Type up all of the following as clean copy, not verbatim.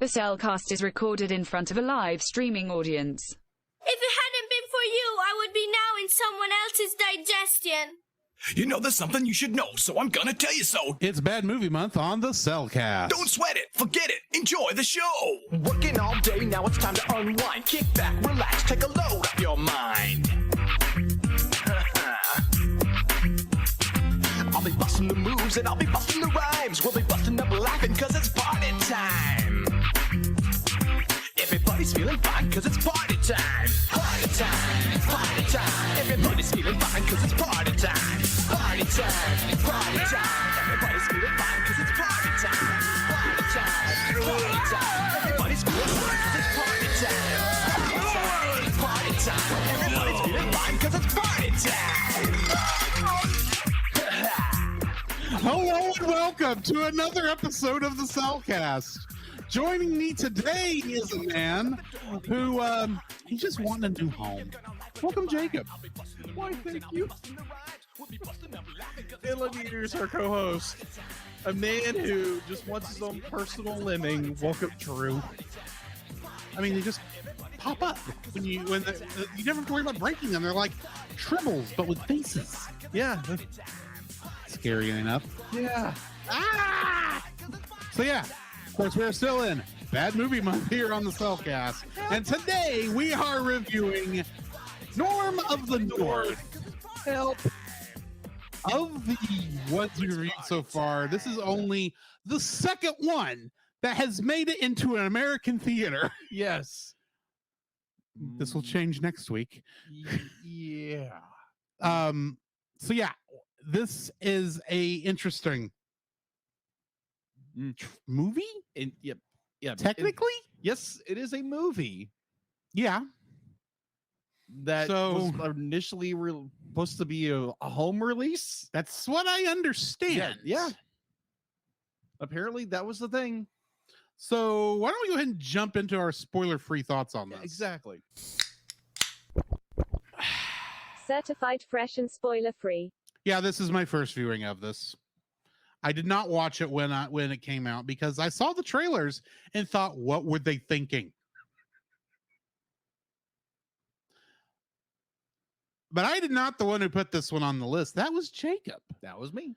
The Cellcast is recorded in front of a live streaming audience. If it hadn't been for you, I would be now in someone else's digestion. You know there's something you should know, so I'm gonna tell you so. It's Bad Movie Month on the Cellcast. Don't sweat it, forget it, enjoy the show. Working all day, now it's time to unwind. Kick back, relax, take a load off your mind. I'll be busting the moves and I'll be busting the rhymes. We'll be busting up laughing cause it's party time. Everybody's feeling fine cause it's party time. Party time, party time. Everybody's feeling fine cause it's party time. Party time, party time. Everybody's feeling fine cause it's party time. Party time, party time. Everybody's feeling fine cause it's party time. Party time, everybody's feeling fine cause it's party time. Hello and welcome to another episode of the Cellcast. Joining me today is a man who, he's just wanting a new home. Welcome, Jacob. Why, thank you. Here's our co-host, a man who just wants his own personal lemming. Welcome, Drew. I mean, they just pop up when you never have to worry about breaking them. They're like tribbles, but with faces. Yeah. Scary enough. Yeah. So yeah, of course, we're still in Bad Movie Month here on the Cellcast, and today we are reviewing Norm of the North. Help. Of the ones we reviewed so far, this is only the second one that has made it into an American theater. Yes. This will change next week. Yeah. So yeah, this is a interesting movie. Yep. Technically, Yes, it is a movie yeah. that So- was initially supposed to be a home release. That's what I understand. Yeah. Apparently, that was the thing. So why don't we go ahead and jump into our spoiler-free thoughts on this? Exactly. Certified fresh and spoiler free. Yeah, this is my first viewing of this. I did not watch it when it came out because I saw the trailers and thought, what were they thinking? But I did not the one who put this one on the list. That was Jacob. That was me.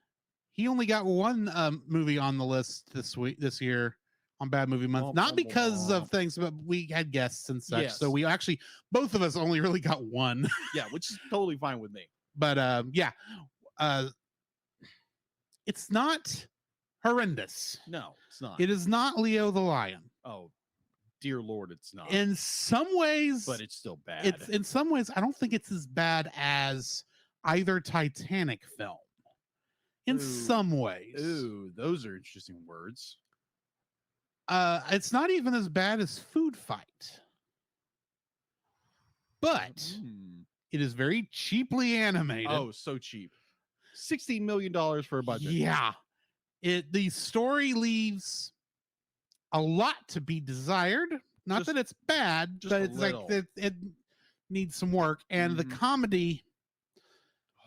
He only got one movie on the list this year on Bad Movie Month. Not because of things, but we had guests and such. Yes. So we actually, both of us only really got one. Yeah, which is totally fine with me. But yeah, it's not horrendous. No, it's not. It is not Leo the Lion. Oh, dear Lord, it's not. In some ways, But it's still bad. it's in some ways, I don't think it's as bad as either Titanic film. In Ooh. some ways. Ooh, those are interesting words. It's not even as bad as Food Fight. But it is very cheaply animated. Oh, so cheap. $16 million for a budget. Yeah. The story leaves a lot to be desired. Not Just- that it's bad, just but a it's little. like it needs some work. And the Mhm. comedy,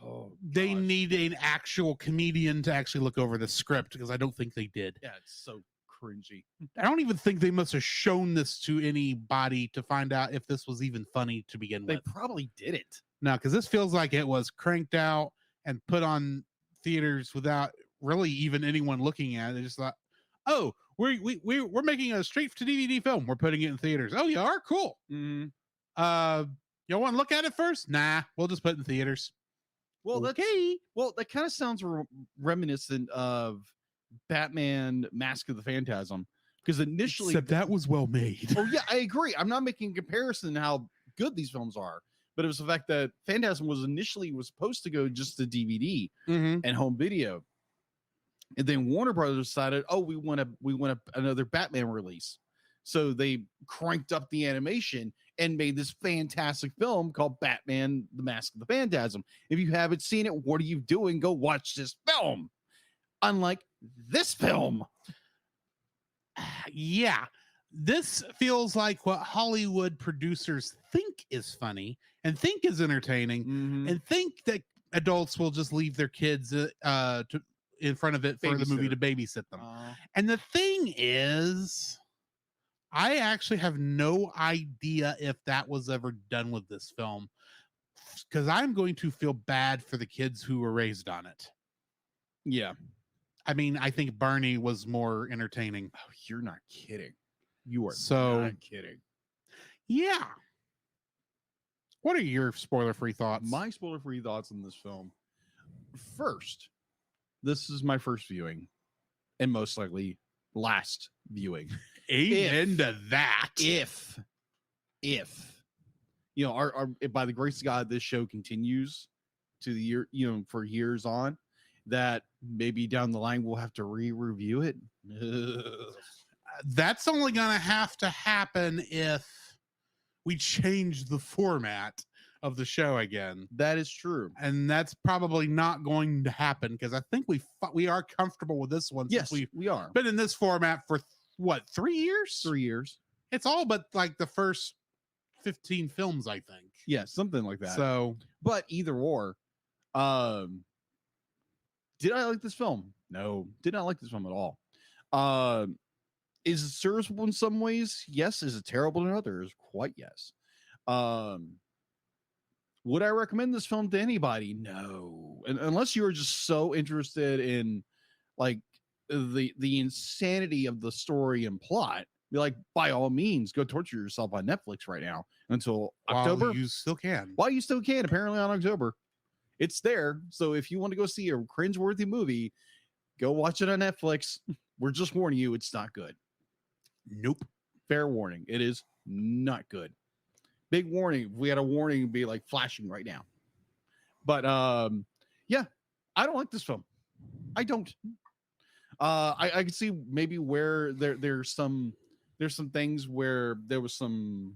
Oh, they gosh. need an actual comedian to actually look over the script because I don't think they did. Yeah, it's so cringy. I don't even think they must have shown this to anybody to find out if this was even funny to begin They with. probably didn't. No, because this feels like it was cranked out and put on theaters without really even anyone looking at it. They just thought, oh, we're making a straight to DVD film. We're putting it in theaters. Oh, you are? Cool. Mm-hmm. You want to look at it first? Nah, we'll just put it in theaters. Well, Okay. that kind of sounds reminiscent of Batman: Mask of the Phantasm, because initially, Except that was well made. oh yeah, I agree. I'm not making a comparison to how good these films are, but it was the fact that Phantasm was supposed to go just to DVD Mhm. and home video, and then Warner Brothers decided, oh, we want another Batman release, so they cranked up the animation and made this fantastic film called Batman: The Mask of the Phantasm. If you haven't seen it, what are you doing? Go watch this film. Unlike this film. Yeah. This feels like what Hollywood producers think is funny and think is entertaining Mhm. and think that adults will just leave their kids in front of it for the movie to babysit them. And the thing is, I actually have no idea if that was ever done with this film, because I'm going to feel bad for the kids who were raised on it. Yeah. I mean, I think Barney was more entertaining. Oh, you're not kidding. You are So- not kidding. Yeah. What are your spoiler-free thoughts? My spoiler-free thoughts on this film. First, this is my first viewing, and most likely last viewing. Amen to that. If you know, our by the grace of God, this show continues to the year, you know, for years on, that maybe down the line we'll have to re-review it. That's only going to have to happen if we change the format of the show again. That is true. And that's probably not going to happen, because I think we are comfortable with this one. Yes, Since we are. been in this format for what, 3 years? 3 years. It's all but like the first 15 films, I think. Yeah, something like that. So, But either or, did I like this film? No, did not like this film at all. Is it serviceable in some ways? Yes. Is it terrible in others? Quite yes. Would I recommend this film to anybody? No, unless you are just so interested in like the insanity of the story and plot. Be like, by all means, go torture yourself on Netflix right now until October. you still can. While you still can, apparently on October. It's there. So if you want to go see a cringeworthy movie, go watch it on Netflix. We're just warning you, it's not good. Nope. Fair warning. It is not good. Big warning. If we had a warning, it'd be like flashing right now. But yeah, I don't like this film. I don't. I can see maybe where there's some things where there was some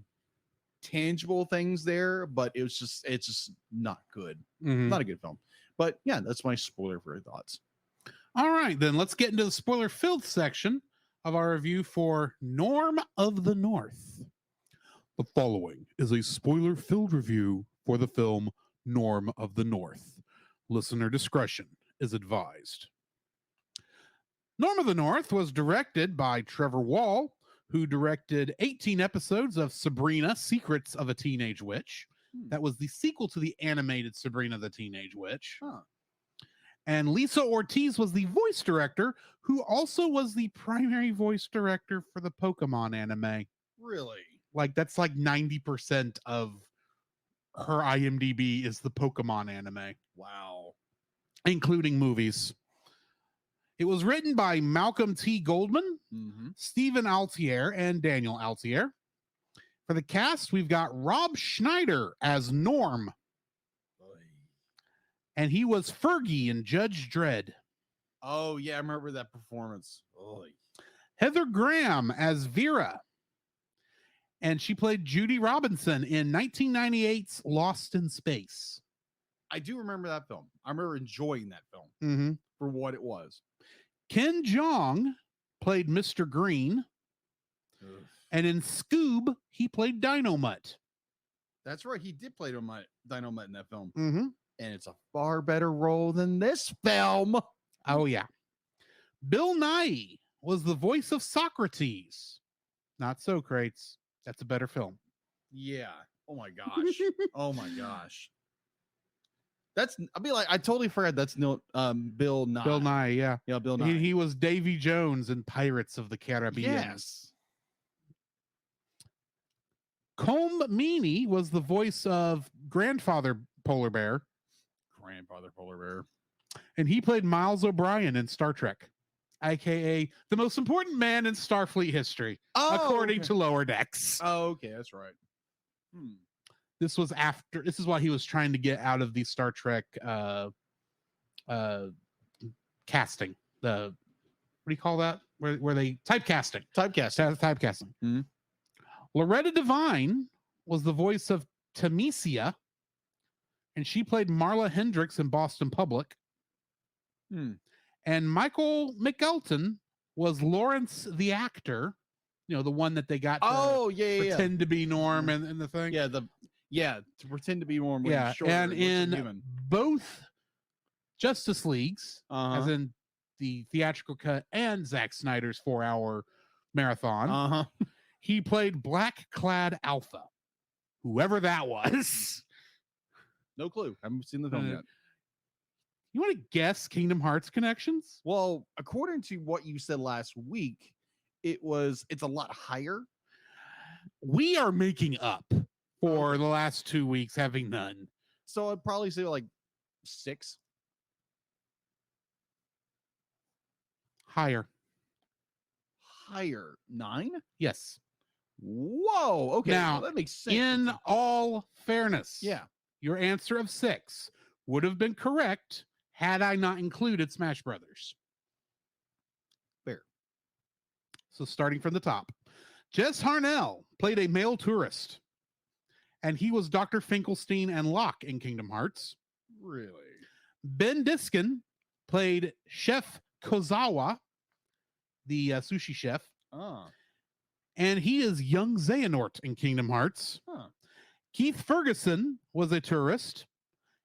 tangible things there, but it's just not good. Mhm. Not a good film. But yeah, that's my spoiler-free thoughts. All right, then let's get into the spoiler-filled section of our review for Norm of the North. The following is a spoiler-filled review for the film Norm of the North. Listener discretion is advised. Norm of the North was directed by Trevor Wall, who directed 18 episodes of Sabrina, Secrets of a Teenage Witch. That was the sequel to the animated Sabrina the Teenage Witch. Huh. And Lisa Ortiz was the voice director, who also was the primary voice director for the Pokemon anime. Really? Like, that's like 90% of her IMDb is the Pokemon anime, Wow. including movies. It was written by Malcolm T. Goldman, Mm-hmm. Stephen Altier, and Daniel Altier. For the cast, we've got Rob Schneider as Norm, and he was Fergie in Judge Dredd. Oh yeah, I remember that performance. Oy. Heather Graham as Vera, and she played Judy Robinson in 1998's Lost in Space. I do remember that film. I remember enjoying that film Mm-hmm. for what it was. Ken Jeong played Mr. Green, and in Scoob, he played Dynamite. That's right. He did play Dynamite in that film. Mm-hmm. And it's a far better role than this film. Oh, yeah. Bill Nighy was the voice of Socrates. Not Socrates. That's a better film. Yeah. Oh my gosh. Oh my gosh. I totally forgot that's no Bill Nye. Bill Nighy, yeah. Yeah, Bill Nye. He was Davy Jones in Pirates of the Caribbean. Yes. Colm Meaney was the voice of Grandfather Polar Bear, Grandfather Polar Bear. and he played Miles O'Brien in Star Trek, aka the most important man in Starfleet history, according to Lower Decks. Oh, okay, that's right. This is why he was trying to get out of the Star Trek casting. What do you call that? Where they typecasting. Typecasting. Mhm. Loretta Devine was the voice of Tamesia, and she played Marla Hendricks in Boston Public. And Michael McElton was Lawrence the actor, the one that they got to pretend to be Norm and the thing. To pretend to be Norm. Yeah, Shorter, and looks in human. both Justice Leagues, Uh-huh. as in the theatrical cut and Zack Snyder's 4-hour marathon, He played Black Clad Alpha, whoever that was. No clue. Haven't seen the film yet. You want to guess Kingdom Hearts connections? Well, according to what you said last week, it's a lot higher. We are making up for the last 2 weeks having none. So I'd probably say like 6. Higher. 9? Yes. Whoa. Okay. Now, well, that makes sense. in all fairness, Yeah. your answer of 6 would have been correct had I not included Smash Brothers. Fair. So starting from the top, Jess Harnell played a male tourist, and he was Dr. Finkelstein and Locke in Kingdom Hearts. Really? Ben Diskin played Chef Kozawa, the sushi chef, and he is young Xehanort in Kingdom Hearts. Keith Ferguson was a tourist,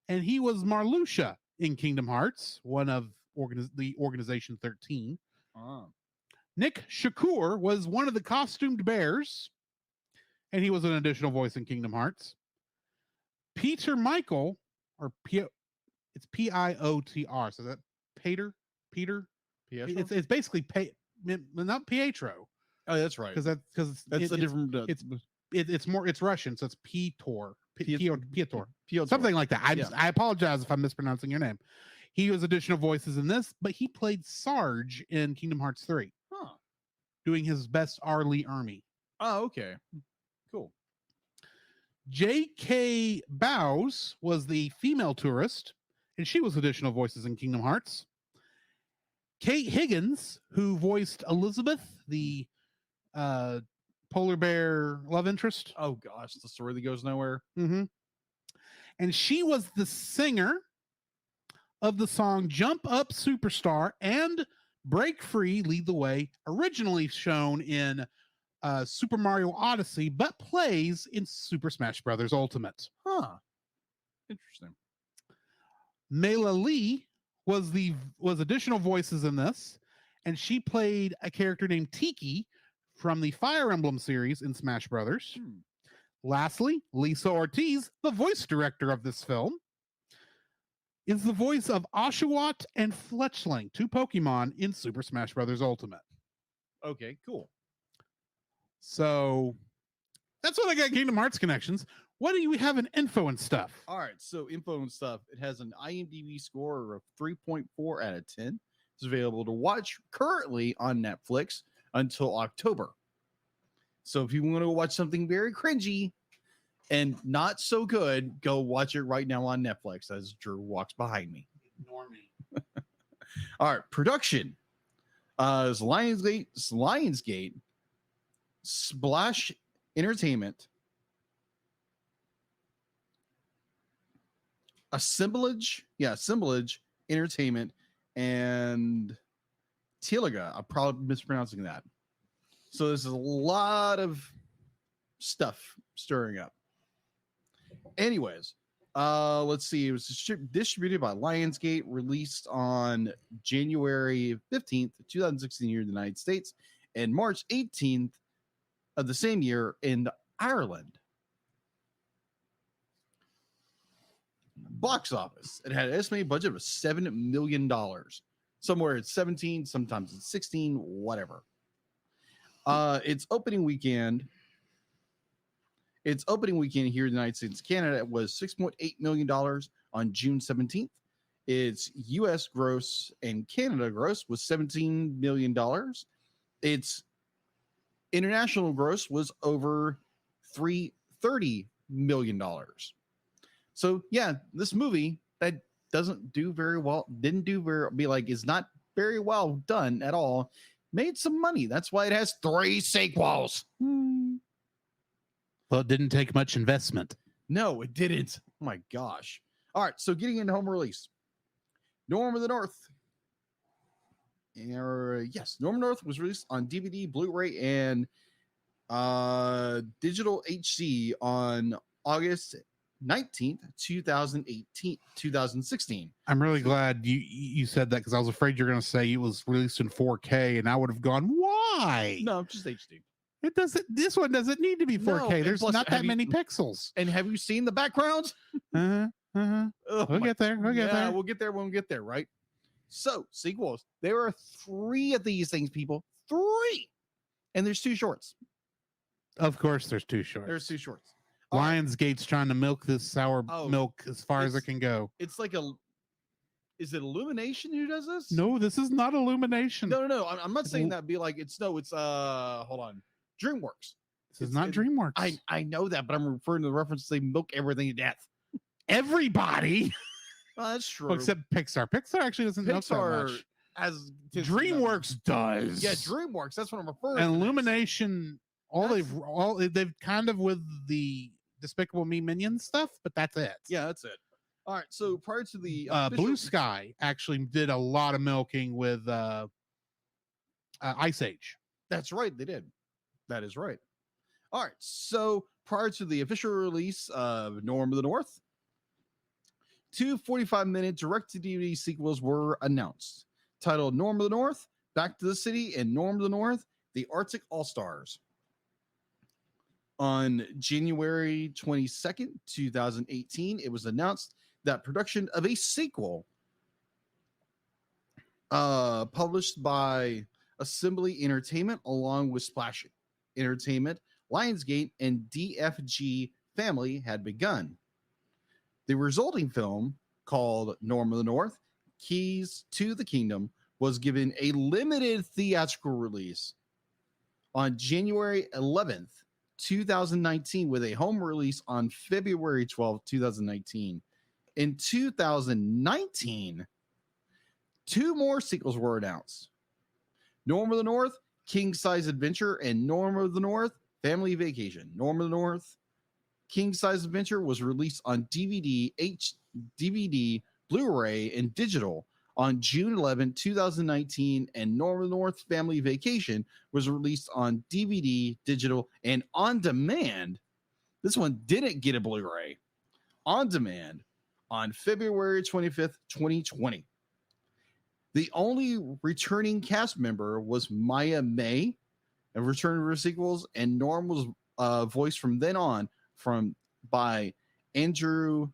and he was Marluxia in Kingdom Hearts, one of the Organization 13. Nick Shakur was one of the costumed bears, and he was an additional voice in Kingdom Hearts. Peter Michael, it's Piotr, so that Peter? It's basically not Pietro. Oh, that's right. Because that's a different. It's Russian, so it's Piotr. Piotr. Piotr. Something like that. I apologize if I'm mispronouncing your name. He was additional voices in this, but he played Sarge in Kingdom Hearts 3. Doing his best R. Lee Ermey. Oh, okay. Cool. J.K. Bowes was the female tourist, and she was additional voices in Kingdom Hearts. Kate Higgins, who voiced Elizabeth, the polar bear love interest. Oh, gosh. The story that goes nowhere. Mm-hmm. And she was the singer of the song Jump Up Superstar and Break Free, Lead the Way, originally shown in Super Mario Odyssey, but plays in Super Smash Bros. Ultimate. Interesting. Mela Lee was additional voices in this, and she played a character named Tiki from the Fire Emblem series in Smash Brothers. Lastly, Lisa Ortiz, the voice director of this film, is the voice of Oshawott and Fletchling, 2 Pokemon in Super Smash Bros. Ultimate. Okay, cool. So that's what I got. Kingdom Hearts connections. What do you have in info and stuff? All right, so info and stuff. It has an IMDb score of 3.4 out of 10. It's available to watch currently on Netflix until October. So if you want to watch something very cringy and not so good, go watch it right now on Netflix as Drew walks behind me. Ignore me. All right, production. Is Lionsgate, Splash Entertainment, Assemblage Entertainment, and Teliga. I'm probably mispronouncing that. So there's a lot of stuff stirring up. Anyways, let's see. It was distributed by Lionsgate, released on January 15th, 2016 here in the United States, and March 18th of the same year in Ireland. Box office. It had an estimated budget of $7 million. Somewhere it's 17, sometimes it's 16, whatever. Its opening weekend here in the United States and Canada was $6.8 million on June 17th. Its U.S. gross and Canada gross was $17 million. Its international gross was over $330 million. So yeah, this movie that doesn't do very well, is not very well done at all, made some money. That's why it has 3 sequels. Well, it didn't take much investment. No, it didn't. Oh my gosh. All right, so getting into home release. Norm of the North. Norm of the North was released on DVD, Blu-ray, and digital HC on August 19th, 2016. I'm really glad you said that, because I was afraid you're going to say it was released in 4K, and I would have gone, why? No, just HD. It doesn't. This one doesn't need to be 4K. No, and There's plus, not have that you- many pixels. And have you seen the backgrounds? Uh-huh, uh-huh. Oh We'll my- get there. We'll get yeah, there. we'll get there when we get there, right? So, sequels. There are 3 of these things, people. 3. And there's 2 shorts. Of course, there's 2 shorts. There's 2 shorts. All right. Lionsgate's trying to milk this sour Oh, milk as far as it it's- can go. It's like a. Is it Illumination who does this? No, this is not Illumination. No. I'm not saying Well- that. Be like it's no. It's hold on. DreamWorks. This is it's- not it- DreamWorks. I know that, but I'm referring to the reference. They milk everything to death. Everybody, Well, that's true. well, except Pixar. Pixar actually doesn't milk that Pixar much. has DreamWorks does. Yeah, DreamWorks. That's what I'm referring. And to. Illumination. They've kind of with the Despicable Me Minions stuff, but that's it. Yeah, that's it. All right. So prior to the Blue official- Sky actually did a lot of milking with Ice Age. That's right. They did. That is right. All right. So prior to the official release of Norm of the North, 2 45-minute direct-to-DVD sequels were announced, titled Norm of the North, Back to the City, and Norm of the North, The Arctic All-Stars. On January 22nd, 2018, it was announced that production of a sequel published by Assembly Entertainment along with Splash Entertainment, Lionsgate, and DFG Family had begun. The resulting film, called Norm of the North, Keys to the Kingdom, was given a limited theatrical release on January 11th, 2019, with a home release on February 12th, 2019. In 2019, 2 more sequels were announced. Norm of the North, King Size Adventure, and Norm of the North, Family Vacation. Norm of the North, King Size Adventure was released on DVD, DVD, Blu-ray, and digital on June 11, 2019, and Norm of the North, Family Vacation was released on DVD, digital, and on demand. This one didn't get a Blu-ray. On demand on February 25th, 2020. The only returning cast member was Maya May, a return for sequels, and Norm was voiced from then on by Andrew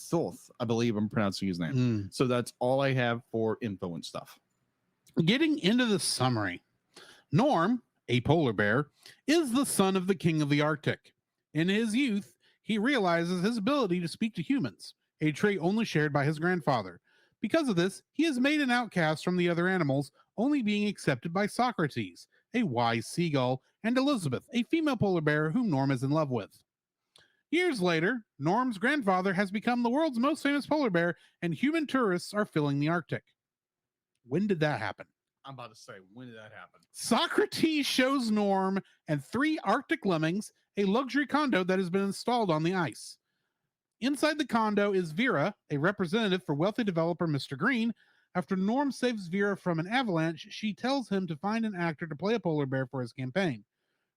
Thoth, I believe I'm pronouncing his name. So that's all I have for info and stuff. Getting into the summary, Norm, a polar bear, is the son of the king of the Arctic. In his youth, he realizes his ability to speak to humans, a trait only shared by his grandfather. Because of this, he is made an outcast from the other animals, only being accepted by Socrates, a wise seagull, and Elizabeth, a female polar bear whom Norm is in love with. Years later, Norm's grandfather has become the world's most famous polar bear, and human tourists are filling the Arctic. When did that happen? I'm about to say, when did that happen? Socrates shows Norm and 3 Arctic lemmings a luxury condo that has been installed on the ice. Inside the condo is Vera, a representative for wealthy developer Mr. Green. After Norm saves Vera from an avalanche, she tells him to find an actor to play a polar bear for his campaign.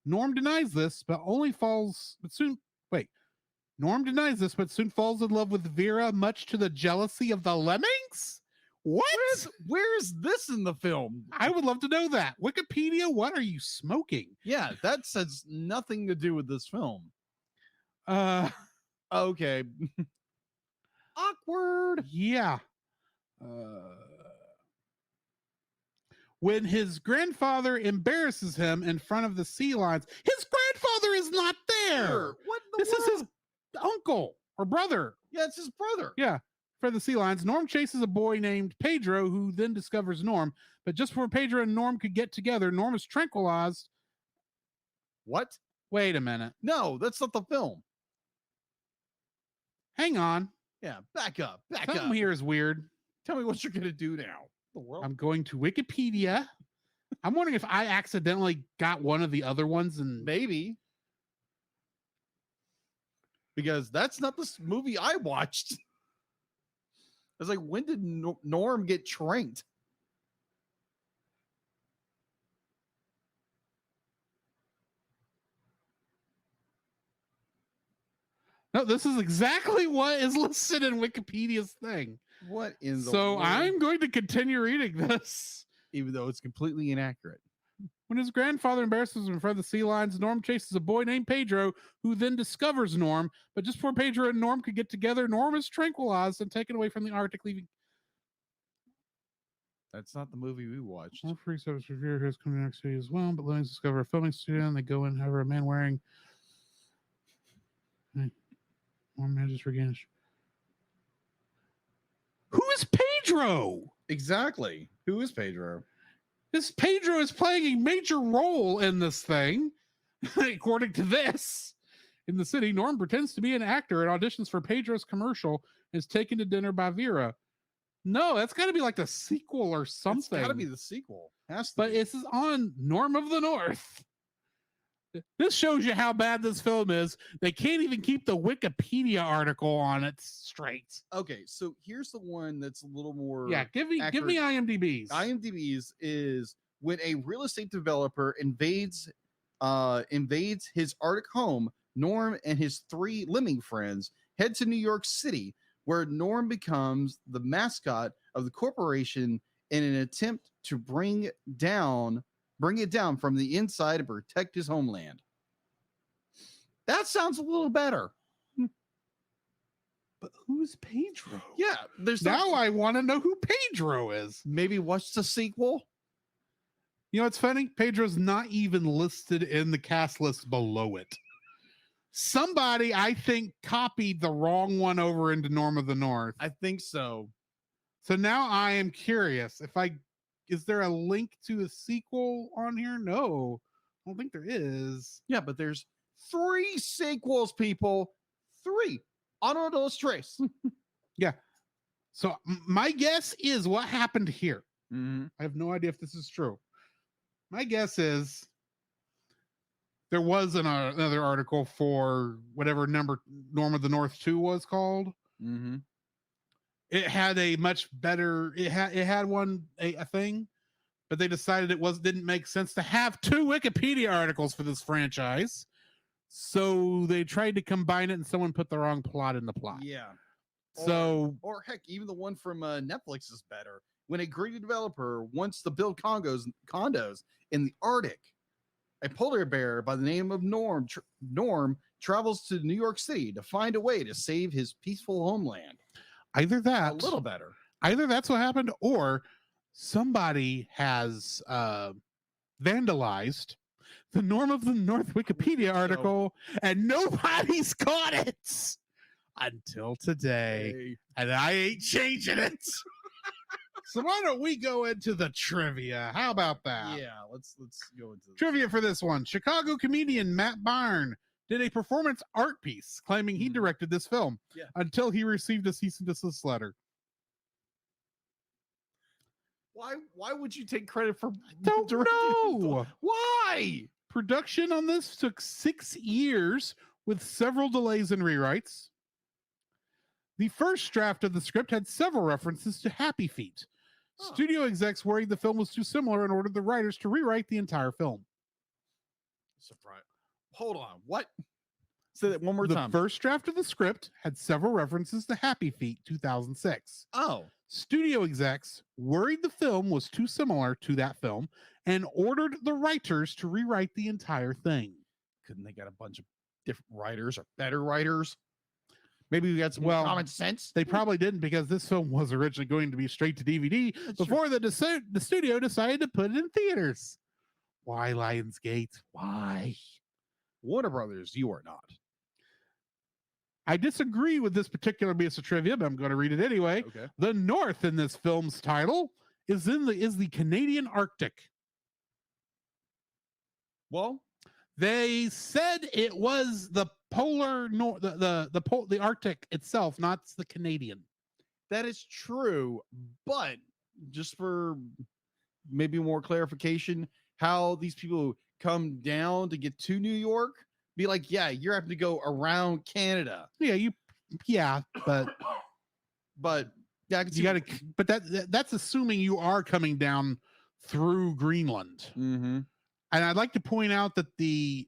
Norm denies this, but Norm denies this, but soon falls in love with Vera, much to the jealousy of the lemmings? What? Where's this in the film? I would love to know that. Wikipedia, what are you smoking? Yeah, that says nothing to do with this film. Okay. Awkward. Yeah. When his grandfather embarrasses him in front of the sea lions, his grandfather is not there. What in the This is world? his uncle or brother. Yeah, it's his brother. Yeah. For the sea lions, Norm chases a boy named Pedro, who then discovers Norm. But just before Pedro and Norm could get together, Norm is tranquilized. What? Wait a minute. No, that's not the film. Hang on. Yeah, back up. Back Something up. here is weird. Tell me what you're gonna do now. The world. I'm going to Wikipedia. I'm wondering if I accidentally got one of the other ones and Maybe. Because that's not the movie I watched. I was like, when did Norm get tranked? no, this is exactly what is listed in Wikipedia's thing. What in the So world? I'm going to continue reading this. Even though it's completely inaccurate. When his grandfather embarrasses him in front of the sea lions, Norm chases a boy named Pedro, who then discovers Norm. But just before Pedro and Norm could get together, Norm is tranquilized and taken away from the Arctic, leaving. That's not the movie we watched. More free service reviewer has come to New York City as well, but Lemmings discover a filming studio and they go in. However, a man wearing. Norm manages to regain. Who is Pedro? Exactly. Who is Pedro? This Pedro is playing a major role in this thing, according to this. In the city, Norm pretends to be an actor and auditions for Pedro's commercial and is taken to dinner by Vera. No, that's got to be like the sequel or something. It's got to be the sequel. Has to But be. this is on Norm of the North. This shows you how bad this film is. They can't even keep the Wikipedia article on it straight. Okay, so here's the one that's a little more. Yeah, give me IMDb's. IMDb's is when a real estate developer invades his Arctic home. Norm and his 3 lemming friends head to New York City, where Norm becomes the mascot of the corporation in an attempt to bring it down from the inside and protect his homeland. That sounds a little better. But who's Pedro? Yeah, there's Now I want to know who Pedro is. maybe watch the sequel. You know what's funny? Pedro's not even listed in the cast list below it. Somebody, I think, copied the wrong one over into Norm of the North. I think so. So now I am curious. Is there a link to a sequel on here? No, I don't think there is. Yeah, but there's 3 sequels, people. 3. Honor those trace. So my guess is what happened here. Mm-hmm. I have no idea if this is true. My guess is there was another article for whatever number Norm of the North 2 was called. Mm-hmm. It had a much better. It had a thing, but they decided didn't make sense to have 2 Wikipedia articles for this franchise. So they tried to combine it, and someone put the wrong plot in the plot. Yeah. Or heck, even the one from Netflix is better. When a greedy developer wants to build condos in the Arctic, a polar bear by the name of Norm travels to New York City to find a way to save his peaceful homeland. Either that, A little better. Either that's what happened, or somebody has vandalized the Norm of the North Wikipedia article, and nobody's caught it until today. And I ain't changing it. So why don't we go into the trivia? How about that? Yeah, let's go into Trivia for this one. Chicago comedian Matt Byrne did a performance art piece claiming he directed this film until he received a cease and desist letter. Why would you take credit for Don't directing the know. film? Why? Production on this took 6 years with several delays and rewrites. The first draft of the script had several references to Happy Feet. Studio execs worried the film was too similar and ordered the writers to rewrite the entire film. Surprise. Hold on. What? Say that one more time. The first draft of the script had several references to Happy Feet 2006. Oh. Studio execs worried the film was too similar to that film and ordered the writers to rewrite the entire thing. Couldn't they get a bunch of different writers or better writers? Maybe we got some more common sense. They probably didn't, because this film was originally going to be straight to DVD before the studio decided to put it in theaters. Why, Lionsgate? Why? Warner Brothers, you are not. I disagree with this particular piece of trivia, but I'm going to read it anyway. Okay. The North in this film's title is the Canadian Arctic. Well, they said it was the polar north, the Arctic itself, not the Canadian. that is true, but just for maybe more clarification, how these people come down to get to New York, be like, yeah, you're having to go around Canada. Yeah, but yeah, you got to, but that's assuming you are coming down through Greenland. Mm-hmm. And I'd like to point out that the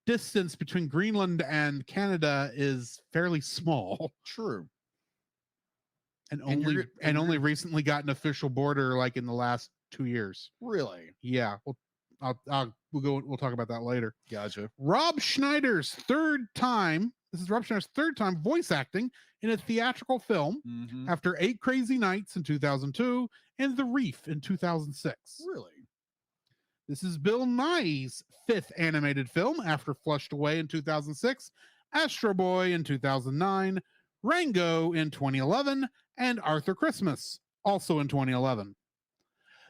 distance between Greenland and Canada is fairly small. True. And only recently got an official border, like in the last 2 years. Really? Yeah. Well, we'll talk about that later. Gotcha. Rob Schneider's third time. This is Rob Schneider's third time voice acting in a theatrical film Mm-hmm. after 8 Crazy Nights in 2002 and The Reef in 2006. Really? This is Bill Nye's 5th animated film after Flushed Away in 2006, Astro Boy in 2009, Rango in 2011, and Arthur Christmas, also in 2011.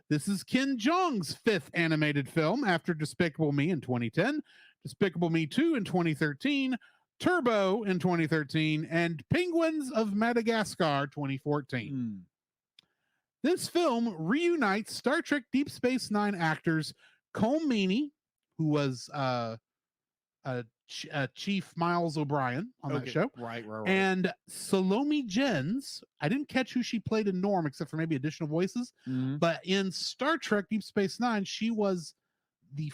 This is Ken Jeong's 5th animated film after Despicable Me in 2010, Despicable Me 2 in 2013, Turbo in 2013, and Penguins of Madagascar 2014. This film reunites Star Trek Deep Space Nine actors Colm Meaney, who was Chief Miles O'Brien on that show, Right. and Salome Jens. I didn't catch who she played in Norm, except for maybe additional voices. Mhm. But in Star Trek Deep Space Nine, she was the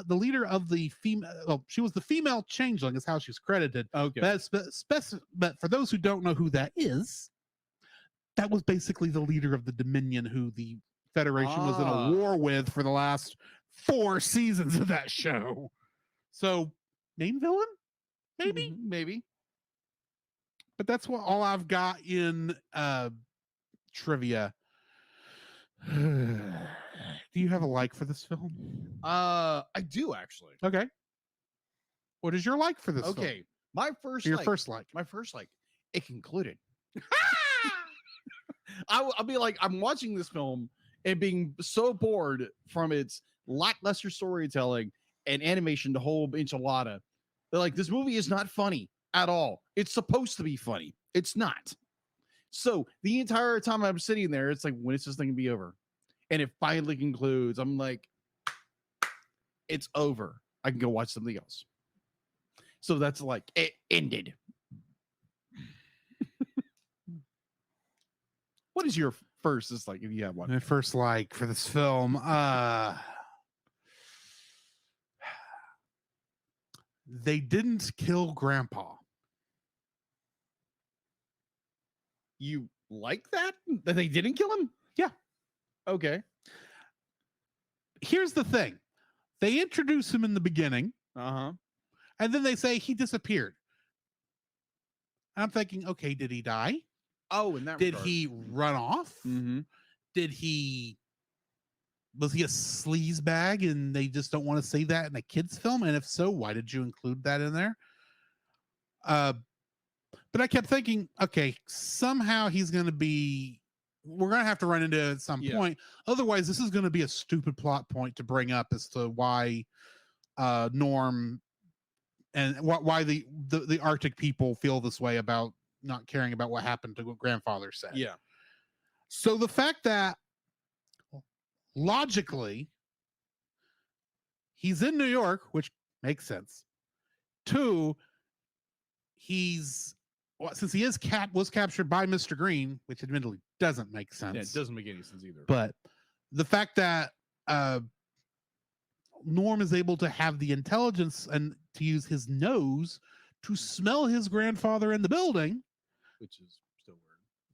leader of the female. Well, she was the female changeling, is how she's credited. Okay. But for those who don't know who that is, that was basically the leader of the Dominion, who the Federation was in a war with for the last 4 seasons of that show. So, main villain, maybe. Maybe. But that's all I've got in trivia. Do you have a like for this film? I do actually. Okay. What is your like for this film? Okay. My first Your like, first like. my first like, it concluded. I'll be like, I'm watching this film and being so bored from its lackluster storytelling and animation, the whole enchilada. They're like, this movie is not funny at all. It's supposed to be funny. It's not. So the entire time I'm sitting there, it's like, when is this thing gonna be over? And it finally concludes. I'm like, it's over. I can go watch something else. So that's like, it ended. What is your first? It's like, if you have one. My first like for this film. They didn't kill Grandpa. You like that? That they didn't kill him? Yeah. Okay. Here's the thing. They introduce him in the beginning, Uh-huh. and then they say he disappeared. I'm thinking, okay, did he die? Oh, in that Did regard. he run off? Mm-hmm. Was he a sleaze bag and they just don't want to say that in a kid's film? And if so, why did you include that in there? But I kept thinking, okay, somehow we're going to have to run into it at some point. Otherwise, this is going to be a stupid plot point to bring up as to why Norm and why the Arctic people feel this way about not caring about what happened to what grandfather said. Yeah. So the fact that logically he's in New York, which makes sense. 2, since he was captured by Mr. Green, which admittedly doesn't make sense. Yeah, it doesn't make any sense either. But the fact that Norm is able to have the intelligence and to use his nose to smell his grandfather in the building, which is still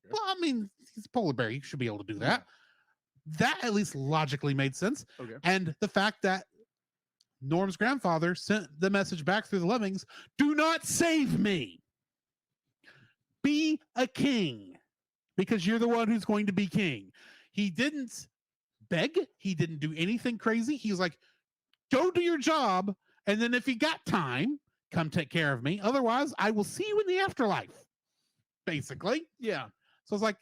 weird. well, I mean, he's a polar bear. He should be able to do that. That at least logically made sense. Okay. And the fact that Norm's grandfather sent the message back through the lemmings, do not save me. Be a king because you're the one who's going to be king. He didn't beg. He didn't do anything crazy. He's like, go do your job. And then if you got time, come take care of me. Otherwise, I will see you in the afterlife. Basically. Yeah. So it's like,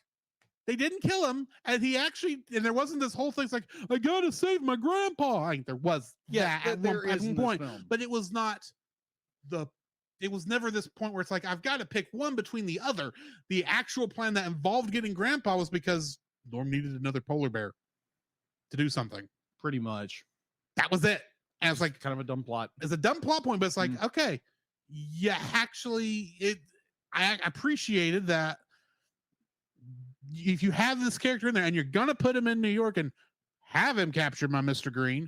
they didn't kill him, and there wasn't this whole thing. It's like, I gotta save my grandpa. There was that at one point, but it was not it was never this point where it's like, I've got to pick one between the other. The actual plan that involved getting grandpa was because Norm needed another polar bear to do something. Pretty much. That was it. And it's like, kind of a dumb plot. It's a dumb plot point, but it's like, okay, yeah, actually, I appreciated that. If you have this character in there and you're gonna put him in New York and have him captured by Mr. Green,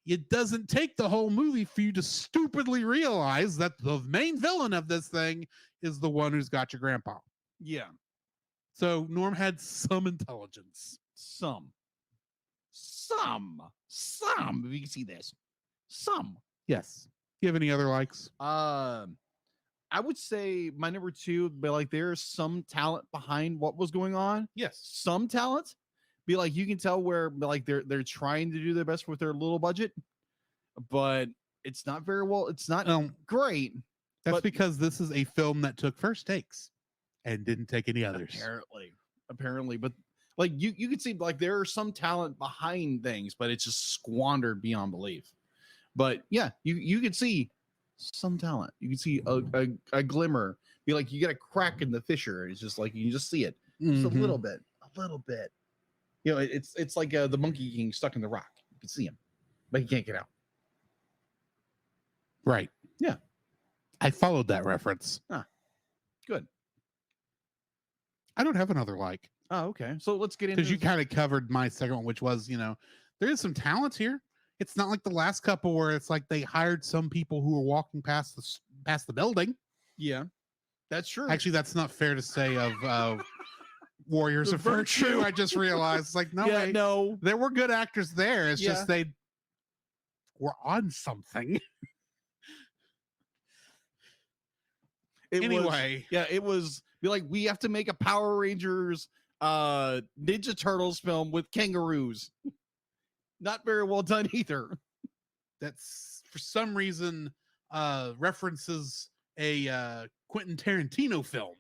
it doesn't take the whole movie for you to stupidly realize that the main villain of this thing is the one who's got your grandpa. Yeah. So Norm had some intelligence. Some. Some, if you can see this, some. Yes. Do you have any other likes? I would say my number 2, but like there's some talent behind what was going on. Yes. Some talent, be like you can tell where like they're trying to do their best with their little budget, but it's not very well. It's not great. That's but because this is a film that took first takes and didn't take any others. Apparently, but like you can see like there are some talent behind things, but it's just squandered beyond belief. But yeah, you can see some talent. You can see a glimmer. Be like you get a crack in the fissure. It's just like you can just see it, just a little bit. You know, it's like the Monkey King stuck in the rock. You can see him, but he can't get out. Right. Yeah. I followed that reference. Good. I don't have another like. Oh, okay. So let's get into because you kind of covered my second one, which was, you know, there is some talent here. It's not like the last couple where it's like they hired some people who were walking past the building. Yeah, that's true. Actually, that's not fair to say of Warriors of Virtue. I just realized, it's like, no, yeah, no, there were good actors there. It's just they were on something. It was be like we have to make a Power Rangers Ninja Turtles film with kangaroos. Not very well done either. That's for some reason references a Quentin Tarantino film.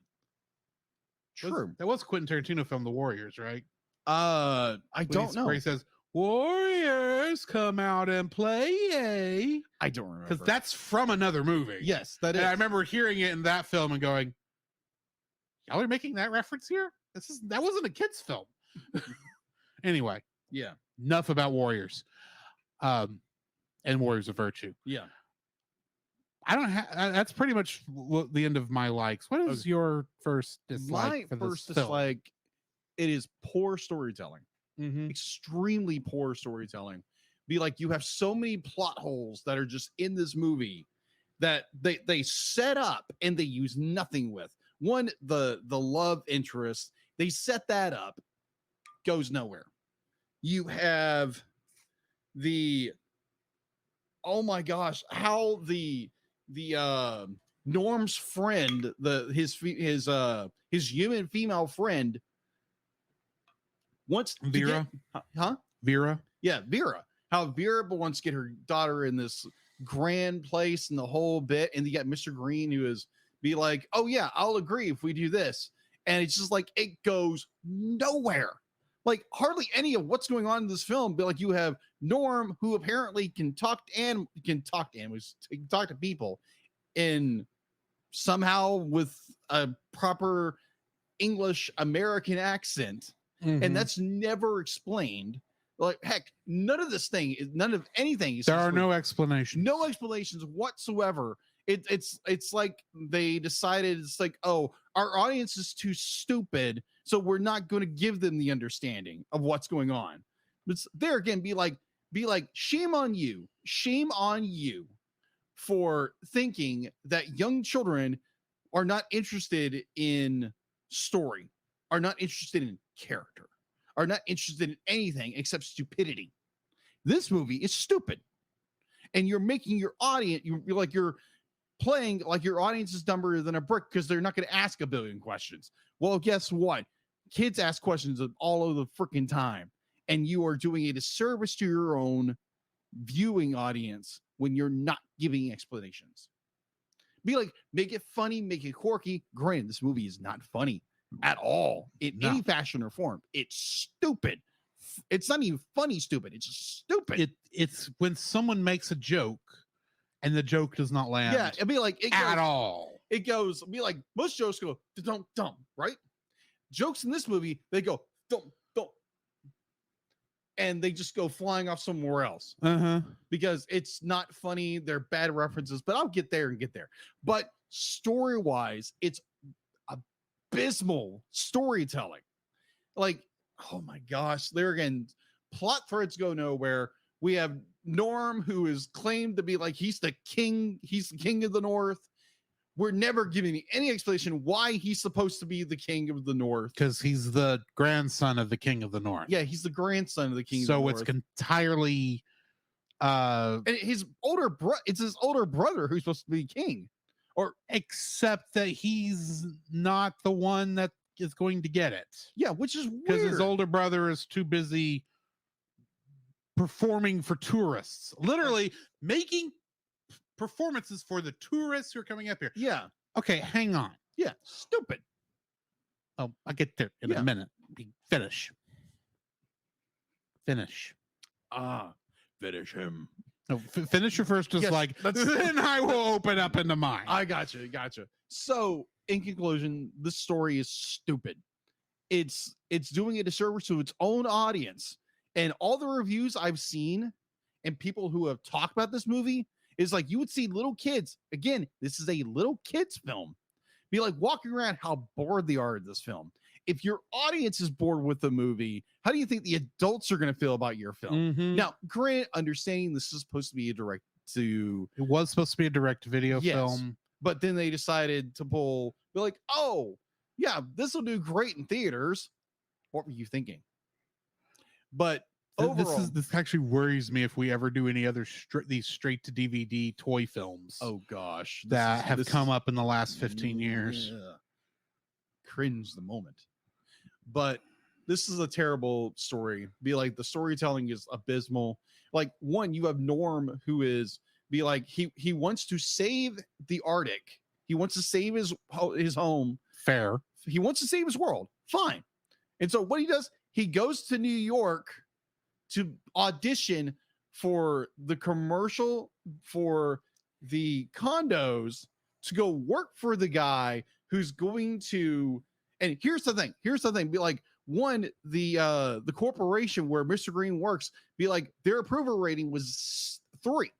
True. That was Quentin Tarantino film, The Warriors, right? I don't know. Where he says, "Warriors, come out and play." I don't remember. Because that's from another movie. Yes, that is. And I remember hearing it in that film and going, "Y'all are making that reference here? That wasn't a kid's film." Anyway, yeah. Enough about Warriors, and Warriors of Virtue. Yeah. I don't have. That's pretty much the end of my likes. What is your first dislike? My first dislike. It is poor storytelling. Mm-hmm. Extremely poor storytelling. Be like you have so many plot holes that are just in this movie that they set up and they use nothing with. One, the love interest, they set that up, goes nowhere. You have oh my gosh, how the Norm's friend, his human female friend wants Vera. Vera. Yeah, Vera. How Vera wants to get her daughter in this grand place and the whole bit, and you got Mr. Green who is be like, "Oh yeah, I'll agree if we do this," and it's just like it goes nowhere. Like hardly any of what's going on in this film. But like you have Norm, who apparently can talk to people, in somehow with a proper English American accent, and that's never explained. Like heck, none of anything. There are no explanations. No explanations whatsoever. It's like they decided it's like, oh, our audience is too stupid, so we're not going to give them the understanding of what's going on. But there again, be like, shame on you for thinking that young children are not interested in story, are not interested in character, are not interested in anything except stupidity. This movie is stupid, and you're making your audience. You're playing like your audience is dumber than a brick because they're not going to ask a billion questions. Well, guess what? Kids ask questions all of the freaking time, and you are doing a disservice to your own viewing audience when you're not giving explanations. Be like, make it funny, make it quirky. Granted, this movie is not funny at all in any fashion or form. It's stupid. It's not even funny stupid. It's just stupid. It's when someone makes a joke and the joke does not land. Yeah, it'd be like at all. It goes, be like most jokes go dumb, right? Jokes in this movie, they go dumb, and they just go flying off somewhere else because it's not funny. They're bad references, but I'll get there. But story-wise, it's abysmal storytelling. Like, oh my gosh, there again, plot threads go nowhere. We have Norm, who is claimed to be like he's the king of the North. we're never giving any explanation why he's supposed to be the king of the North. Because he's the grandson of the king of the North. Yeah, he's the grandson of the king of So the it's North. entirely And his older brother, it's his older brother who's supposed to be king. Or except that he's not the one that is going to get it. yeah, which is Because weird. his older brother is too busy performing for tourists, literally making performances for the tourists who are coming up here. Yeah, Okay, hang on. yeah, stupid. Oh, I'll get there in Yeah. a minute. Finish. Finish him. No, finish your first, just Yes, like, that's- then I will open up into mine. I gotcha. So, in conclusion, this story is stupid. It's doing a disservice to its own audience, and all the reviews I've seen and people who have talked about this movie is like you would see little kids. Again, this is a little kids film. Be like walking around how bored they are of this film. If your audience is bored with the movie, how do you think the adults are going to feel about your film? Mhm. Now, granted, understanding this is supposed to be a direct to, It was supposed to be a direct video Yes. film. but then they decided to be like, oh, yeah, this will do great in theaters. What were you thinking? But overall, This actually worries me if we ever do any other these straight to DVD toy films oh gosh, that have come up in the last 15 years. Yeah. Cringe the moment. But this is a terrible story. Be like the storytelling is abysmal. Like one, you have Norm who is be like he wants to save the Arctic. He wants to save his home. Fair. He wants to save his world. Fine. And so what he does, he goes to New York to audition for the commercial for the condos to go work for the guy who's going to. And here's the thing. Be like, one, the corporation where Mr. Green works, be like, their approval rating was 3.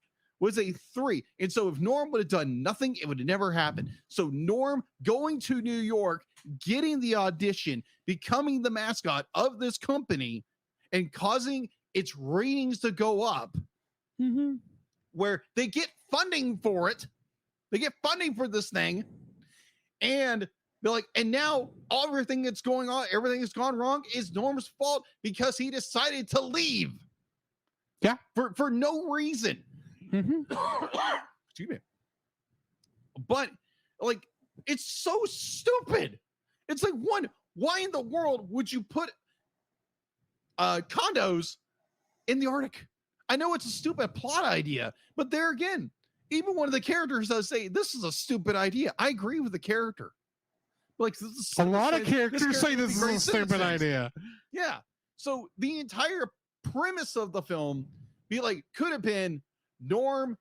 Was a 3. And so if Norm would have done nothing, it would have never happened. So Norm going to New York, getting the audition, becoming the mascot of this company, and causing its ratings to go up, where they get funding for it. They get funding for this thing. And they're like, and now everything that's going on, everything that's gone wrong is Norm's fault because he decided to leave. Yeah. For no reason. Excuse me. But like, it's so stupid. It's like, one, why in the world would you put condos in the Arctic? I know it's a stupid plot idea, but there again, even one of the characters does say this is a stupid idea. I agree with the character. Like, this is A lot of this characters say character this is would be a great stupid citizens. idea. Yeah. So the entire premise of the film be like could have been Norm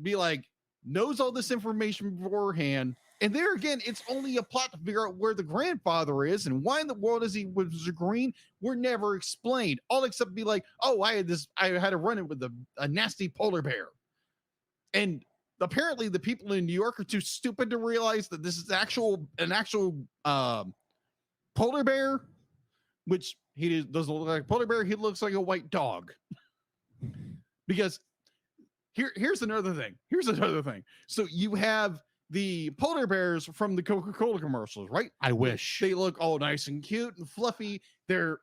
be like knows all this information beforehand, and there again, it's only a plot to figure out where the grandfather is and why in the world is he with Mr. Green. We're never explained. All except be like, oh, I had to run it with a nasty polar bear, and apparently the people in New York are too stupid to realize that this is an actual polar bear, which he doesn't look like a polar bear. He looks like a white dog. Because here's another thing. So you have the polar bears from the Coca-Cola commercials, right? I wish. They look all nice and cute and fluffy. They're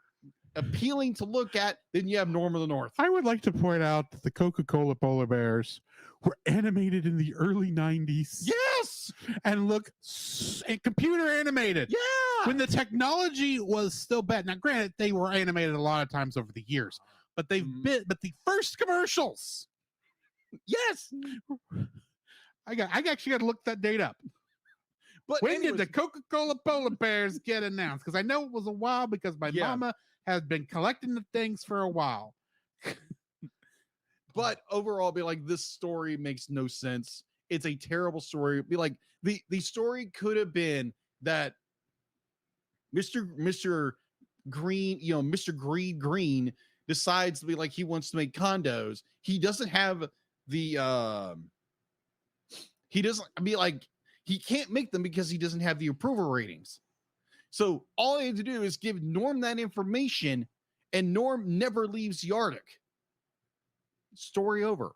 appealing to look at. Then you have Norm of the North. I would like to point out that the Coca-Cola polar bears were animated in the early 90s. Yes. And look computer animated. Yeah. When the technology was still bad. Now, granted, they were animated a lot of times over the years, but but the first commercials. Yes. I actually got to look that date up. But When anyways, did the Coca-Cola polar bears get announced? Because I know it was a while because my Yeah. mama has been collecting the things for a while. but overall, be like, this story makes no sense. It's a terrible story. Be like, the story could have been that Mr. Green, Mr. Green decides to be like, he wants to make condos. He doesn't have the he can't make them because he doesn't have the approval ratings. So all he had to do is give Norm that information, and Norm never leaves the Arctic. Story over.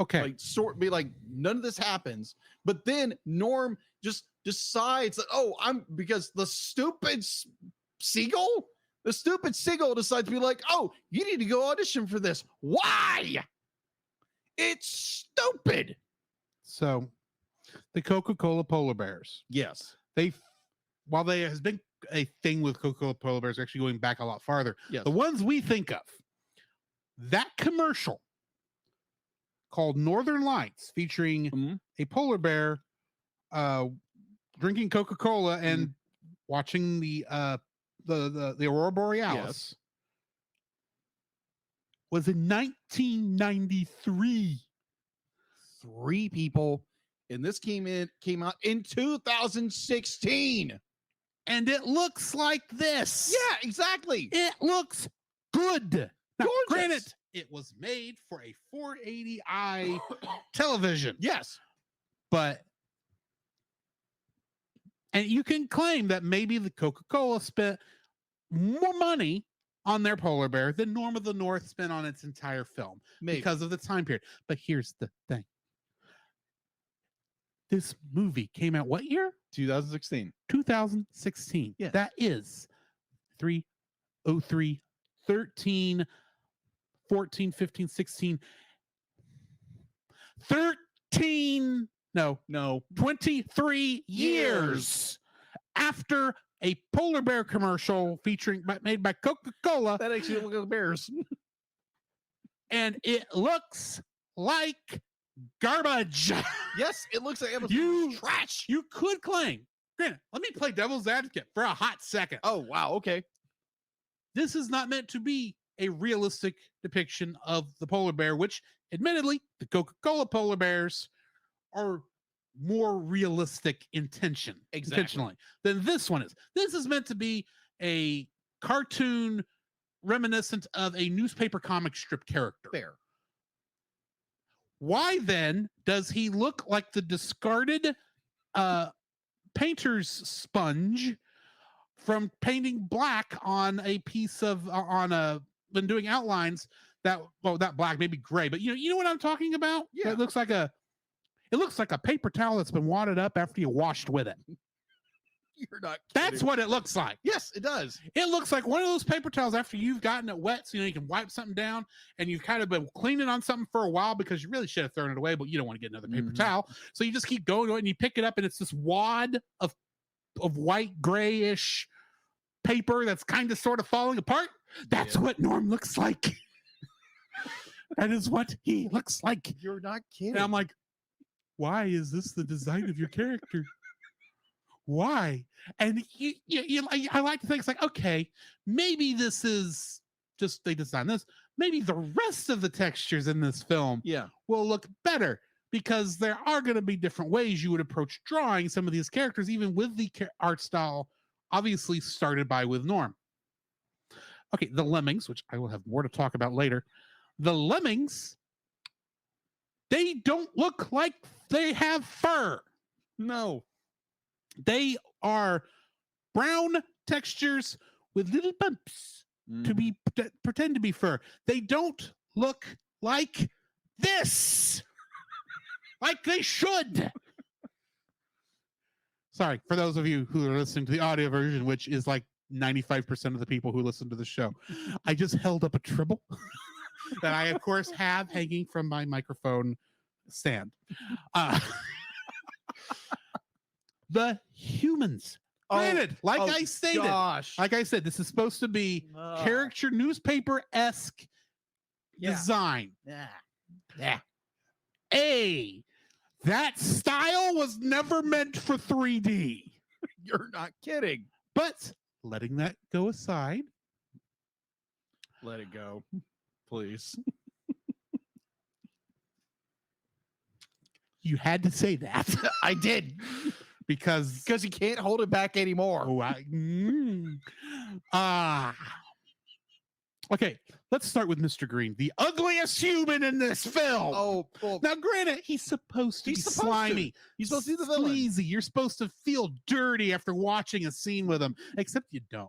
Okay. Like be like none of this happens. But then Norm just decides that because the stupid seagull decides to be like, oh, you need to go audition for this. Why? It's stupid. So the Coca-Cola polar bears. Yes. While there has been a thing with Coca-Cola polar bears actually going back a lot farther, Yes. the ones we think of, that commercial called Northern Lights featuring a polar bear drinking Coca-Cola and watching the Aurora Borealis was in 1993. 3 people, and this came out in 2016. And it looks like this. Yeah, exactly. It looks good. Now, Gorgeous. granted, it was made for a 480i television. Yes. And you can claim that maybe the Coca-Cola spent more money on their polar bear than Norm of the North spent on its entire film because of the time period. But here's the thing. This movie came out what year? 2016. 2016. Yeah. That is 303, 13, 14, 15, 16, 13, no, 23 years after a polar bear commercial made by Coca-Cola. That actually looks like bears. And it looks like garbage. Yes, it looks like trash. You could claim. Granted, let me play devil's advocate for a hot second. Oh, wow. Okay. This is not meant to be a realistic depiction of the polar bear, which admittedly, the Coca-Cola polar bears are more realistic intentionally than this one is. This is meant to be a cartoon reminiscent of a newspaper comic strip character. Fair. Why then does he look like the discarded painter's sponge from painting black on a piece of when doing outlines that black, maybe gray, but you know what I'm talking about? Yeah. It looks like a paper towel that's been wadded up after you washed with it. You're not kidding. That's what it looks like. Yes, it does. It looks like one of those paper towels after you've gotten it wet, so you can wipe something down, and you've kind of been cleaning on something for a while because you really should have thrown it away, but you don't want to get another paper towel. So you just keep going to it and you pick it up, and it's this wad of white grayish paper that's kind of sort of falling apart. That's what Norm looks like. That is what he looks like. You're not kidding. And I'm like, why is this the design of your character? Why? And I like to think it's like, okay, maybe this is just they designed this. Maybe the rest of the textures in this film will look better because there are going to be different ways you would approach drawing some of these characters, even with the art style obviously started with Norm. Okay, the Lemmings, which I will have more to talk about later. The Lemmings, they don't look like they have fur. No. They are brown textures with little bumps to pretend to be fur. They don't look like this, like they should. Sorry, for those of you who are listening to the audio version, which is like 95% of the people who listen to the show, I just held up a tribble that I, of course, have hanging from my microphone stand. The humans. Granted, I stated, like I said, this is supposed to be caricature newspaper-esque design. Yeah. That style was never meant for 3D. You're not kidding. But letting that go aside. Let it go, please. You had to say that. I did. Because you can't hold it back anymore. Okay, let's start with Mr. Green, the ugliest human in this film. Oh, well, now granted, he's supposed to be slimy. He's supposed to be the villain. Sleazy. You're supposed to feel dirty after watching a scene with him, except you don't.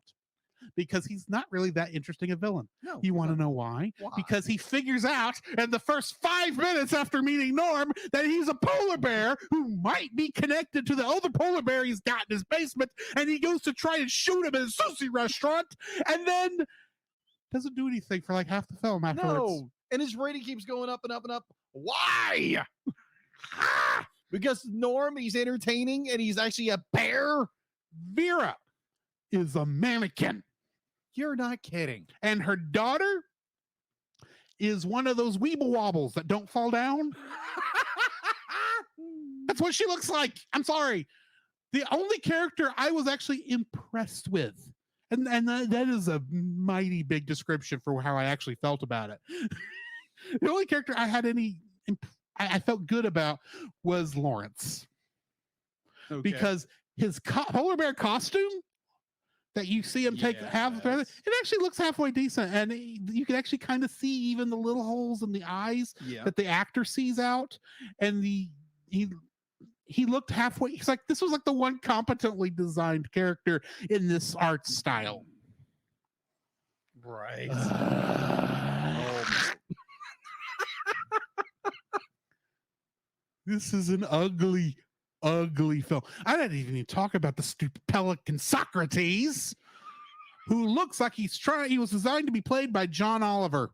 because he's not really that interesting a villain. No, You want to know why? Why? Because he figures out in the first 5 minutes after meeting Norm that he's a polar bear who might be connected to the other polar bear he's got in his basement, and he goes to try and shoot him at a sushi restaurant, and then doesn't do anything for like half the film afterwards. No, and his rating keeps going up and up and up. Why? Because Norm, he's entertaining, and he's actually a bear. Vera is a mannequin. You're not kidding. And her daughter is one of those weeble wobbles that don't fall down. That's what she looks like. I'm sorry. The only character I was actually impressed with, and that is a mighty big description for how I actually felt about it. The only character I had I felt good about was Lawrence. Okay. Because his polar bear costume that you see him take half of it actually looks halfway decent, and you can actually kind of see even the little holes in the eyes that the actor sees out, and he looked halfway. He's like, this was like the one competently designed character in this art style. Right. This is an ugly film. I didn't even talk about the stupid pelican Socrates, who looks like he was designed to be played by John Oliver.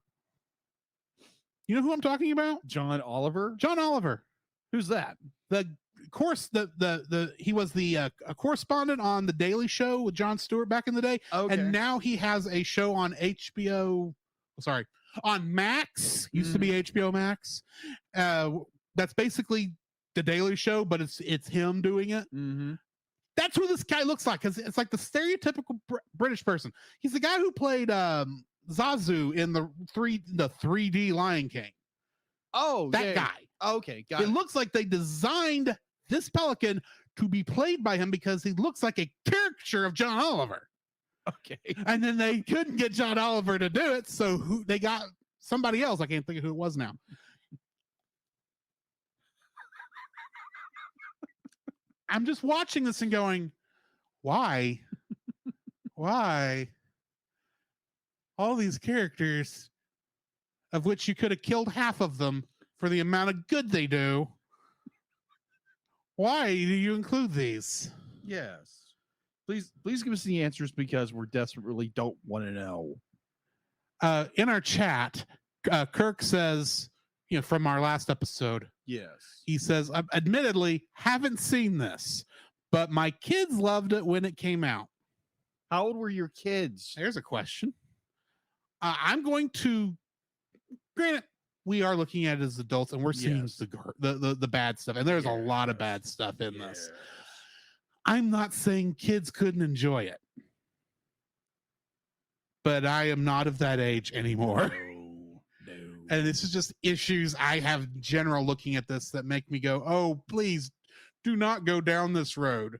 You know who I'm talking about? John Oliver? John Oliver. Who's that? He was a correspondent on The Daily Show with Jon Stewart back in the day. Okay. And now he has a show on on Max, used to be HBO Max. That's basically The Daily Show, but it's him doing it. Mm-hmm. That's who this guy looks like, because it's like the stereotypical British person. He's the guy who played Zazu in the 3D Lion King. Oh, that guy. Okay, got it. It looks like they designed this pelican to be played by him because he looks like a caricature of John Oliver. Okay. And then they couldn't get John Oliver to do it, so they got somebody else. I can't think of who it was now. I'm just watching this and going, why? Why? All these characters, of which you could have killed half of them for the amount of good they do. Why do you include these? Yes. Please give us the answers, because we're desperately don't want to know. In our chat, Kirk says, from our last episode, yes, he says, I admittedly haven't seen this, but my kids loved it when it came out. How old were your kids? There's a question. I'm going to, granted, we are looking at it as adults, and we're seeing the bad stuff, and there's a lot of bad stuff in this. I'm not saying kids couldn't enjoy it, but I am not of that age anymore. No. And this is just issues I have in general looking at this that make me go, oh, please do not go down this road.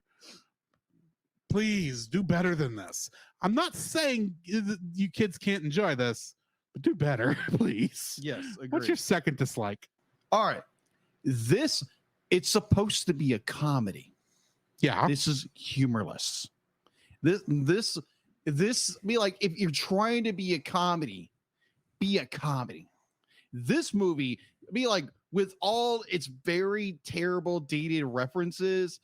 Please do better than this. I'm not saying you kids can't enjoy this, but do better, please. Yes, agreed. What's your second dislike? All right. It's supposed to be a comedy. Yeah. This is humorless. This be like, if you're trying to be a comedy, be a comedy. This movie be like, with all its very terrible dated references,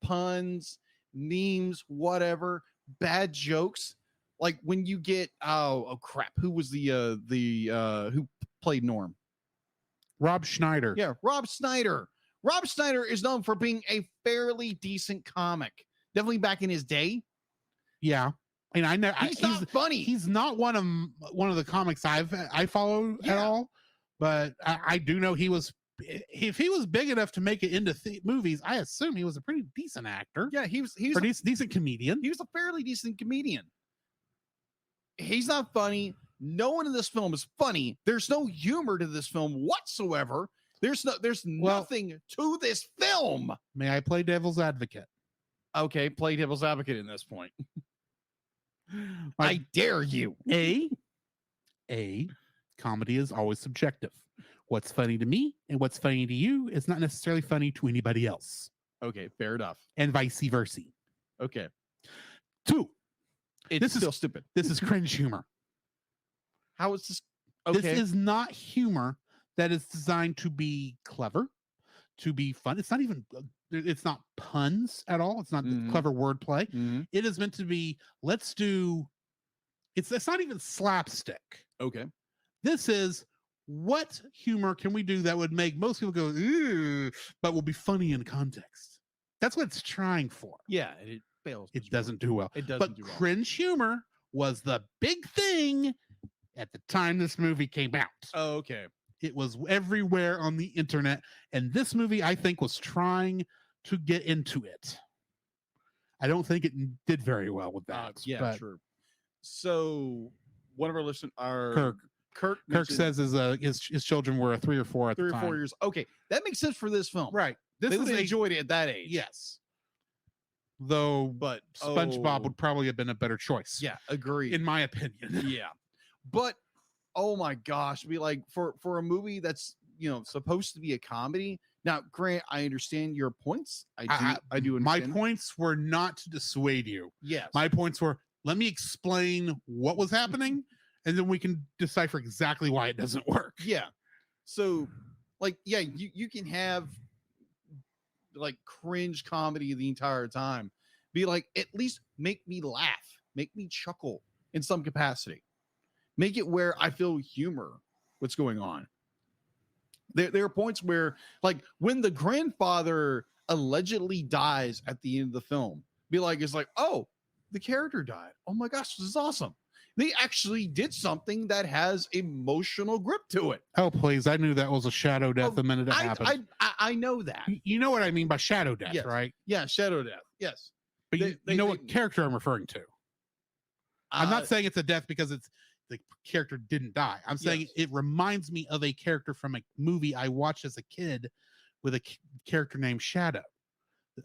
puns, memes, whatever, bad jokes. Like when you get oh crap, who was the who played Norm? Rob Schneider. Yeah, Rob Schneider. Rob Schneider is known for being a fairly decent comic. Definitely back in his day. Yeah. And I know he's not funny. He's not one of the comics I follow at all, but I do know he was. If he was big enough to make it into movies, I assume he was a pretty decent actor. Yeah, he was a decent comedian. He was a fairly decent comedian. He's not funny. No one in this film is funny. There's no humor to this film whatsoever. There's nothing to this film. May I play devil's advocate? Okay, play devil's advocate in this point. I dare you. A comedy is always subjective. What's funny to me and what's funny to you is not necessarily funny to anybody else. Okay, fair enough. And vice versa. Okay. 2, It's This is- still stupid. This is cringe humor. How is this? Okay. This is not humor that is designed to be clever, to be fun. It's not even. It's not puns at all. It's not Mhm. clever wordplay. Mhm. It is meant to be. Let's do. It's not even slapstick. Okay. This is what humor can we do that would make most people go, "Ew," but will be funny in context. That's what it's trying for. Yeah, and it fails. It doesn't do well. It doesn't But do well. cringe humor was the big thing at the time this movie came out. Oh, okay. It was everywhere on the internet, and this movie, I think, was trying to get into it. I don't think it did very well with that. Yeah, but sure. So one of our listeners, Kirk Kirk Kirk mentioned says his children were 3 or 4 at three the or time. 4 years. Okay, that makes sense for this film. Right. This They is would have a enjoyed it at that age. yes. Though, But SpongeBob would probably have been a better choice. Yeah, agree. in my opinion. Yeah, but oh my gosh, be like for a movie that's supposed to be a comedy. Now, Grant, I understand your points. I do My understand. points were not to dissuade you. Yes. My points were, let me explain what was happening, and then we can decipher exactly why it doesn't work. Yeah. So, like, yeah, you can have like cringe comedy the entire time. Be like, at least make me laugh, make me chuckle in some capacity. Make it where I feel humor. What's going on? There are points where, like, when the grandfather allegedly dies at the end of the film, be like, it's like, oh, the character died. Oh my gosh, this is awesome. They actually did something that has emotional grip to it. Oh, please. I knew that was a shadow death Oh, the minute it happened. I know that. You know what I mean by shadow death, Yes. right? Yeah, shadow death. Yes. But you They- know they- what character I'm referring to. I'm Uh, not saying it's a death because it's the character didn't die. I'm saying Yes. it reminds me of a character from a movie I watched as a kid with a character named Shadow.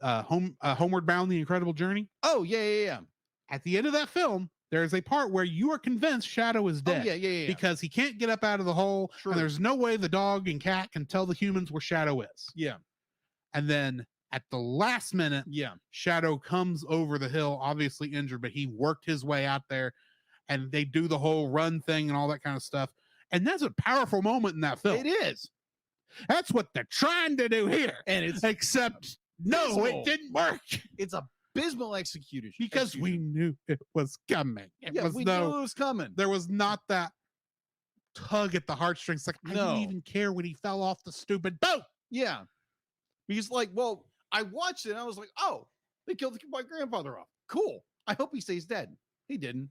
Homeward Bound: The Incredible Journey. Oh, yeah. At the end of that film, there is a part where you are convinced Shadow is Oh, dead. yeah. Because he can't get up out of the hole, True. and there's no way the dog and cat can tell the humans where Shadow is. Yeah. And then at the last minute, Yeah. Shadow comes over the hill, obviously injured, but he worked his way out there, and they do the whole run thing and all that kind of stuff. And that's a powerful moment in that film. It is. That's what they're trying to do here. And it's Except, no, abysmal. it didn't work it's abysmal executed. because we knew it was coming. It yeah, was we no, knew it was coming. there was not that tug at the heartstrings. Like, I No. didn't even care when he fell off the stupid boat. Yeah. Because, like, well, I watched it and I was like, oh, they killed my grandfather off. Cool. I hope he stays dead. He didn't.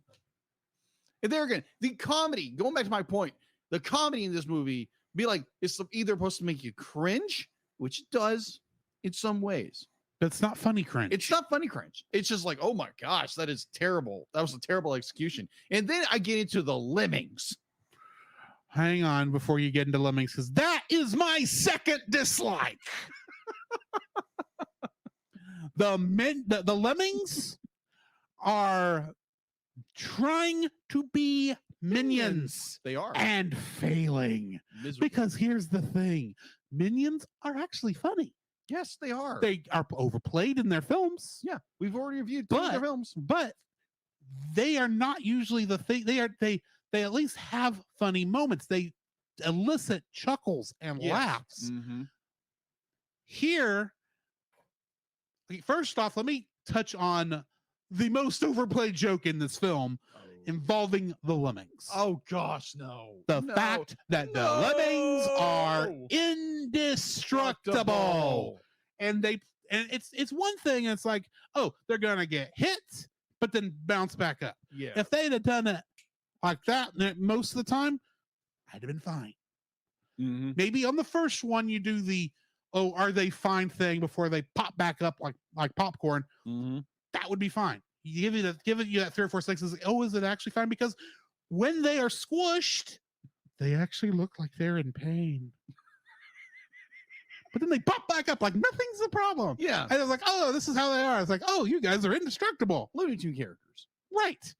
And there again, the comedy, going back to my point, the comedy in this movie be like, it's either supposed to make you cringe, which it does in some ways. But it's not funny cringe. It's not funny cringe. It's just like, oh my gosh, that is terrible. That was a terrible execution. And then I get into the lemmings. Hang on before you get into Lemmings, because that is my second dislike. The Lemmings are trying to be minions They are. and failing. Miserable. Because here's the thing, minions are actually funny. Yes, they are. They are overplayed in their films, yeah, we've already reviewed two of their But- films. but they are not usually the thing. They at least have funny moments. They elicit chuckles and Yes. laughs. Mhm. Here, first off, let me touch on the most overplayed joke in this film involving the Lemmings. Oh gosh, no. The No. fact that the Lemmings are No. indestructible. And it's one thing, it's like, oh, they're gonna get hit, but then bounce back up. Yeah. If they'd have done it like that most of the time, I'd have been fine. Mhm. Maybe on the first one you do the are they fine thing before they pop back up like popcorn. Mhm. That would be fine. You give it you that 3 or 4 seconds. Oh, is it actually fine? Because when they are squished, they actually look like they're in pain. But then they pop back up like nothing's the problem. Yeah. And it's like, oh, this is how they are. It's like, oh, you guys are indestructible. Looney Tune characters. Right.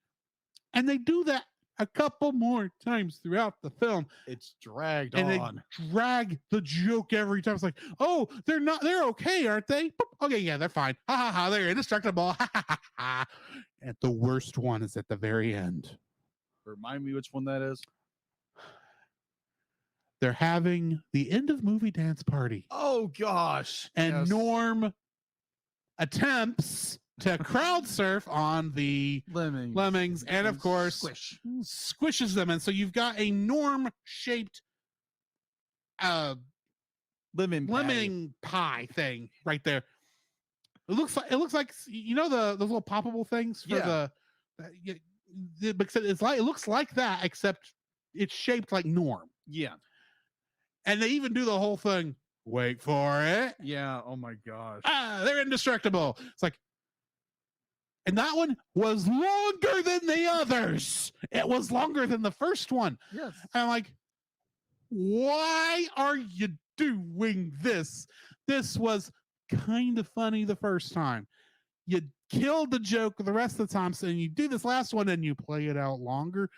And they do that a couple more times throughout the film. It's dragged And on. they drag the joke every time. It's like, oh, they're okay, aren't they? Boop. Okay, yeah, they're fine. Ha ha ha, they're indestructible. Ha ha ha ha. And the worst one is at the very end. Remind me which one that is. They're having the end of movie dance party. Oh gosh. And Yes. Norm attempts to crowd surf on the lemmings and of course squishes them. And so you've got a Norm shaped lemon pie thing right there. It looks like you know those little poppable things for because it looks like that, except it's shaped like Norm. Yeah. And they even do the whole thing. Wait for it. Yeah. Oh my gosh. They're indestructible. It's like, and that one was longer than the others. It was longer than the first one. Yes. And I'm like, why are you doing this? This was kind of funny the first time. You killed the joke the rest of the time, so you do this last one and you play it out longer.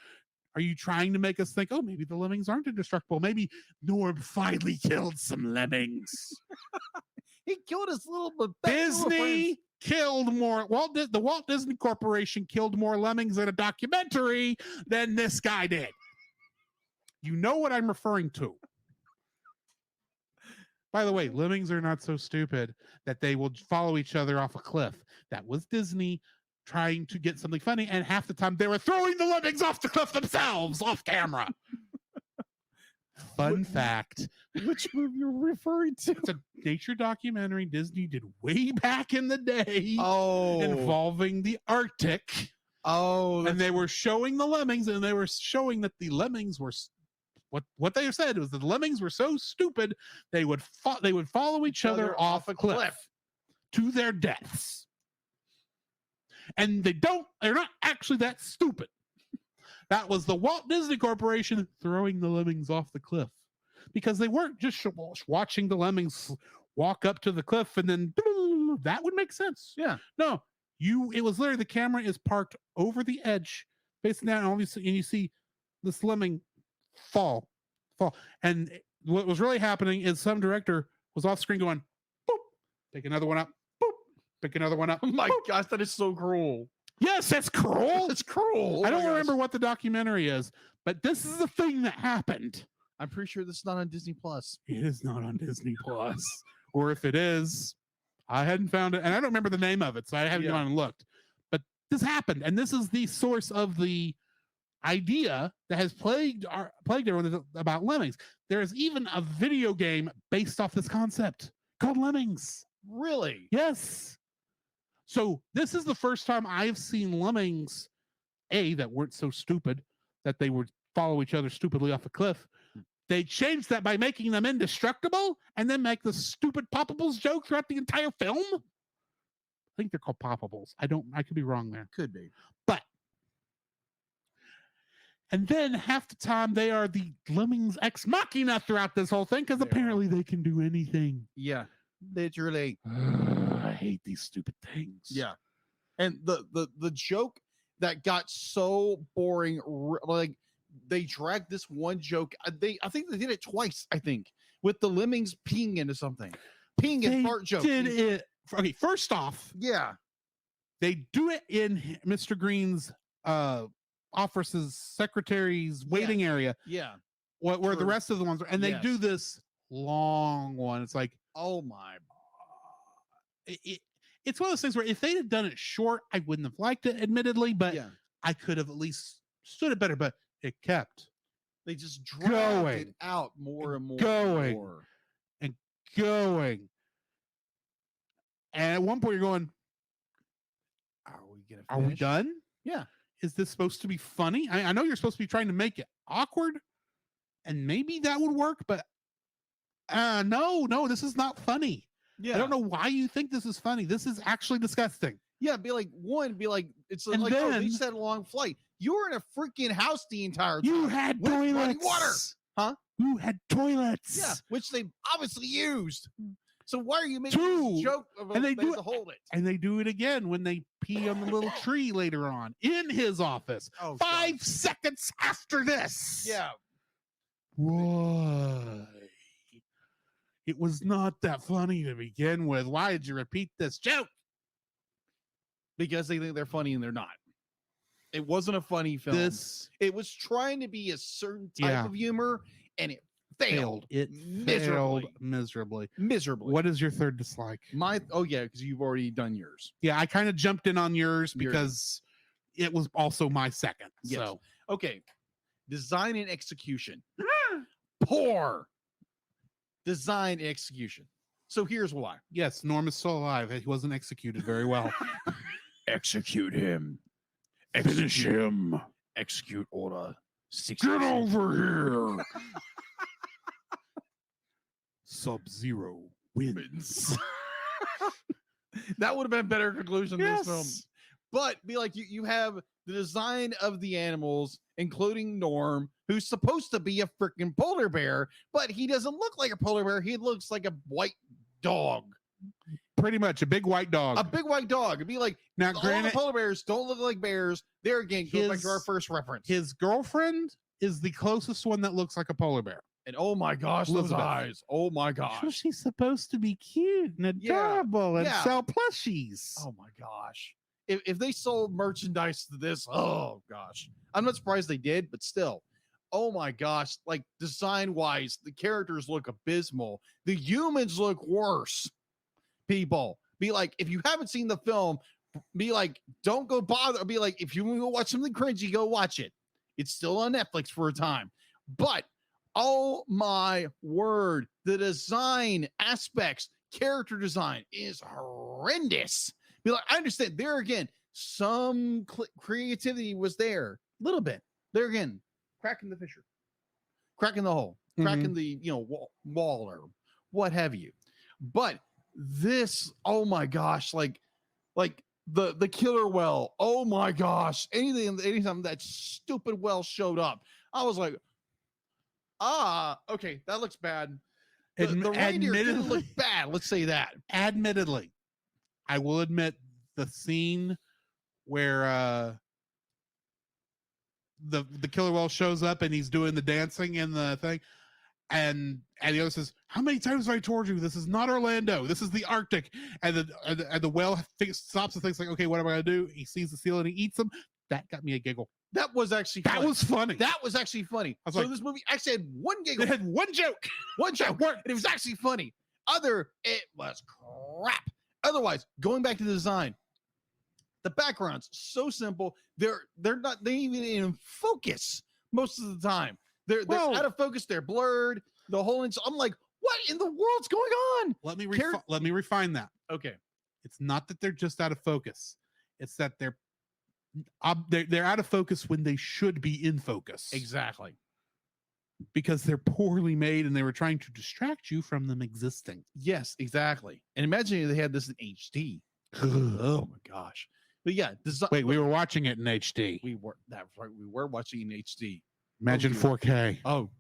Are you trying to make us think, oh, maybe the lemmings aren't indestructible? Maybe Norm finally killed some lemmings. He killed his little Disney killed more. The Walt Disney Corporation killed more lemmings in a documentary than this guy did. You know what I'm referring to. By the way, lemmings are not so stupid that they will follow each other off a cliff. That was Disney trying to get something funny, and half the time they were throwing the lemmings off the cliff themselves off camera. Fun fact. Which movie you're referring to? It's a nature documentary Disney did way back in the day. Oh. Involving the Arctic. Oh. And they were showing the lemmings, and they were showing that the lemmings were what they said was that the lemmings were so stupid they would follow each other off a cliff to their deaths. And they're not actually that stupid. That was the Walt Disney Corporation throwing the lemmings off the cliff, because they weren't just watching the lemmings walk up to the cliff and then that would make sense. Yeah. No, it was literally the camera is parked over the edge, facing down, and you see this lemming fall. And what was really happening is some director was off screen going, boop, pick another one up, boop, pick another one up. Oh my boop. gosh, that is so cruel. Yes, that's cruel. It's cruel. I don't remember what the documentary is, but this is the thing that happened. I'm pretty sure this is not on Disney Plus. It is not on Disney Plus. Or if it is, I hadn't found it. And I don't remember the name of it, so I haven't gone and looked. But this happened. And this is the source of the idea that has plagued everyone about lemmings. There is even a video game based off this concept called Lemmings. Really? Yes. So this is the first time I've seen lemmings, that weren't so stupid that they would follow each other stupidly off a cliff. They changed that by making them indestructible and then make the stupid poppables joke throughout the entire film. I think they're called poppables. I could be wrong there. Could be. And then half the time they are the lemmings ex machina throughout this whole thing, because apparently they can do anything. Yeah. Literally. I hate these stupid things. Yeah. And the joke that got so boring, like they dragged this one joke. I think they did it twice, I think, with the lemmings peeing into something. Peeing and fart joke. Did it. Okay, first off. Yeah. They do it in Mr. Green's office's secretary's waiting area. Yeah. Where the rest of the ones are. And they do this long one. It's like, oh my. It's one of those things where if they'd have done it short, I wouldn't have liked it, admittedly, but I could have at least stood it better, but it kept. They just dragged it out more and more. Going. And at one point you're going, are we done? Yeah. Is this supposed to be funny? I know you're supposed to be trying to make it awkward, and maybe that would work, but no, this is not funny. Yeah. I don't know why you think this is funny. This is actually disgusting. Yeah, it's like, then, you said a long flight. You were in a freaking house the entire time. You had toilets. Water. Huh? You had toilets. Yeah, which they obviously used. So why are you making this joke about they do to hold it? And they do it again when they pee on the little tree later on in his office. 5 seconds after this. Yeah. Why? It was not that funny to begin with. Why did you repeat this joke? because they think they're funny and they're not. It wasn't a funny film. It was trying to be a certain type of humor, and it failed. It failed miserably. What is your third dislike? Because you've already done yours. Yeah, I kind of jumped in on yours because it was also my second. Yes. So okay, design and execution. Poor design and execution. So here's why. Yes, Norm is still alive. He wasn't executed very well. Execute him. Finish him. Execute order 60. Get over here. Sub-Zero wins. That would have been a better conclusion to this film. But be like, you have the design of the animals, including Norm, who's supposed to be a freaking polar bear, but he doesn't look like a polar bear. He looks like a white dog. Pretty much a big white dog. A big white dog. It'd be like, now, all granted, the polar bears don't look like bears. There again, go back to our first reference. His girlfriend is the closest one that looks like a polar bear. And oh my gosh, those Elizabeth. eyes. Oh my gosh. So she's supposed to be cute and adorable and sell plushies. Oh my gosh. If they sold merchandise to this, oh gosh. I'm not surprised they did, but still. Oh my gosh. Like design wise, the characters look abysmal. The humans look worse. People. Be like, if you haven't seen the film, be like, don't go bother. Be like, if you want to go watch something cringy, go watch it. It's still on Netflix for a time. But oh my word, the design aspects, character design is horrendous. Be like, I understand there again, some creativity was there, a little bit. There again, cracking the fissure, cracking the hole, cracking the wall or what have you. But this, oh my gosh, like the killer well, oh my gosh, anytime that stupid well showed up, I was like, okay, that looks bad. The reindeer didn't look bad. Let's say that. Admittedly, I will admit the scene where the killer whale shows up and he's doing the dancing in the thing, and the other says, "How many times have I told you this is not Orlando? This is the Arctic." And the whale stops and thinks like, "Okay, what am I gonna do?" He sees the seal and he eats them. That got me a giggle. That was actually funny. That was actually funny. I was so like, this movie actually had one giggle. It had one joke. And it was actually funny. It was crap. Otherwise, going back to the design, the backgrounds so simple. They're not even in focus most of the time. They're out of focus. They're blurred. The whole I'm like, what in the world's going on? Let me refine that. Okay, it's not that they're just out of focus. It's that they're out of focus when they should be in focus. Exactly. Because they're poorly made and they were trying to distract you from them existing. Yes, exactly. And imagine if they had this in HD. Oh my gosh. But yeah, wait, we were watching it in HD. We were watching in HD. Imagine 4K. Oh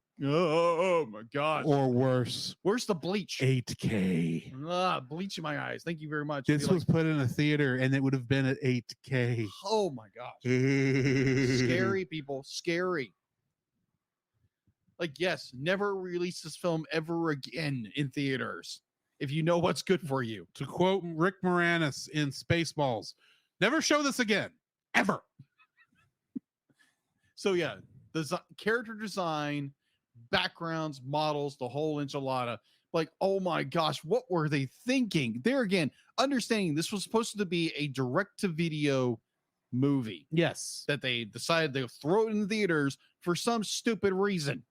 my gosh. Or worse. Where's the bleach? 8K. Bleach in my eyes. Thank you very much. This was put in a theater and it would have been at 8K. Oh my gosh. Scary, people. Scary. Like, yes, never release this film ever again in theaters if you know what's good for you. To quote Rick Moranis in Spaceballs, never show this again, ever. So yeah, the character design, backgrounds, models, the whole enchilada. Like, oh my gosh, what were they thinking? There again, understanding this was supposed to be a direct-to-video movie. Yes. That they decided they'll throw it in the theaters for some stupid reason.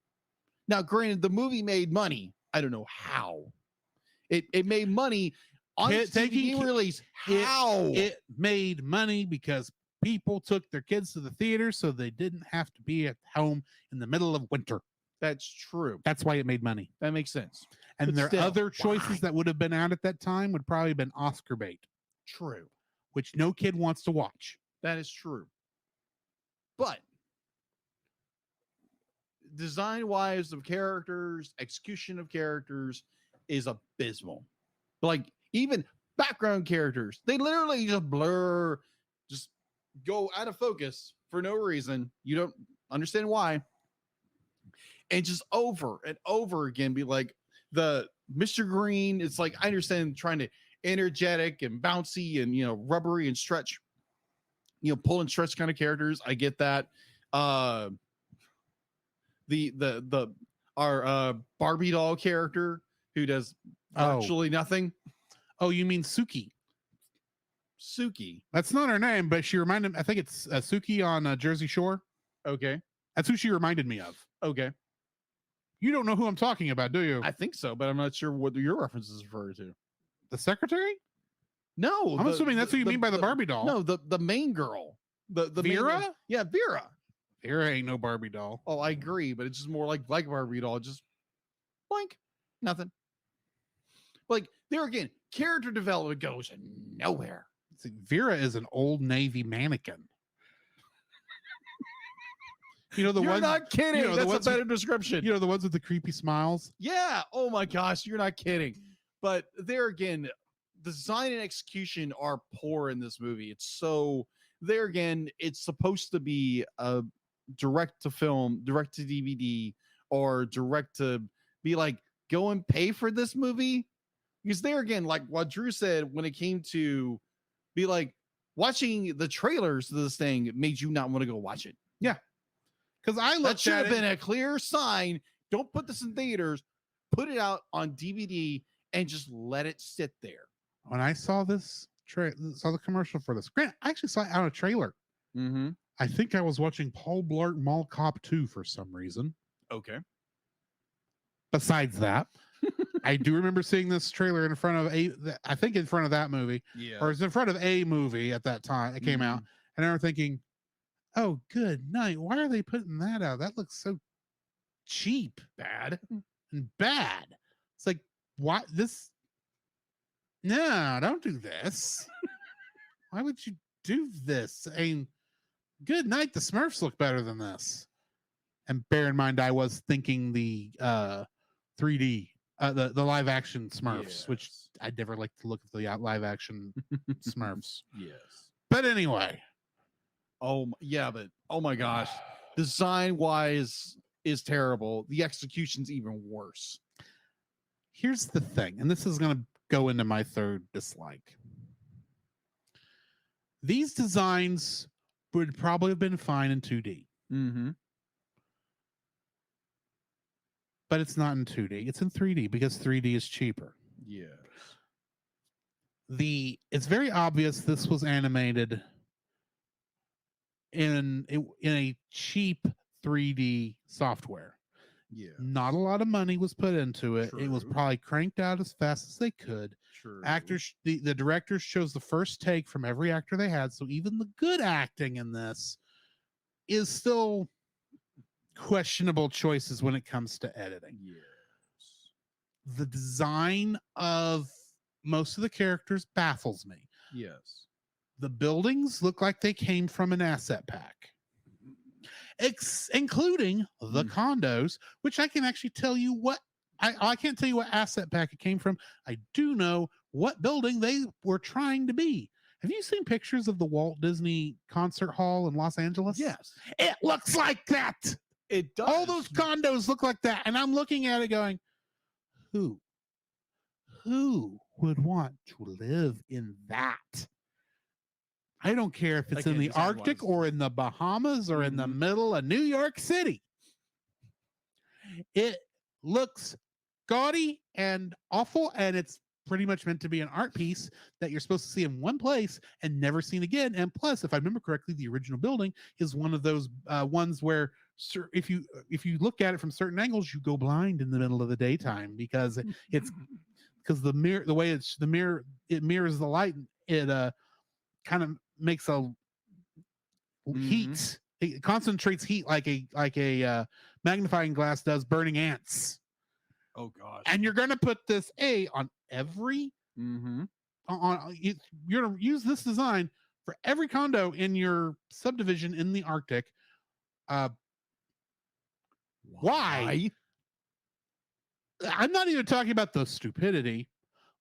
Now, granted, the movie made money. I don't know how. It made money on its DVD release. How? It made money because people took their kids to the theater so they didn't have to be at home in the middle of winter. That's true. That's why it made money. That makes sense. And But their still, other choices why? that would have been out at that time would probably have been Oscar bait, True. which no kid wants to watch. That is true. But design-wise of characters, execution of characters is abysmal. Like, even background characters, they literally just blur, just go out of focus for no reason. You don't understand why. And just over and over again be like, the Mr. Green, it's like, I understand trying to energetic and bouncy and rubbery and stretch, pull and stretch kind of characters. I get that. Our Barbie doll character who does virtually nothing. Oh, you mean Suki? Suki. That's not her name, but she reminded me. I think it's Suki on Jersey Shore. Okay. That's who she reminded me of. Okay. You don't know who I'm talking about, do you? I think so, but I'm not sure what your references refer to. The secretary? No. I'm assuming that's what you mean by the Barbie doll. No, the main girl. The Vera? Main, yeah, Vera. Vera ain't no Barbie doll. Oh, I agree, but it's just more like Barbie doll. Just blank. Nothing. Like, there again, character development goes nowhere. See, Vera is an old Navy mannequin. You're not kidding. That's a better description. You know, the ones with the creepy smiles? Yeah. Oh my gosh, you're not kidding. But there again, design and execution are poor in this movie. It's so there again, it's supposed to be a direct to film, direct to DVD, or direct to be like, go and pay for this movie. Because there again, like what Drew said, when it came to be like watching the trailers to this thing made you not want to go watch it. Yeah. Because I looked that should have at it, been a clear sign. Don't put this in theaters, put it out on DVD and just let it sit there. when I saw this saw the commercial for this. Grant, I actually saw it on a trailer. Mm-hmm. I think I was watching Paul Blart Mall Cop 2 for some reason. Okay. Besides that, I do remember seeing this trailer in front of I think in front of that movie. Yeah. Or it's in front of a movie at that time. It came out. And I remember thinking, oh, good night. Why are they putting that out? That looks so cheap, Bad. and bad. It's like, what? This? No, don't do this. Why would you do this? I mean, good night. The Smurfs look better than this. And bear in mind, I was thinking the 3D, the live action Smurfs, which I'd never like to look at the live action Smurfs. Yes. But anyway. Oh yeah, but oh my gosh, design wise is terrible. The execution's even worse. Here's the thing, and this is going to go into my third dislike. These designs would probably have been fine in 2D. Mm-hmm. But it's not in 2D. It's in 3D because 3D is cheaper. Yes. It's very obvious this was animated in a cheap 3D software. Yeah. Not a lot of money was put into it. True. It was probably cranked out as fast as they could. True. Actors, the directors chose the first take from every actor they had. So even the good acting in this is still questionable choices when it comes to editing. Yes. The design of most of the characters baffles me. Yes. The buildings look like they came from an asset pack, including the condos, which I can actually tell you what I can't tell you what asset pack it came from. I do know what building they were trying to be. Have you seen pictures of the Walt Disney Concert Hall in Los Angeles? Yes. It looks like that. It does. All those condos look like that. And I'm looking at it going, who would want to live in that? I don't care if it's in the Arctic or in the Bahamas or in the middle of New York City. It looks gaudy and awful, and it's pretty much meant to be an art piece that you're supposed to see in one place and never seen again. And plus, if I remember correctly, the original building is one of those ones where if you look at it from certain angles, you go blind in the middle of the daytime because the mirror it mirrors the light. It kind of makes a heat. It concentrates heat like a magnifying glass does burning ants. Oh gosh. And you're gonna put this on every you're gonna use this design for every condo in your subdivision in the Arctic. Why? I'm not even talking about the stupidity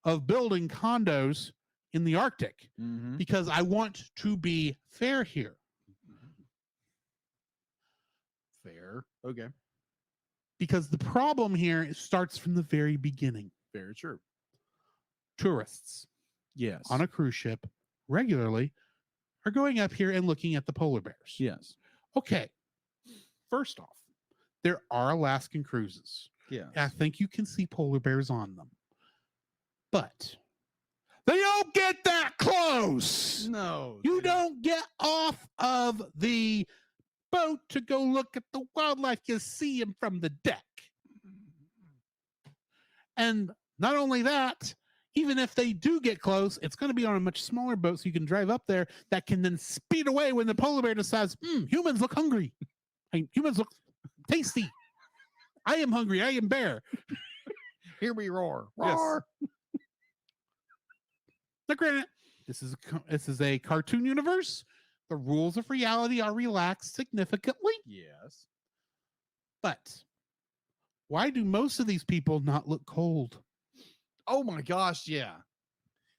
of building condos in the Arctic because I want to be fair here. Fair. Okay. Because the problem here starts from the very beginning. Very true. Tourists Yes. on a cruise ship regularly are going up here and looking at the polar bears. Yes. Okay. First off, there are Alaskan cruises. Yeah. I think you can see polar bears on them. But they don't get that close. No. You don't get off of the boat to go look at the wildlife. You see them from the deck. And not only that, even if they do get close, it's going to be on a much smaller boat so you can drive up there that can then speed away when the polar bear decides, humans look hungry. Humans look tasty. I am hungry. I am bear. Hear me roar. Yes. Roar. Now, granted, this is a cartoon universe. The rules of reality are relaxed significantly. Yes. But why do most of these people not look cold? Oh my gosh, yeah.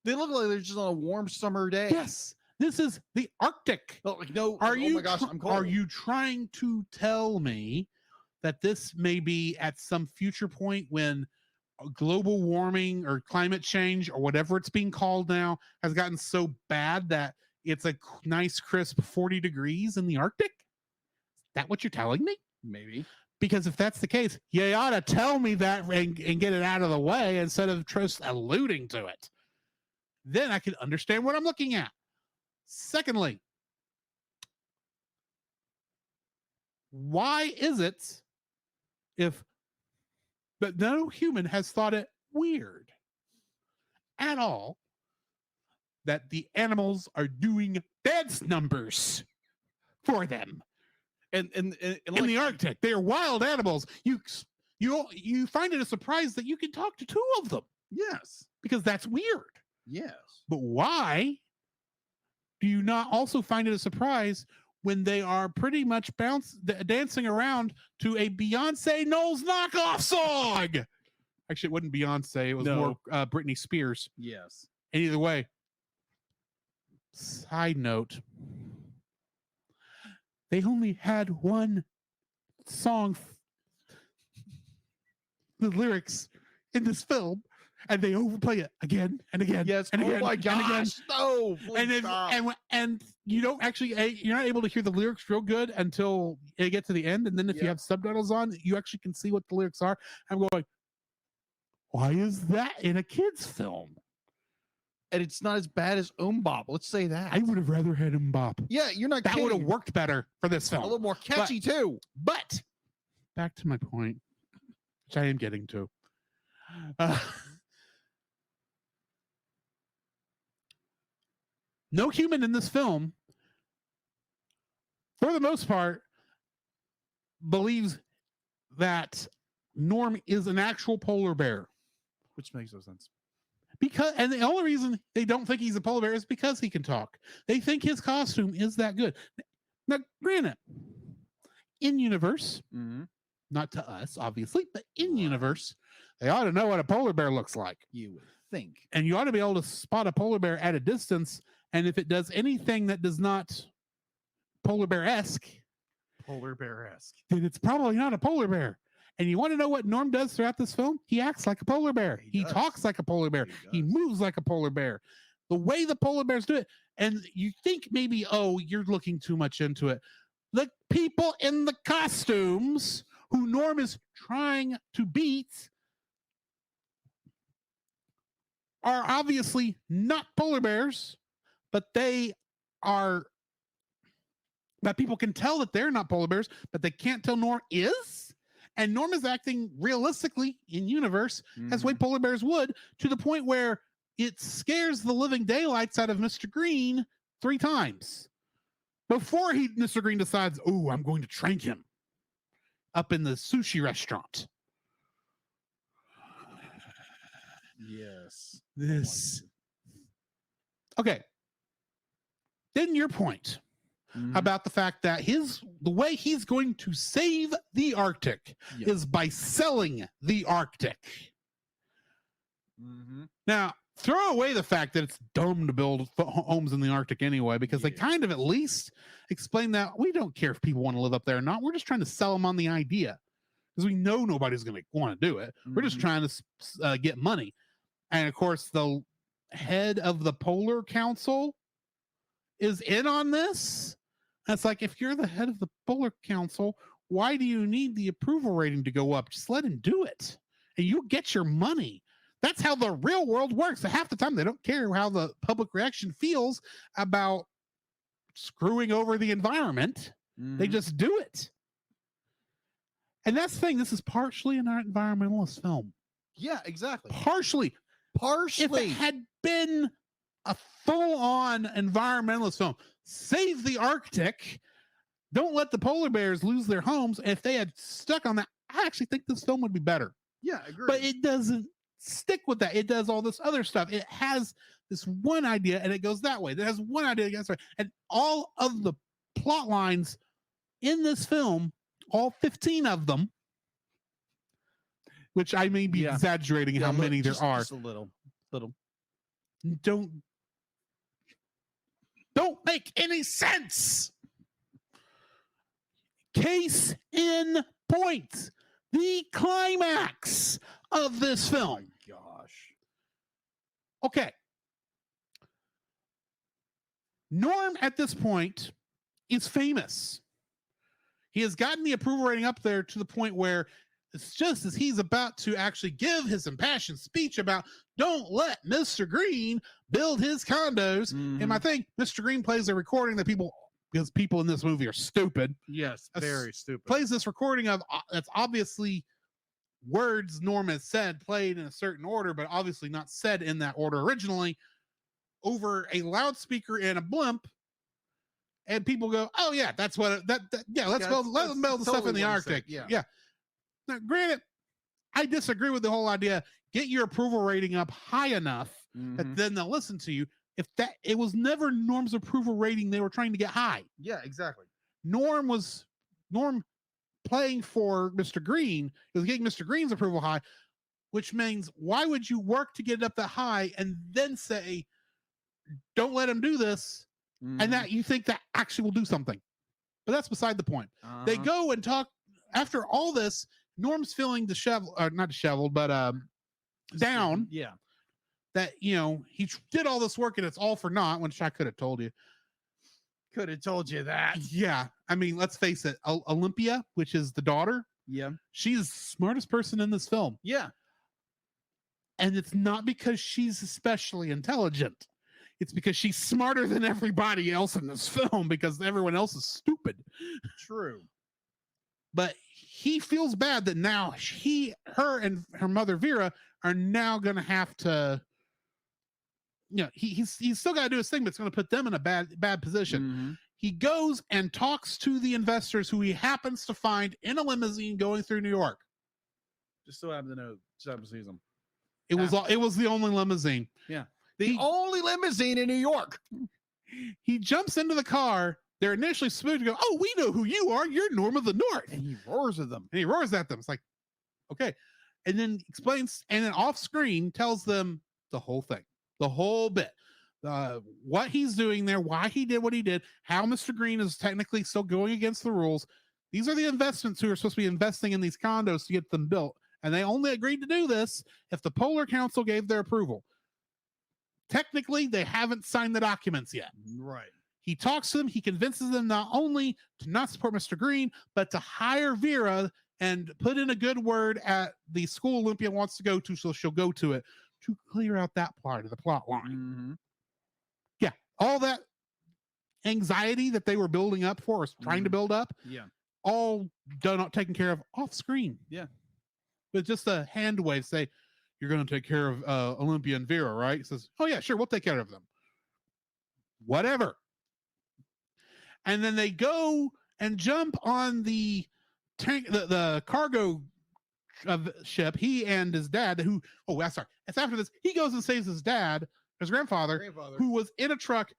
They look like they're just on a warm summer day. Yes, this is the Arctic. Oh, like, no. Are oh you my gosh, I'm cold. are you trying to tell me that this may be at some future point when global warming or climate change or whatever it's being called now has gotten so bad that it's a nice crisp 40 degrees in the Arctic? Is that what you're telling me? Maybe. Because if that's the case, you ought to tell me that and get it out of the way instead of just alluding to it. Then I can understand what I'm looking at. Secondly, why is it but no human has thought it weird at all that the animals are doing dance numbers for them? And In like, the Arctic, they are wild animals. You find it a surprise that you can talk to two of them yes. because that's weird. Yes. But why do you not also find it a surprise when they are pretty much dancing around to a Beyonce Knowles knockoff song? Actually, it wasn't Beyonce. It was more Britney Spears. Yes. And either way, side note, they only had one song, the lyrics in this film, and they overplay it again and again. Yes. and again, oh my and again. gosh. No. And you don't actually, you're not able to hear the lyrics real good until you get to the end. And then if you have subtitles on, you actually can see what the lyrics are. I'm going, why is that in a kid's film? And it's not as bad as Bop. Let's say that. I would have rather had him bop. Yeah, you're not That would have kidding. worked better for this A film. little more catchy too. But back to my point, which I am getting to. No human in this film, for the most part, believes that Norm is an actual polar bear. Which makes no sense. And the only reason they don't think he's a polar bear is because he can talk. They think his costume is that good. Now, granted, in universe, not to us, obviously, but in universe, they ought to know what a polar bear looks like. You would think. And you ought to be able to spot a polar bear at a distance. And if it does anything that does not polar bear-esque, then it's probably not a polar bear. And you want to know what Norm does throughout this film? He acts like a polar bear. He talks like a polar bear. He moves like a polar bear. The way the polar bears do it. And you think maybe, oh, you're looking too much into it. The people in the costumes who Norm is trying to beat are obviously not polar bears, but they are, that people can tell that they're not polar bears, but they can't tell Norm is. And Norm is acting realistically in universe as way polar bears would, to the point where it scares the living daylights out of Mr. Green 3 times before Mr. Green decides, oh, I'm going to trank him up in the sushi restaurant. Yes. This. Okay. Then your point about the fact that the way he's going to save the Arctic is by selling the Arctic. Now, throw away the fact that it's dumb to build homes in the Arctic anyway, because they kind of at least explain that we don't care if people want to live up there or not. We're just trying to sell them on the idea, because we know nobody's going to want to do it. We're just trying to get money. And of course, the head of the Polar Council is in on this. And it's like, if you're the head of the Polar Council, why do you need the approval rating to go up? Just let him do it, and you'll get your money. That's how the real world works. So half the time, they don't care how the public reaction feels about screwing over the environment. They just do it. And that's the thing. This is partially an environmentalist film. Yeah, exactly. Partially. If it had been a full-on environmentalist film, save the Arctic, don't let the polar bears lose their homes. If they had stuck on that, I actually think this film would be better. Yeah, I agree. But it doesn't stick with that. It does all this other stuff. It has this one idea and it goes that way. It has one idea against it. And all of the plot lines in this film, all 15 of them, which I may be exaggerating how many there are. Just a little. Don't make any sense. Case in point, the climax of this film. Gosh. Okay. Norm at this point is famous. He has gotten the approval rating up there to the point where it's just as he's about to actually give his impassioned speech about don't let Mr. Green build his condos. And I think Mr. Green plays a recording that because people in this movie are stupid. Yes, very stupid. Plays this recording of that's obviously words Norm has said, played in a certain order, but obviously not said in that order originally, over a loudspeaker and a blimp. And people go, oh yeah, that's what let's build the stuff in the Arctic. Yeah. Now, granted, I disagree with the whole idea. Get your approval rating up high enough that then they'll listen to you. It was never Norm's approval rating they were trying to get high. Yeah, exactly. Norm playing for Mr. Green. It was getting Mr. Green's approval high, which means why would you work to get it up that high and then say, don't let him do this, and that you think that actually will do something? But that's beside the point. They go and talk after all this. Norm's feeling not disheveled, but down. Yeah. That, he did all this work and it's all for naught, which I could have told you. Could have told you that. Yeah. I mean, let's face it. Olympia, which is the daughter. Yeah. She's the smartest person in this film. Yeah. And it's not because she's especially intelligent. It's because she's smarter than everybody else in this film because everyone else is stupid. True. But he feels bad that now her and her mother Vera are now going to have to, he's still got to do his thing, but it's going to put them in a bad position. He goes and talks to the investors who he happens to find in a limousine going through New York. Just so happen to know, just happen to see them. It was the only limousine. Yeah. The only limousine in New York. He jumps into the car. They're initially supposed to go, oh, we know who you are. You're Norm of the North. And he roars at them. It's like, okay. And then explains, and then off screen tells them the whole thing, the whole bit, what he's doing there, why he did what he did, how Mr. Green is technically still going against the rules. These are the investments who are supposed to be investing in these condos to get them built. And they only agreed to do this if the Polar Council gave their approval. Technically, they haven't signed the documents yet. Right. He talks to them. He convinces them not only to not support Mr. Green, but to hire Vera and put in a good word at the school Olympia wants to go to, so she'll go to it to clear out that part of the plot line. Yeah, all that anxiety that they were building up for, or trying to build up, all done, taken care of off screen. Yeah, but just a hand wave, say, you're going to take care of Olympia and Vera, right? He says, oh yeah, sure, we'll take care of them. Whatever. And then they go and jump on the tank, the cargo ship. He and his dad, it's after this. He goes and saves his dad, his grandfather, who was in a truck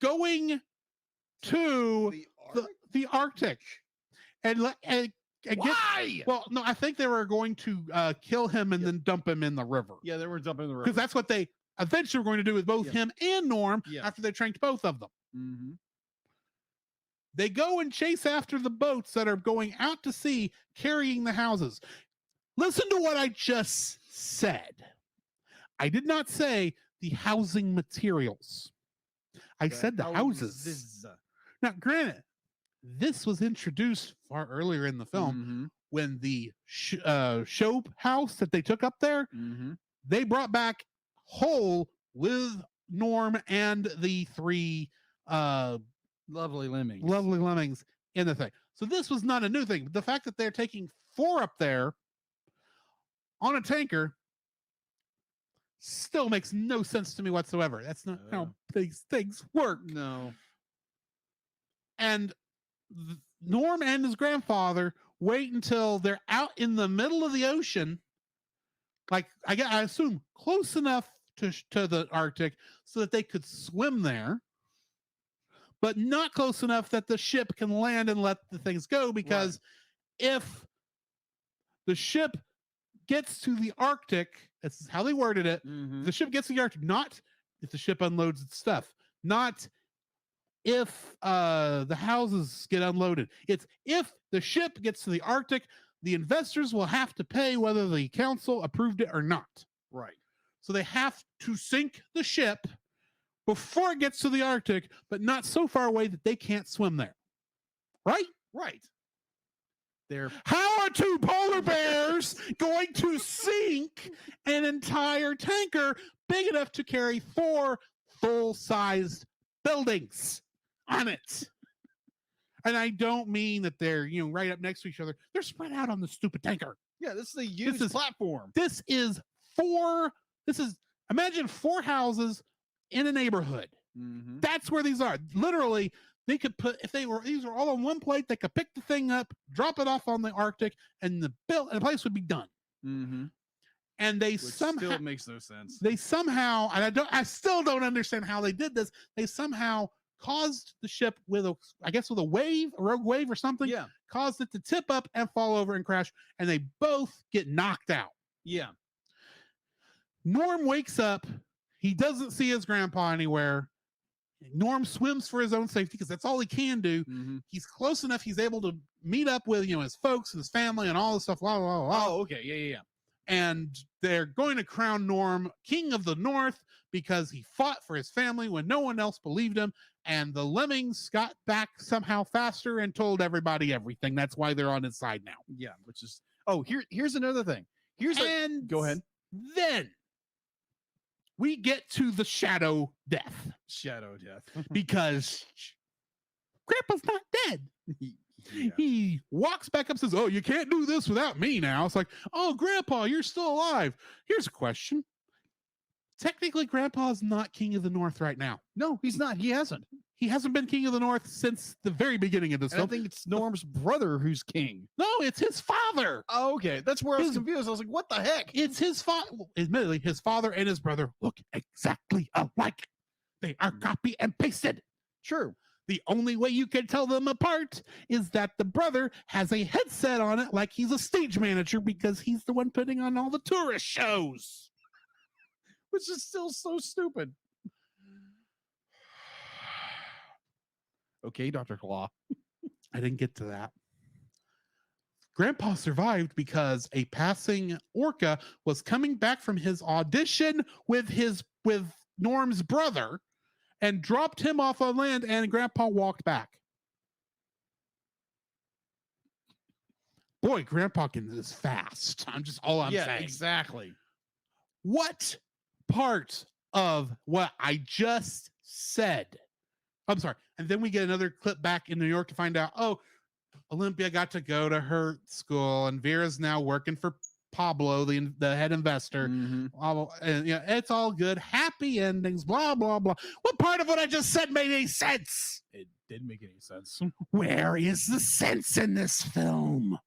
going to the Arctic. And why? Well, no, I think they were going to kill him and then dump him in the river. Yeah, they were dumping in the river because that's what they eventually were going to do with both him and Norm after they tranked both of them. They go and chase after the boats that are going out to sea, carrying the houses. Listen to what I just said. I did not say the housing materials. I said the houses. Now, granted, this was introduced far earlier in the film when the show house that they took up there, they brought back whole with Norm and the three Lovely lemmings in the thing. So this was not a new thing. But the fact that they're taking 4 up there on a tanker still makes no sense to me whatsoever. That's not how things work. No. And Norm and his grandfather wait until they're out in the middle of the ocean, like I assume close enough to the Arctic so that they could swim there, but not close enough that the ship can land and let the things go, because if the ship gets to the Arctic, that's how they worded it, the ship gets to the Arctic, not if the ship unloads its stuff, not if the houses get unloaded. It's if the ship gets to the Arctic, the investors will have to pay whether the council approved it or not. Right. So they have to sink the ship before it gets to the Arctic, but not so far away that they can't swim there. Right? Right. How are 2 polar bears going to sink an entire tanker big enough to carry 4 full-sized buildings on it? And I don't mean that they're, right up next to each other. They're spread out on the stupid tanker. Yeah, this is a huge platform. This is imagine 4 houses in a neighborhood. That's where these are. Literally, they could put, these are all on one plate, they could pick the thing up, drop it off on the Arctic, and the place would be done. And they somehow still makes no sense. They somehow, and I still don't understand how they did this. They somehow caused the ship with a rogue wave or something. Yeah. Caused it to tip up and fall over and crash, and they both get knocked out. Yeah. Norm wakes up. He doesn't see his grandpa anywhere. Norm swims for his own safety because that's all he can do. He's close enough. He's able to meet up with, his folks and his family and all this stuff. Blah, blah, blah. Oh, okay. Yeah. And they're going to crown Norm King of the North because he fought for his family when no one else believed him. And the lemmings got back somehow faster and told everybody everything. That's why they're on his side now. Yeah, which is, here's another thing. Go ahead. Then we get to the shadow death. Because Grandpa's not dead. He walks back up and says, "Oh, you can't do this without me now." It's like, "Oh, Grandpa, you're still alive." Here's a question. Technically, Grandpa's not King of the North right now. No, he's not. He hasn't. He hasn't been King of the North since the very beginning of this film. I think it's Norm's brother who's king. No, it's his father. Oh, okay. That's where I was confused. I was like, what the heck? It's his father. Well, admittedly, his father and his brother look exactly alike. They are copy and pasted. True. The only way you can tell them apart is that the brother has a headset on it like he's a stage manager because he's the one putting on all the tourist shows. Which is still so stupid. Okay, Dr. Claw. I didn't get to that. Grandpa survived because a passing orca was coming back from his audition with Norm's brother and dropped him off on land, and Grandpa walked back. Boy, Grandpa is fast. I'm saying. Yeah, exactly. What part of what I just said? I'm sorry. And then we get another clip back in New York to find out, oh, Olympia got to go to her school, and Vera's now working for Pablo, the head investor. And, it's all good. Happy endings, blah, blah, blah. What part of what I just said made any sense? It didn't make any sense. Where is the sense in this film?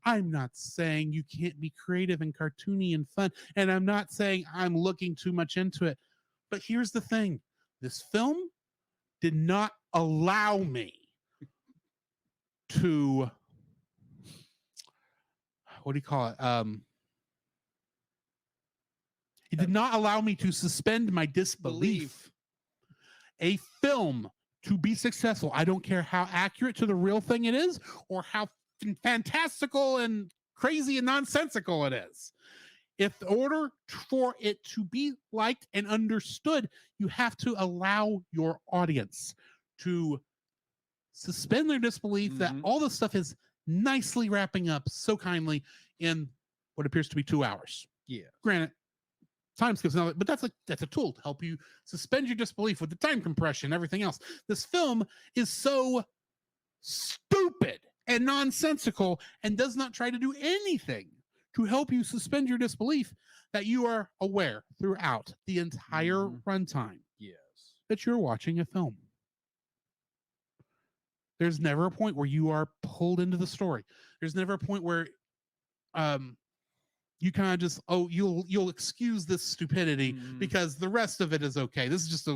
I'm not saying you can't be creative and cartoony and fun, and I'm not saying I'm looking too much into it. But here's the thing. This film did not allow me to, what do you call it? It did not allow me to suspend my disbelief. A film to be successful, I don't care how accurate to the real thing it is or how fantastical and crazy and nonsensical it is. If in order for it to be liked and understood, you have to allow your audience to suspend their disbelief that all this stuff is nicely wrapping up so kindly in what appears to be 2 hours. Yeah. Granted, time skips, but that's a tool to help you suspend your disbelief with the time compression and everything else. This film is so stupid and nonsensical and does not try to do anything to help you suspend your disbelief that you are aware throughout the entire runtime Yes. that you're watching a film. There's never a point where you are pulled into the story. There's never a point where you kind of just, you'll excuse this stupidity because the rest of it is okay. This is just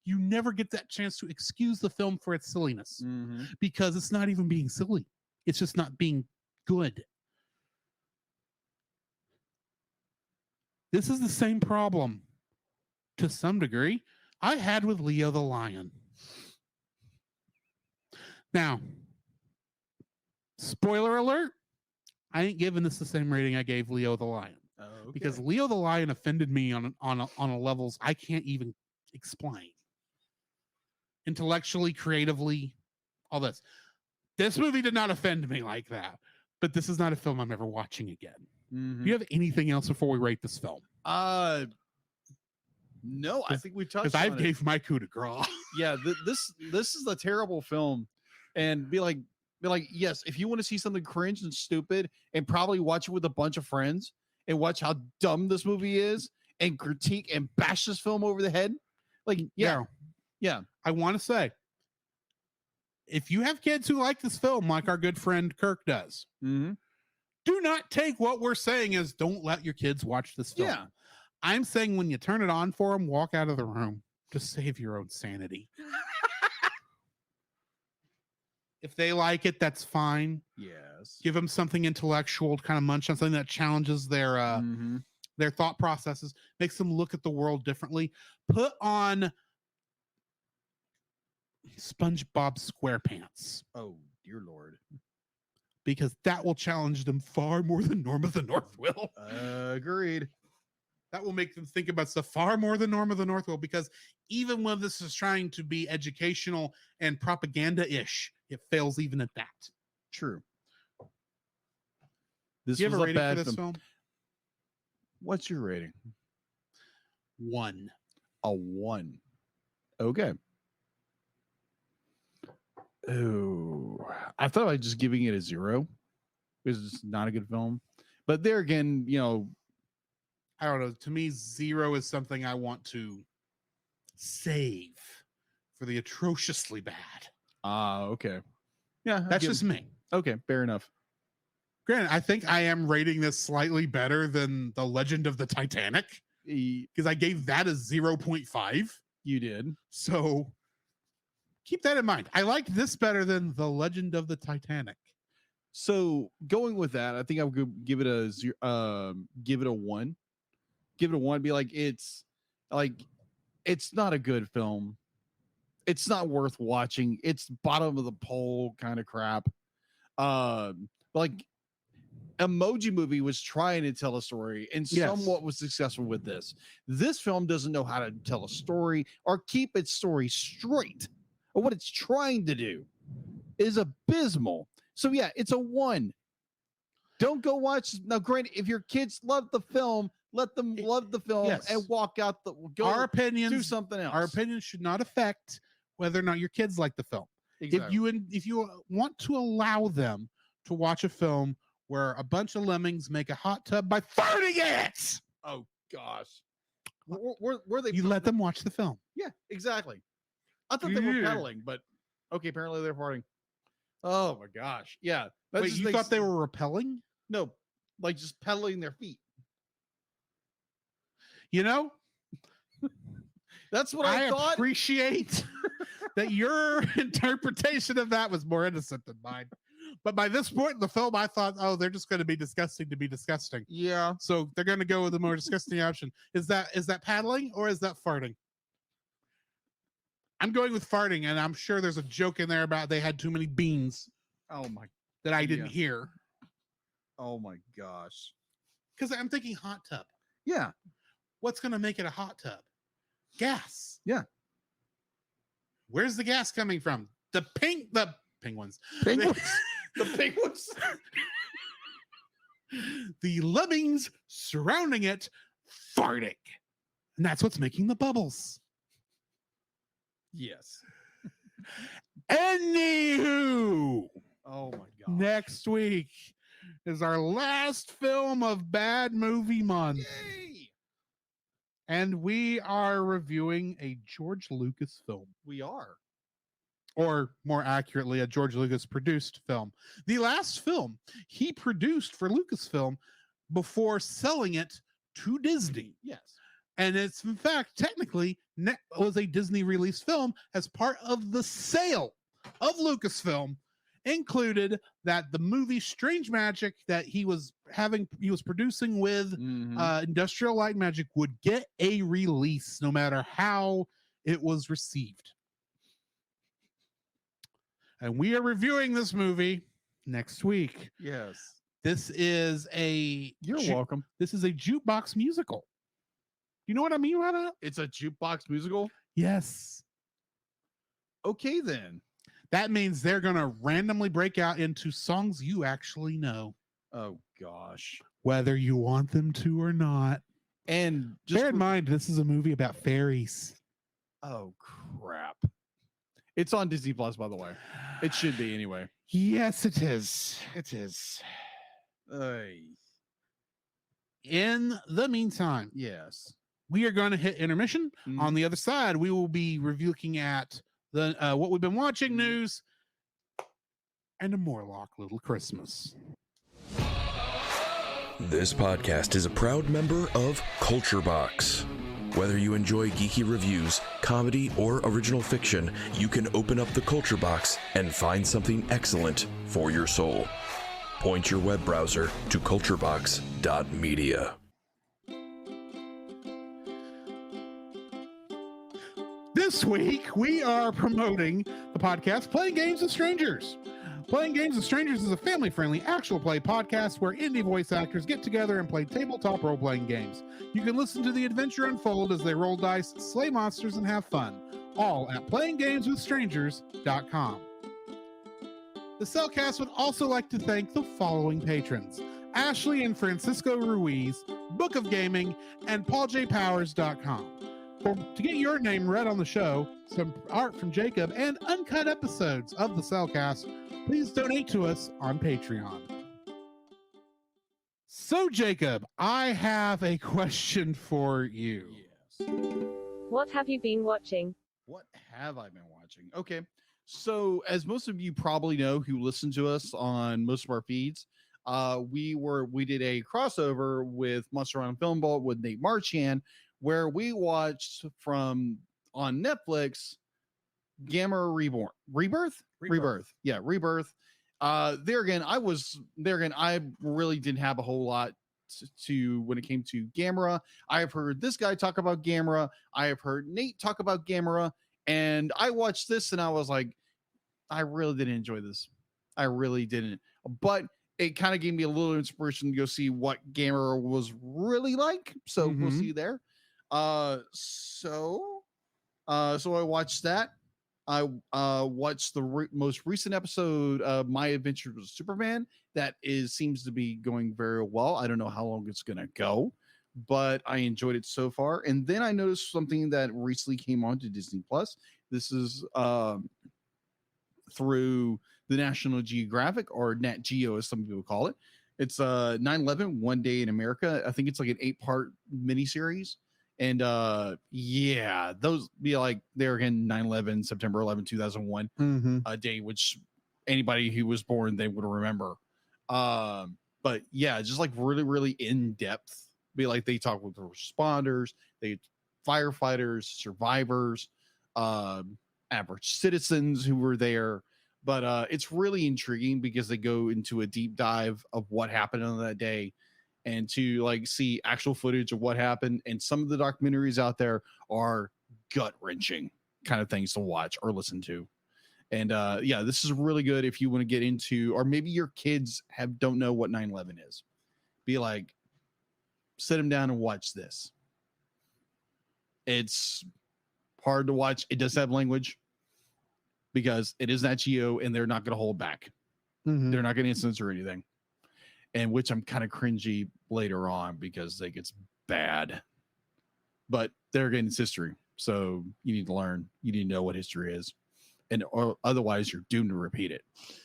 you never get that chance to excuse the film for its silliness because it's not even being silly. It's just not being good. This is the same problem to some degree I had with Leo the Lion. Now, spoiler alert, I ain't giving this the same rating I gave Leo the Lion. Because Leo the Lion offended me on a levels I can't even explain. Intellectually, creatively, all this. This movie did not offend me like that. But this is not a film I'm ever watching again. Do you have anything else before we rate this film? No, I think we touched on it. Because I gave my coup de grace. Yeah, this is a terrible film. And be like, yes, if you want to see something cringe and stupid and probably watch it with a bunch of friends and watch how dumb this movie is and critique and bash this film over the head. Like, yeah. I want to say, if you have kids who like this film, like our good friend Kirk does, do not take what we're saying as don't let your kids watch this film. Yeah. I'm saying when you turn it on for them, walk out of the room. Just save your own sanity. If they like it, that's fine. Yes. Give them something intellectual to kind of munch on, something that challenges their thought processes, makes them look at the world differently. Put on SpongeBob SquarePants. Oh, dear Lord. Because that will challenge them far more than Norm of the North will. Agreed. That will make them think about stuff far more than Norm of the North will, because even when this is trying to be educational and propaganda-ish, it fails even at that. True. This Do you have was a a rating bad for this film? What's your rating? 1. A 1. Okay. Oh, I thought about just giving it a 0. It's just not a good film. But there again, I don't know. To me, 0 is something I want to save for the atrociously bad. Okay. Yeah, That's just me. Okay, fair enough. Granted, I think I am rating this slightly better than The Legend of the Titanic because I gave that a 0.5. You did. So keep that in mind. I liked this better than The Legend of the Titanic. So going with that, I think I would give it a 1. Give it a 1. Be like, it's not a good film. It's not worth watching. It's bottom of the pole kind of crap. Like Emoji Movie was trying to tell a story and somewhat was successful with this. This film doesn't know how to tell a story or keep its story straight. Or what it's trying to do is abysmal. So yeah, it's a 1. Don't go watch. Now, granted, if your kids love the film, let them love the film and walk out. Our opinions, do something else. Our opinions should not affect whether or not your kids like the film. Exactly. If you want to allow them to watch a film where a bunch of lemmings make a hot tub by farting it, oh gosh, were they? You let them watch the film. Yeah, exactly. I thought they were pedaling, but okay, apparently they're farting. Oh my gosh, yeah. Wait, you thought they were repelling? No, like just pedaling their feet. You know, that's what I thought. Appreciate that your interpretation of that was more innocent than mine. But by this point in the film, I thought, oh, they're just going to be disgusting to be disgusting. Yeah. So they're going to go with the more disgusting option. Is that paddling or is that farting? I'm going with farting, and I'm sure there's a joke in there about they had too many beans. Oh my! That I didn't hear. Oh my gosh! Because I'm thinking hot tub. Yeah. What's going to make it a hot tub? Gas. Yeah. Where's the gas coming from? The penguins. Penguins. The penguins. The lemmings surrounding it farting. And that's what's making the bubbles. Yes. Anywho, Oh my god. next week is our last film of Bad Movie Month. Yay! And we are reviewing a George Lucas film. We are. Or more accurately, a George Lucas produced film. The last film he produced for Lucasfilm before selling it to Disney. Yes. And it's, in fact, technically was a Disney released film as part of the sale of Lucasfilm, included that the movie Strange Magic that he was producing with Industrial Light and Magic would get a release no matter how it was received. And we are reviewing this movie next week. Yes. This is a welcome. This is a jukebox musical. You know what I mean by that? It's a jukebox musical. Yes. Okay, then. That means they're going to randomly break out into songs you actually know, Oh gosh. whether you want them to or not. And just Bear in mind, this is a movie about fairies. Oh crap. It's on Disney Plus, by the way. It should be anyway. Yes, it is. It is. In the meantime, Yes. we are going to hit intermission. Mhm. On the other side, we will be looking at the what we've been watching news and a Morlock Little Christmas. This podcast is a proud member of Culture Box. Whether you enjoy geeky reviews, comedy, or original fiction, you can open up the Culture Box and find something excellent for your soul. Point your web browser to culturebox.media. This week, we are promoting the podcast Playing Games with Strangers. Playing Games with Strangers is a family-friendly actual play podcast where indie voice actors get together and play tabletop role-playing games. You can listen to the adventure unfold as they roll dice, slay monsters, and have fun. All at playinggameswithstrangers.com. The Cellcast would also like to thank the following patrons: Ashley and Francisco Ruiz, Book of Gaming, and PaulJPowers.com. To get your name read on the show, some art from Jacob, and uncut episodes of the Cellcast, please donate to us on Patreon. So, Jacob, I have a question for you. Yes. What have you been watching? What have I been watching? Okay. So, as most of you probably know who listen to us on most of our feeds, we did a crossover with Monster on Film Vault with Nate Marchand, where we watched on Netflix Gamma Reborn. Rebirth. Yeah, Rebirth. There again, I really didn't have a whole lot to when it came to Gamera. I have heard this guy talk about Gamera. I have heard Nate talk about Gamera, and I watched this and I was like, I really didn't enjoy this. I really didn't. But it kind of gave me a little inspiration to go see what Gamera was really like. So we'll see there. So I watched that. I watched the most recent episode of My Adventures with Superman. That seems to be going very well. I don't know how long it's gonna go, but I enjoyed it so far. And then I noticed something that recently came onto Disney Plus. This is through the National Geographic, or Nat Geo as some people call it. It's 9/11 One Day in America. I think it's like an 8-part miniseries. And yeah, those be like there again, 9/11, September 11, 2001, a day which anybody who was born they would remember. But yeah, just like really, really in depth. Be like they talk with the responders, firefighters, survivors, average citizens who were there. But it's really intriguing because they go into a deep dive of what happened on that day, and to like see actual footage of what happened. And some of the documentaries out there are gut-wrenching kind of things to watch or listen to. And yeah, this is really good if you want to get into, or maybe your kids don't know what 9/11 is. Be like, sit them down and watch this. It's hard to watch. It does have language because it is Nat Geo and they're not going to hold back. Mhm. They're not going to censor anything. And which I'm kind of cringy later on because like it's bad. But they're getting its history. So you need to learn. You need to know what history is. And or otherwise you're doomed to repeat it.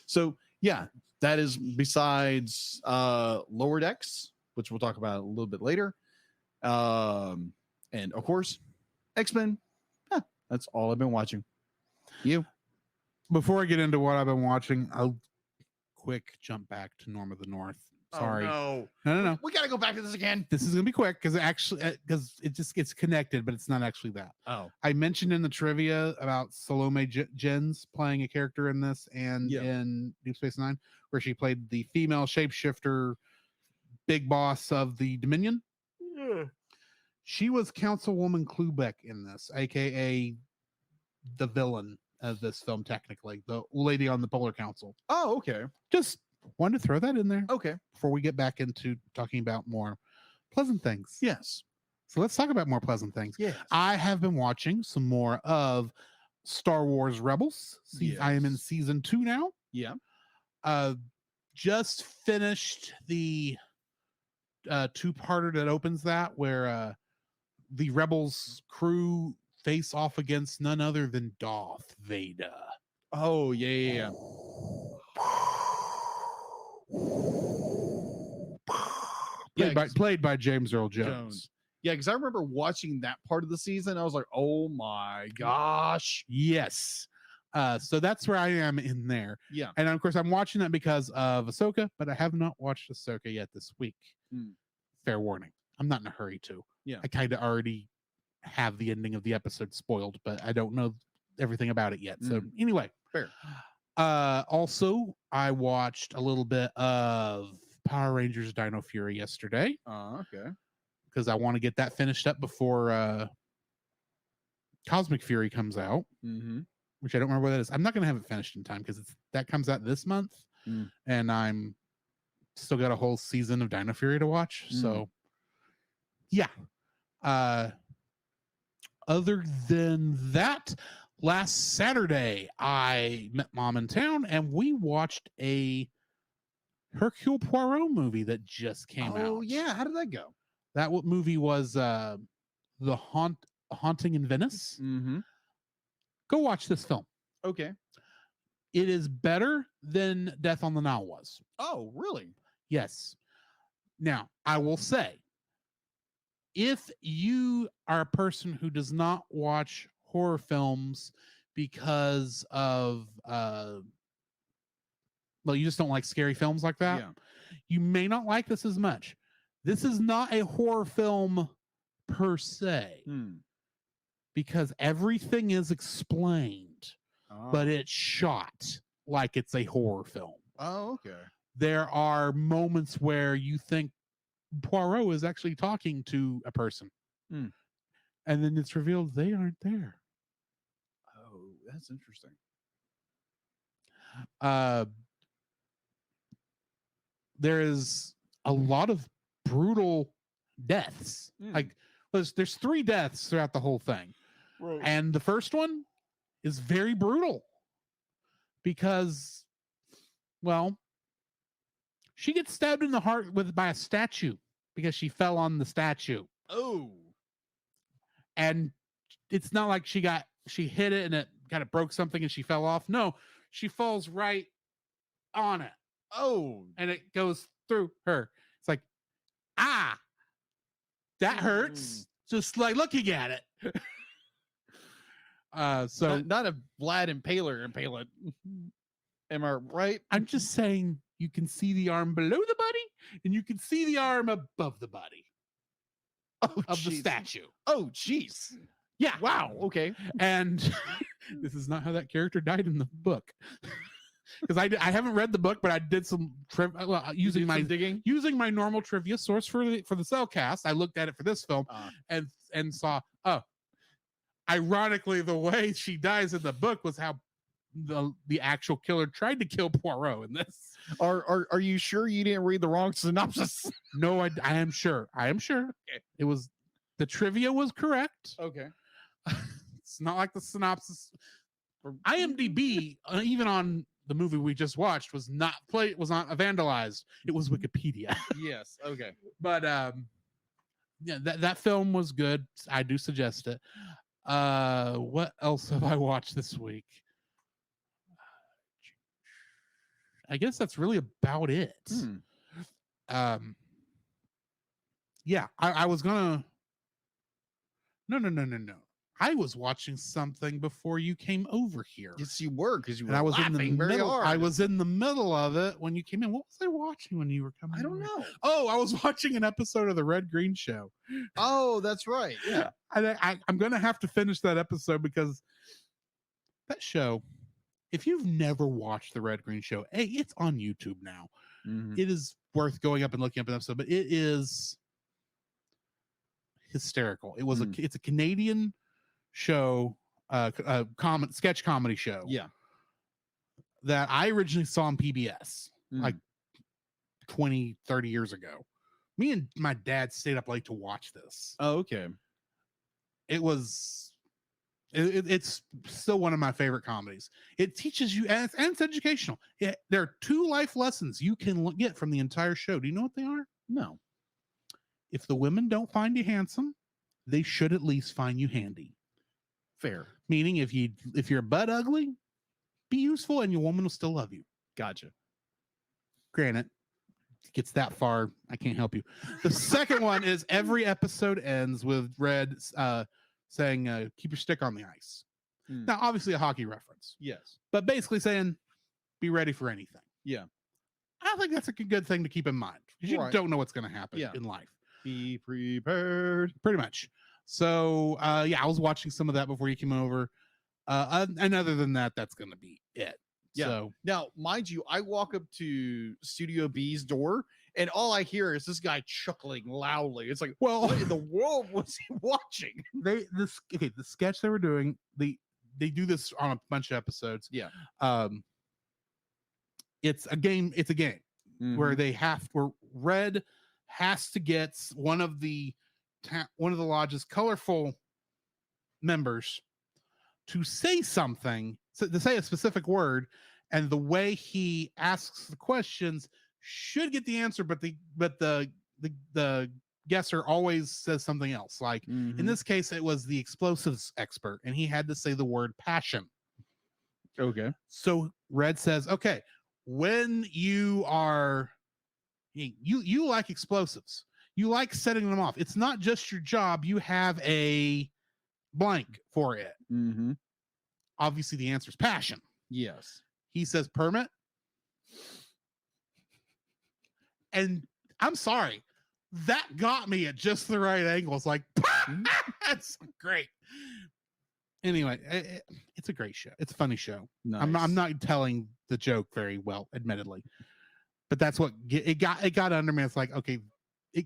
So yeah, that is besides Lower Decks, which we'll talk about a little bit later. And of course, X-Men. That's all I've been watching. You? Before I get into what I've been watching, I'll quick jump back to Norm of the North. Sorry. Oh, No. we got to go back to this again. This is gonna be quick because it just gets connected, but it's not actually that. Oh, I mentioned in the trivia about Salome Jens playing a character in this and Yeah. in Deep Space Nine, where she played the female shapeshifter, big boss of the Dominion. yeah. She was Councilwoman Klubeck in this, aka the villain of this film, technically, the lady on the Polar Council. Oh, okay. Just wanted to throw that in there Okay. before we get back into talking about more pleasant things. Yes. So let's talk about more pleasant things. Yes. I have been watching some more of Star Wars Rebels. I am in Yes. season 2 now. Yeah. Just finished the two-parter that opens that, where the Rebels crew face off against none other than Darth Vader. Oh, yeah. Played by James Earl Jones. Yeah, because I remember watching that part of the season. I was like, oh my gosh. Yes. So that's where I am in there. Yeah. And of course, I'm watching that because of Ahsoka, but I have not watched Ahsoka yet this week. Fair warning. I'm not in a hurry to. Yeah. I kind of already have the ending of the episode spoiled, but I don't know everything about it yet. So anyway. Fair. Also, I watched a little bit of Power Rangers Dino Fury yesterday. Okay. Because I want to get that finished up before Cosmic Fury comes out, which I don't remember what that is. I'm not going to have it finished in time because that comes out this month, and I'm still got a whole season of Dino Fury to watch. So, yeah. Other than that, last Saturday I met Mom in town, and we watched a Hercule Poirot movie that just came out. Oh, yeah. How did that go? That movie was The Haunting in Venice. Go watch this film. Okay. It is better than Death on the Nile was. Oh, really? Yes. Now, I will say, if you are a person who does not watch horror films because of you just don't like scary films like that, you may not like this as much. This is not a horror film per se, because everything is explained, but it's shot like it's a horror film. Oh, okay. There are moments where you think Poirot is actually talking to a person, and then it's revealed they aren't there. Oh, that's interesting. There is a lot of brutal deaths. Like there's 3 deaths throughout the whole thing. Right. And the first one is very brutal because, well, she gets stabbed in the heart by a statue because she fell on the statue. Oh. And it's not like she hit it and it kind of broke something and she fell off. No, she falls right on it. Oh. And it goes through her. It's like, that hurts. Just like looking at it. So not a Vlad Impaler impale it. Am I right? I'm just saying you can see the arm below the body and you can see the arm above the body of the statue. Oh, jeez. Yeah. Wow. Okay. And this is not how that character died in the book. Because I haven't read the book, but I did some using my normal trivia source for the Cellcast. I looked at it for this film and saw, ironically, the way she dies in the book was how the actual killer tried to kill Poirot in this. Are you sure you didn't read the wrong synopsis? No, I am sure. I am sure. It was the trivia was correct. Okay. It's not like the synopsis. IMDb, even on the movie we just watched, was not vandalized. It was Wikipedia. Yes. Okay. But yeah, that film was good. I do suggest it. What else have I watched this week? I guess that's really about it. Yeah, I was gonna. No. I was watching something before you came over here. Yes, you were, because you were And I was in the laughing very middle. hard. I was in the middle of it when you came in. What was I watching when you were coming? I don't over? know. Oh, I was watching an episode of the Red Green Show. Oh, that's right. Yeah. I'm gonna have to finish that episode because that show. If you've never watched the Red Green Show, hey, it's on YouTube now. Mhm. It is worth going up and looking up an episode, but it is hysterical. It was it's a Canadian show, sketch comedy show. Yeah. That I originally saw on PBS like 20, 30 years ago. Me and my dad stayed up late to watch this. Oh, okay. It's still one of my favorite comedies. It teaches you, and it's educational. There are 2 life lessons you can get from the entire show. Do you know what they are? No. If the women don't find you handsome, they should at least find you handy. Fair. Meaning, if you're butt ugly, be useful, and your woman will still love you. Gotcha. Granted, it gets that far, I can't help you. The second one is every episode ends with Red saying, "Keep your stick on the ice." Now, obviously, a hockey reference. Yes. But basically saying, be ready for anything. Yeah. I think that's a good thing to keep in mind. Because you don't know what's going to happen in life. Be prepared. Pretty much. So, yeah, I was watching some of that before you came over. And other than that, that's going to be it. Yeah. So, now, mind you, I walk up to Studio B's door, and all I hear is this guy chuckling loudly. It's like, well, what in the world was he watching? The sketch they were doing, they do this on a bunch of episodes. Yeah. It's a game. It's a game where where Red has to get one of the lodge's colorful members to say something, to say a specific word, and the way he asks the questions should get the answer, but the guesser always says something else. Like in this case, it was the explosives expert, and he had to say the word passion. Okay. So Red says, okay, when you are you like explosives, you like setting them off. It's not just your job. You have a blank for it. Obviously, the answer is passion. Yes. He says permit. And I'm sorry, that got me at just the right angle. It's like, that's great. Anyway, it's a great show. It's a funny show. Nice. I'm not telling the joke very well, admittedly, but that's what it got under me. It's like, okay, you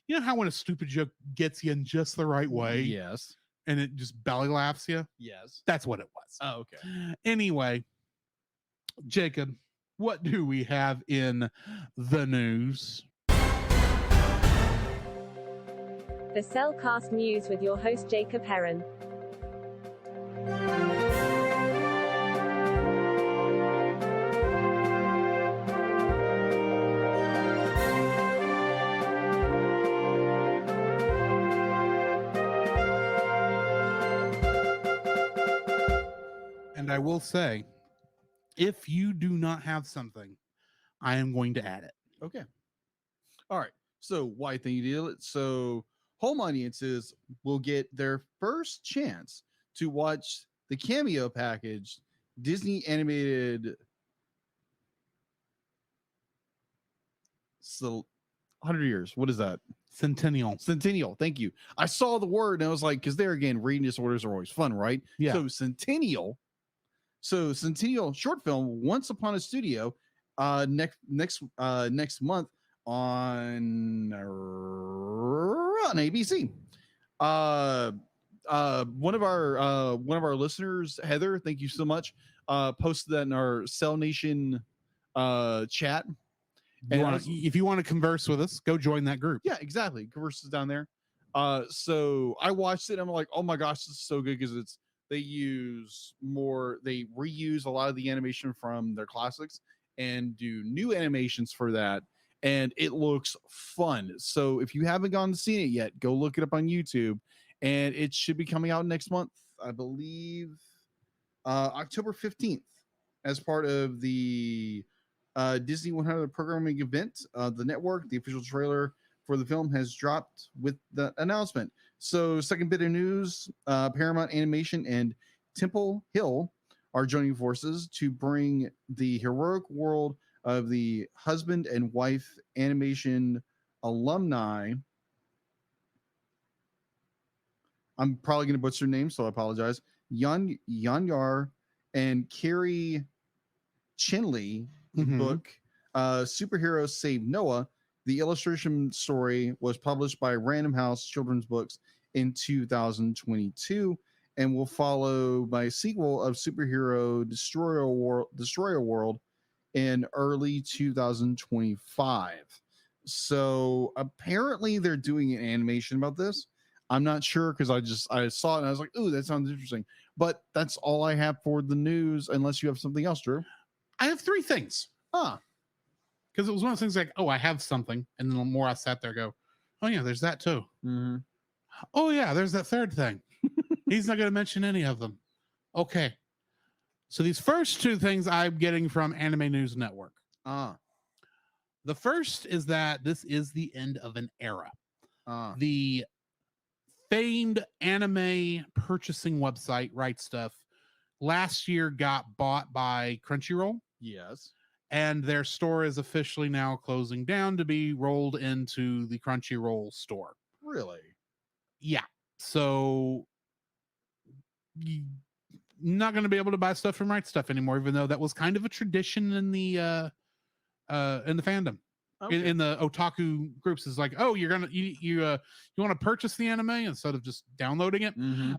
know how when a stupid joke gets you in just the right way, yes, and it just belly laughs you. Yes, that's what it was. Oh, okay. Anyway, Jacob, what do we have in the news? The Cellcast News with your host Jacob Heron. And I will say, if you do not have something, I am going to add it. Okay. All right. So why think you deal it? So home audiences will get their first chance to watch the cameo package Disney animated 100 years. What is that? Centennial. Thank you. I saw the word and I was like, because there again, reading disorders are always fun, right? Yeah. So Centennial short film, Once Upon a Studio, next month on ABC. one of our listeners, Heather, thank you so much, posted that in our Cell Nation chat. If you want to converse with us, go join that group. Yeah, exactly. Converse is down there. So I watched it and I'm like, oh my gosh, this is so good because they reuse a lot of the animation from their classics and do new animations for that. And it looks fun. So if you haven't gone to see it yet, go look it up on YouTube. And it should be coming out next month, I believe, October 15th, as part of the Disney 100 programming event. The network, the official trailer for the film has dropped with the announcement. So, second bit of news, Paramount Animation and Temple Hill are joining forces to bring the heroic world of the husband and wife animation alumni. I'm probably going to butcher their name, so I apologize. Yanyar and Carrie Chinley book, Superheroes Save Noah. The illustration story was published by Random House Children's Books in 2022 and will follow by a sequel of Superhero Destroyer World in early 2025. So apparently they're doing an animation about this. I'm not sure because I saw it and I was like, ooh, that sounds interesting. But that's all I have for the news, unless you have something else, Drew. I have three things. Because it was one of those things like, oh, I have something. And then the more I sat there, go, oh, yeah, there's that too. Mm-hmm. Oh, yeah, there's that third thing. He's not going to mention any of them. Okay. So these first two things I'm getting from Anime News Network. The first is that this is the end of an era. The famed anime purchasing website, Right Stuff, last year got bought by Crunchyroll. Yes. And their store is officially now closing down to be rolled into the Crunchyroll store. Really? Yeah. So you're not going to be able to buy stuff from Right Stuff anymore, even though that was kind of a tradition in the fandom. Okay. In the otaku groups. Is like, oh, you want to purchase the anime instead of just downloading it.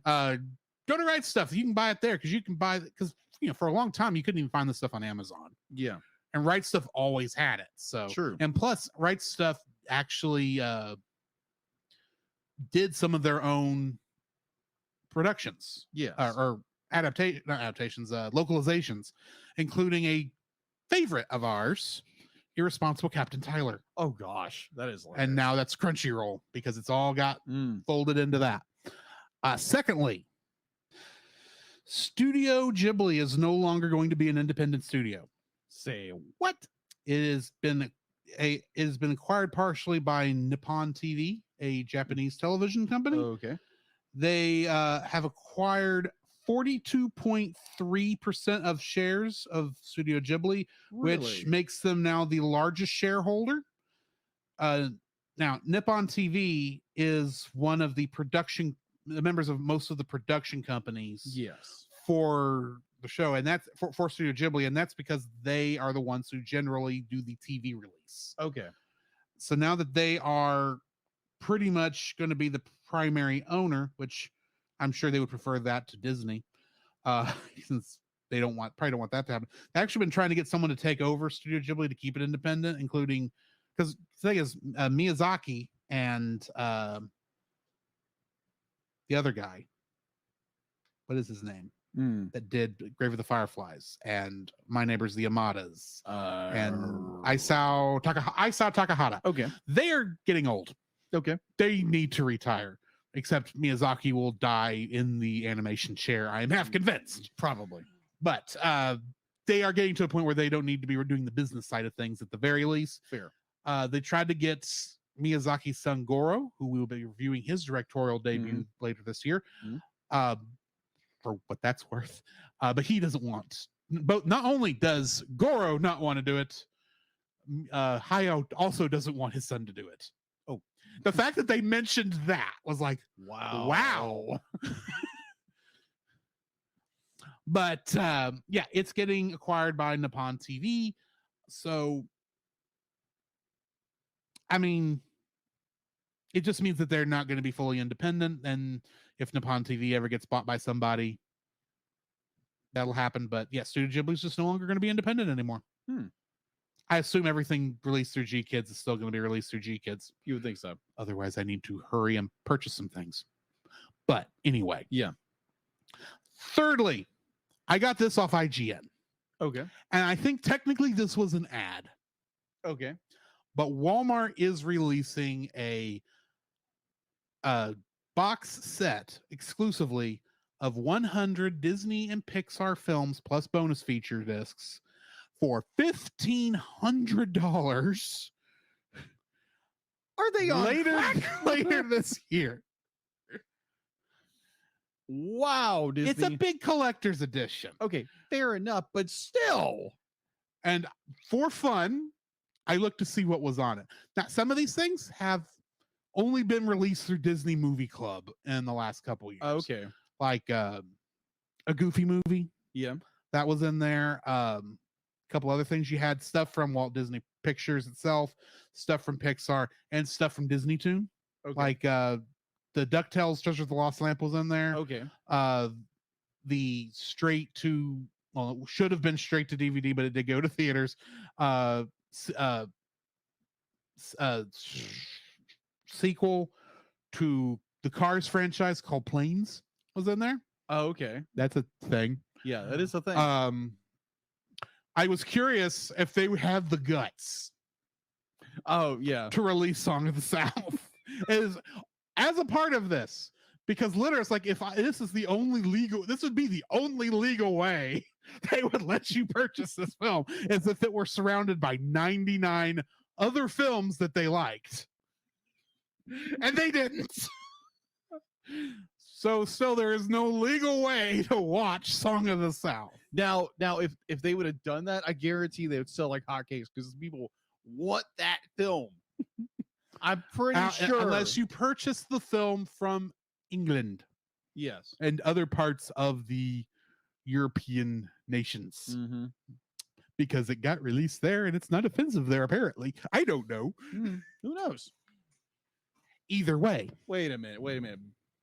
Go to Right Stuff. You can buy it there because you can buy, because for a long time you couldn't even find this stuff on Amazon. Yeah. And Right Stuff always had it. So true. And plus, Right Stuff actually did some of their own productions. Yes. Or localizations, including a favorite of ours, Irresponsible Captain Tyler. Oh gosh, that is hilarious. And now that's Crunchyroll because it's all got folded into that. Secondly, Studio Ghibli is no longer going to be an independent studio. Say what? It has been acquired partially by Nippon TV, a Japanese television company. Okay. They have acquired 42.3% of shares of Studio Ghibli, which makes them now the largest shareholder. Now, Nippon TV is one of the members of most of the production companies. Yes. For the show, and that's for Studio Ghibli, and that's because they are the ones who generally do the TV release. Okay. So now that they are pretty much going to be the primary owner, which I'm sure they would prefer that to Disney, since they probably don't want that to happen. They've actually been trying to get someone to take over Studio Ghibli to keep it independent, including, because the thing is, Miyazaki and the other guy, what is his name? That did Grave of the Fireflies and My Neighbors the Yamadas and Isao Takahata. Okay. They are getting old. Okay. They need to retire. Except Miyazaki will die in the animation chair. I am half convinced. Probably. But they are getting to a point where they don't need to be doing the business side of things at the very least. Fair. They tried to get Miyazaki's son Goro, who we will be reviewing his directorial debut later this year, for what that's worth. But he doesn't want. But not only does Goro not want to do it, Hayao also doesn't want his son to do it. Oh, the fact that they mentioned that was like, wow. But yeah, it's getting acquired by Nippon TV. So, I mean, it just means that they're not going to be fully independent. And if Nippon TV ever gets bought by somebody, that'll happen. But yeah, Studio Ghibli's just no longer going to be independent anymore. I assume everything released through G Kids is still going to be released through G Kids. You would think so. Otherwise, I need to hurry and purchase some things. But anyway. Yeah. Thirdly, I got this off IGN. Okay. And I think technically this was an ad. Okay. But Walmart is releasing a box set exclusively of 100 Disney and Pixar films plus bonus feature discs for $1,500. Are they on later this year? Wow, Disney. It's a big collector's edition. Okay, fair enough, but still. And for fun, I looked to see what was on it. Now, some of these things have only been released through Disney Movie Club in the last couple years. Okay. Like a Goofy movie. Yeah. That was in there. A couple other things. You had stuff from Walt Disney Pictures itself, stuff from Pixar, and stuff from Disney Toon. Okay. Like the DuckTales Treasure of the Lost Lamp was in there. Okay. The straight to, well, it should have been straight to DVD, but it did go to theaters. Sequel to the Cars franchise called Planes was in there. Oh, okay. That's a thing. Yeah, that is a thing. I was curious if they would have the guts. Oh, yeah. To release Song of the South as a part of this, because literally it's like, this would be the only legal way they would let you purchase this film, as if it were surrounded by 99 other films that they liked, and they didn't. So still there is no legal way to watch Song of the South. Now if they would have done that, I guarantee they would sell like hotcakes, because people want that film. I'm pretty sure. Unless you purchase the film from England. Yes. And other parts of the European nations. Mm-hmm. Because it got released there and it's not offensive there, apparently. I don't know. Who knows? Either way. Wait a minute.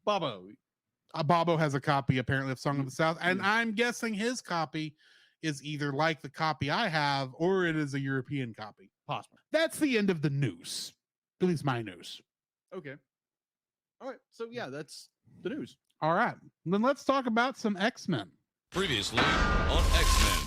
Bobo. Bobo has a copy, apparently, of Song of the South. And I'm guessing his copy is either like the copy I have, or it is a European copy. Possible. That's the end of the news. At least my news. Okay. All right. So yeah, that's the news. All right. Then let's talk about some X-Men. Previously on X-Men.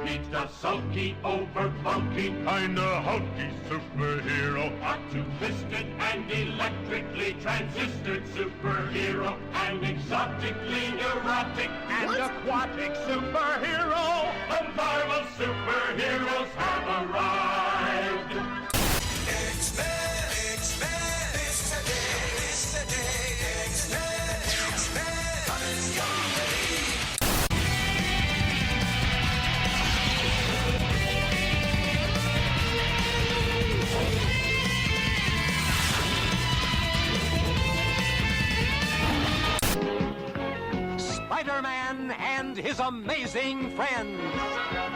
He's a sulky, over-bulky, kinda hulky superhero. A two-fisted and electrically transistored superhero. An exotically erotic and aquatic superhero. The Marvel superheroes have arrived. X-Men, X-Men, it's the day, X-Men, X-Men, coming your way. Spider-Man and his amazing friends,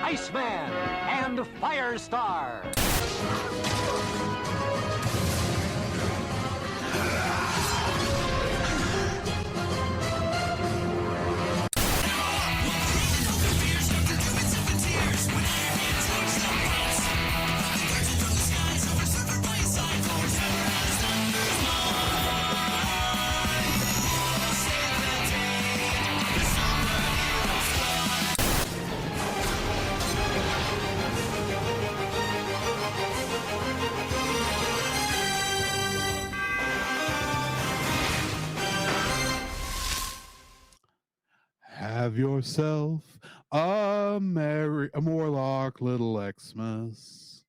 Iceman and Firestar. Have yourself a Morlock Little X-Mas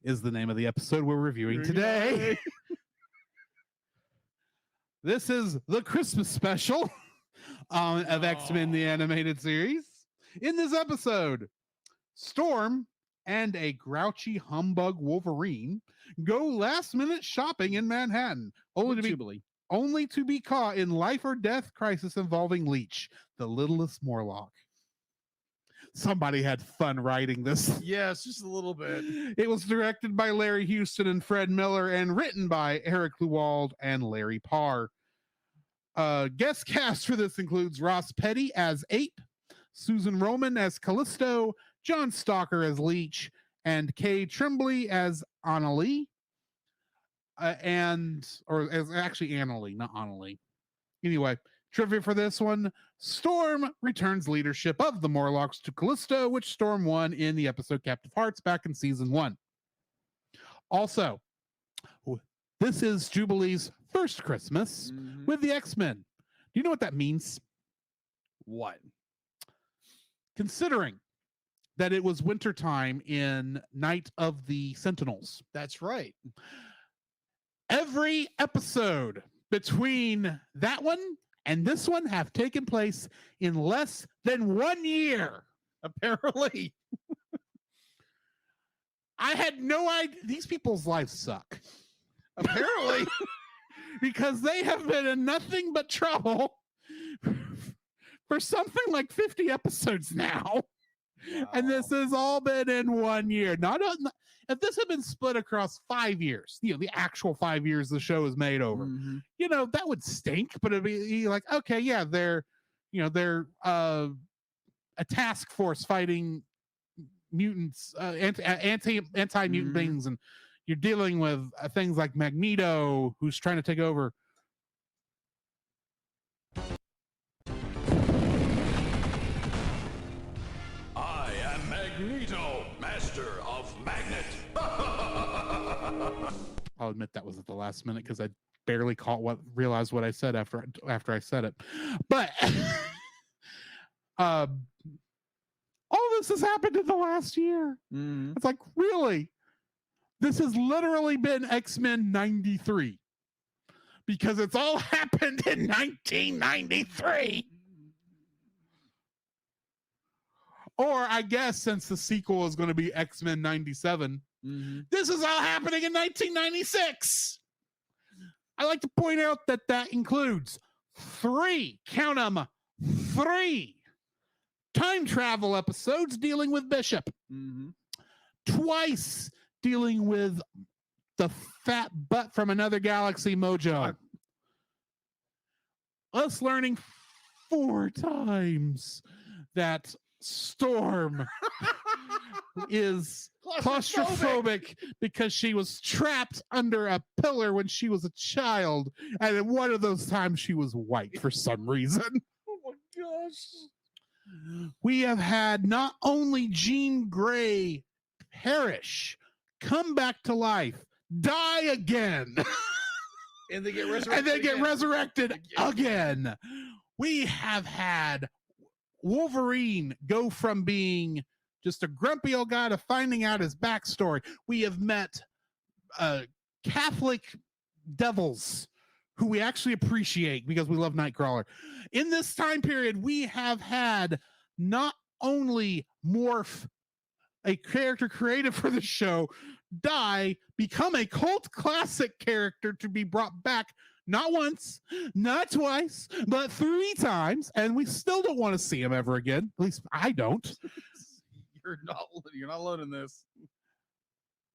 is the name of the episode we're reviewing today. This is the Christmas special of X-Men the Animated Series. In this episode, Storm and a grouchy humbug Wolverine go last-minute shopping in Manhattan, only to be caught in life or death crisis involving Leech, the littlest Morlock. somebody had fun writing this. Yes, just a little bit. It was directed by Larry Houston and Fred Miller and written by Eric Lewald and Larry Parr. Guest cast for this includes Ross Petty as Ape, Susan Roman as Callisto, John Stalker as Leech, and Kay Tremblay as Annalie. Or as actually Annalie, not Annalie. Anyway, trivia for this one: Storm returns leadership of the Morlocks to Callisto, which Storm won in the episode Captive Hearts back in season 1. Also, this is Jubilee's first Christmas with the X-Men. Do you know what that means? What? Considering that it was wintertime in Night of the Sentinels. That's right. Every episode between that one and this one have taken place in less than 1 year. Apparently. I had no idea. These people's lives suck. Apparently. Because they have been in nothing but trouble for something like 50 episodes now. Wow. And this has all been in 1 year. If this had been split across 5 years, the actual 5 years the show is made over, that would stink. But it'd be like, okay, yeah, they're a task force fighting mutants, anti-mutant beings, and you're dealing with things like Magneto, who's trying to take over. I am Magneto, master of magnet. I'll admit that was at the last minute because I barely realized what I said after I said it. But all this has happened in the last year. It's like, really? This has literally been X-Men 93 because it's all happened in 1993. Or I guess since the sequel is going to be X-Men 97, this is all happening in 1996. I like to point out that includes 3, count them, 3 time travel episodes dealing with Bishop. Twice dealing with the fat butt from another galaxy, Mojo. Us learning 4 times that Storm is claustrophobic because she was trapped under a pillar when she was a child, and in one of those times she was white for some reason. Oh my gosh. We have had not only Jean Grey perish, come back to life, die again, and they get resurrected again. We have had Wolverine go from being just a grumpy old guy to finding out his backstory. We have met Catholic devils who we actually appreciate because we love Nightcrawler. In this time period, we have had not only Morph, a character created for the show, become a cult classic character to be brought back not once, not twice, but 3 times, and we still don't want to see him ever again. At least I don't. You're not alone in this.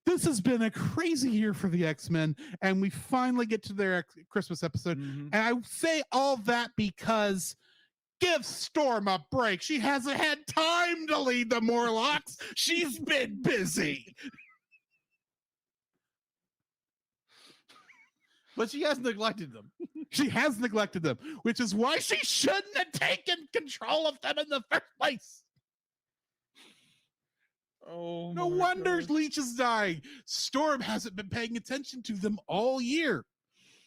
This has been a crazy year for the X-Men, and we finally get to their Christmas episode. And I say all that because give Storm a break. She hasn't had time to lead the Morlocks. She's been busy. But she has neglected them. She has neglected them, which is why she shouldn't have taken control of them in the first place. Oh, no wonder Leech is dying. Storm hasn't been paying attention to them all year.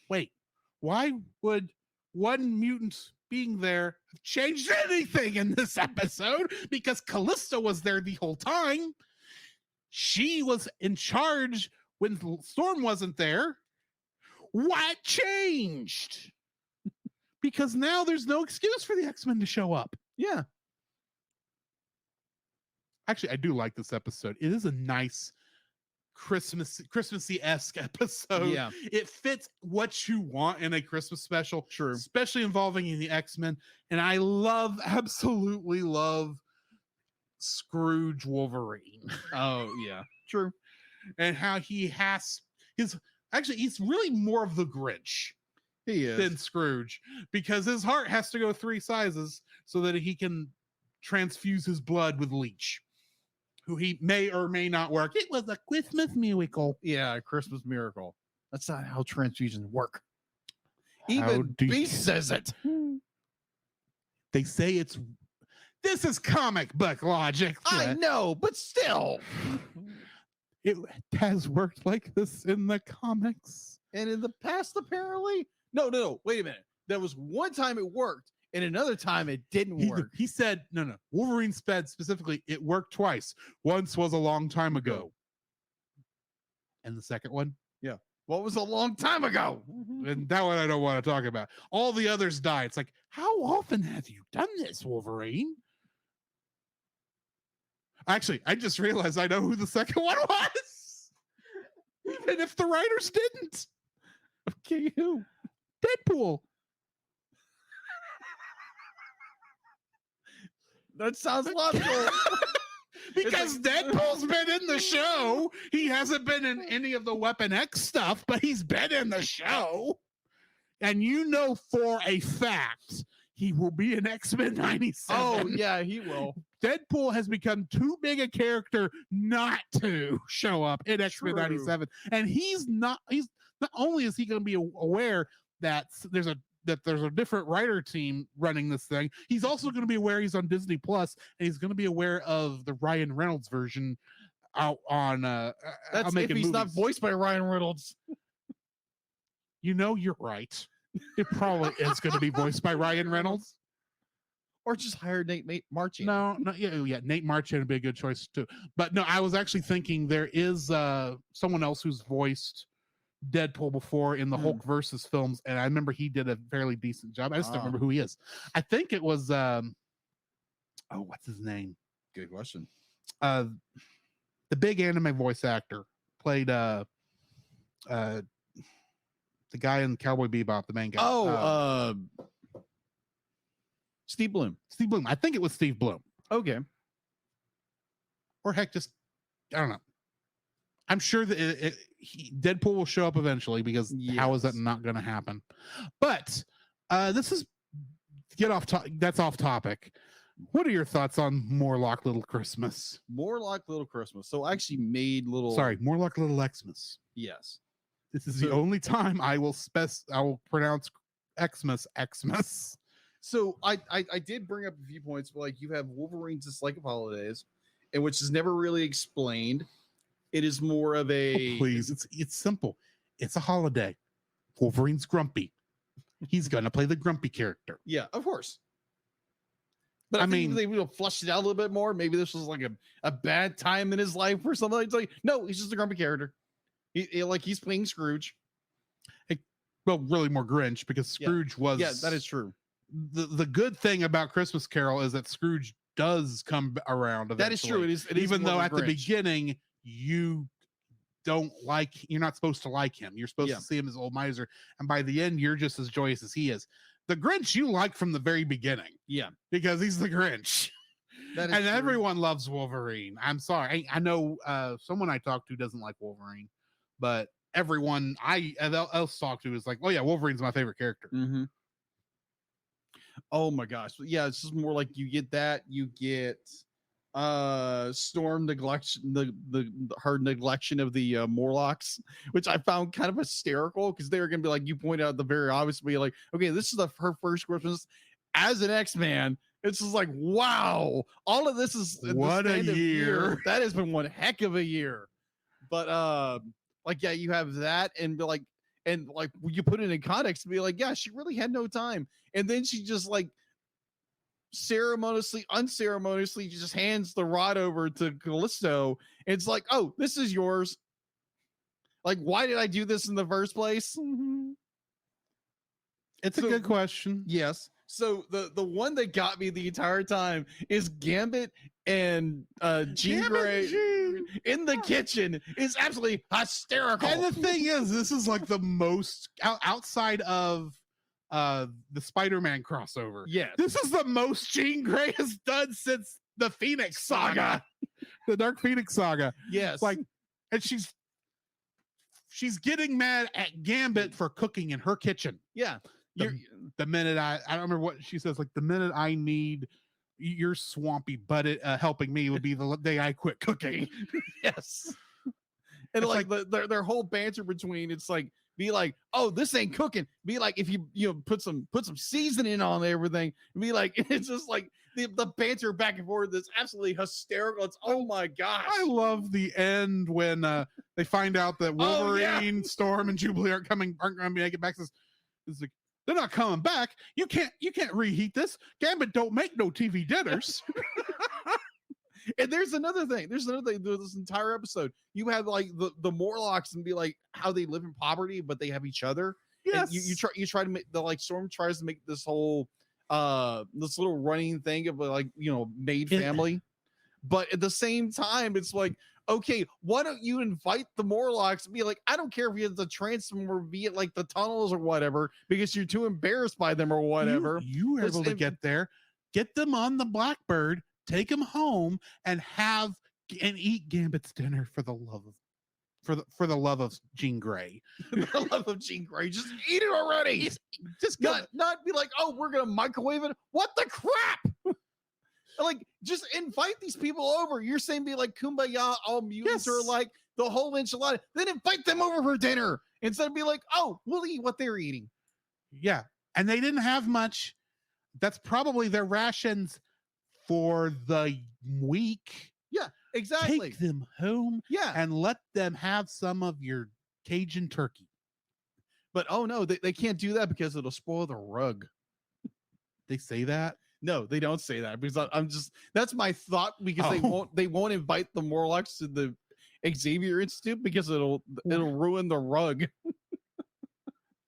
Wait, why would one mutant being there have changed anything in this episode? Because Callisto was there the whole time. She was in charge when Storm wasn't there. What changed? Because now there's no excuse for the X-Men to show up. Yeah. Actually, I do like this episode. It is a nice Christmassy-esque episode. Yeah. It fits what you want in a Christmas special. Sure. Especially involving the X-Men. And I absolutely love Scrooge Wolverine. Oh yeah, true. And how he has he's really more of the Grinch He is. than Scrooge, because his heart has to go 3 sizes so that he can transfuse his blood with Leech, who he may or may not work. It was a Christmas miracle. Yeah, a Christmas miracle. That's not how transfusions work. How Even do you- Beast says it. They say this is comic book logic. I know, but still. It has worked like this in the comics. And in the past, apparently. No. Wait a minute. There was one time it worked, and another time it didn't work. He said, no. Wolverine said specifically, it worked twice. Once was a long time ago. And the second one? Yeah. What was a long time ago? And that one I don't want to talk about. All the others die. It's like, how often have you done this, Wolverine? Actually, I just realized I know who the second one was. Even if the writers didn't. Okay, who? Deadpool. That sounds logical. Because Deadpool's been in the show. He hasn't been in any of the Weapon X stuff, but he's been in the show. And you know for a fact he will be in X-Men 97. Oh, yeah, he will. Deadpool has become too big a character not to show up in X-Men 97. And he's not only is he going to be aware that there's a different writer team running this thing, he's also going to be aware he's on Disney Plus, and he's going to be aware of the Ryan Reynolds version out on That's if he's not voiced by Ryan Reynolds. You know, you're right. It probably is going to be voiced by Ryan Reynolds. Or just hire Nate Marchand. No, yeah, Nate Marchand would be a good choice too. But no, I was actually thinking there is someone else who's voiced Deadpool before in the Hulk versus films, and I remember he did a fairly decent job. I just don't remember who he is. I think it was what's his name? Good question. The big anime voice actor played the guy in Cowboy Bebop, the main guy. Steve Bloom. Steve Bloom. I think it was Steve Bloom. Okay. Or heck, just I don't know. I'm sure that Deadpool will show up eventually, because how is that not going to happen? But this is that's off topic. What are your thoughts on Morlock Little Christmas? Morlock Little Christmas. So I actually made Morlock Little Xmas. Yes. This is the only time I will pronounce Xmas. So I did bring up a few points, but like you have Wolverine's Dislike of Holidays, and which is never really explained. It is more of a please. It's simple. It's a holiday. Wolverine's grumpy. He's gonna play the grumpy character. Yeah, of course. But I mean, they will flush it out a little bit more. Maybe this was like a bad time in his life or something. It's like, no, he's just a grumpy character. He's playing Scrooge. Well, really more Grinch, because Scrooge was. Yeah, that is true. The good thing about Christmas Carol is that Scrooge does come around eventually. That is true. It is even though at the beginning you're not supposed to like him. You're supposed to see him as old miser, and by the end you're just as joyous as he is. The Grinch you like from the very beginning. Yeah, because he's the Grinch. That is and true. Everyone loves Wolverine. I'm sorry. I know someone I talked to doesn't like Wolverine, but everyone I else talked to is like, oh yeah, Wolverine's my favorite character. Mm-hmm. Oh my gosh. Yeah, it's just more like you get Storm neglection, her neglection of the Morlocks, which I found kind of hysterical, because they were gonna be like, you pointed out the very obvious, be like, okay, this is her first Christmas as an X-Man. It's just like, wow, all of this is what a year. That has been one heck of a year. But you have that, and be like, you put it in context to be like, yeah, she really had no time, and then she just like unceremoniously just hands the rod over to Callisto. It's like, oh, this is yours. Like, why did I do this in the first place? It's a good question. Yes. So the one that got me the entire time is Gambit and Jean Grey in the kitchen is absolutely hysterical. And the thing is, this is like the most outside of the Spider-Man crossover. Yeah, this is the most Jean Grey has done since the Phoenix Saga, the Dark Phoenix Saga. Yes. Like, and she's getting mad at Gambit for cooking in her kitchen. Yeah. The minute I don't remember what she says, like the minute I need your swampy butt helping me would be the day I quit cooking. Yes. And like their whole banter between, it's like, be like, oh, this ain't cooking. Be like, if you put some seasoning on everything, be like, it's just like the banter back and forth that's absolutely hysterical. It's, oh my gosh. I love the end when they find out that Wolverine, Storm, and Jubilee aren't going to make it back. It's like, they're not coming back. You can't reheat this. Gambit don't make no TV dinners. And there's another thing. This entire episode, you have like the Morlocks and be like how they live in poverty, but they have each other. Yes. And you try to make Storm tries to make this whole this little running thing of like, made family. But at the same time, it's like, okay, why don't you invite the Morlocks and be like, I don't care if you have to transform via like the tunnels or whatever, because you're too embarrassed by them or whatever. You were able to get there, get them on the Blackbird, take them home, and eat Gambit's dinner for the love of Jean Grey. The love of Jean Grey. Just eat it already. Just not be like, oh, we're gonna microwave it. What the crap? Like, just invite these people over. You're saying be like kumbaya, all mutants are like the whole enchilada. Then invite them over for dinner instead of be like, oh, we'll eat what they're eating. Yeah. And they didn't have much. That's probably their rations for the week. Yeah, exactly. Take them home. Yeah. And let them have some of your Cajun turkey. But oh no, they can't do that because it'll spoil the rug. They say that? No, they don't say that, because that's my thought, because they won't invite the Morlocks to the Xavier Institute because it'll ruin the rug.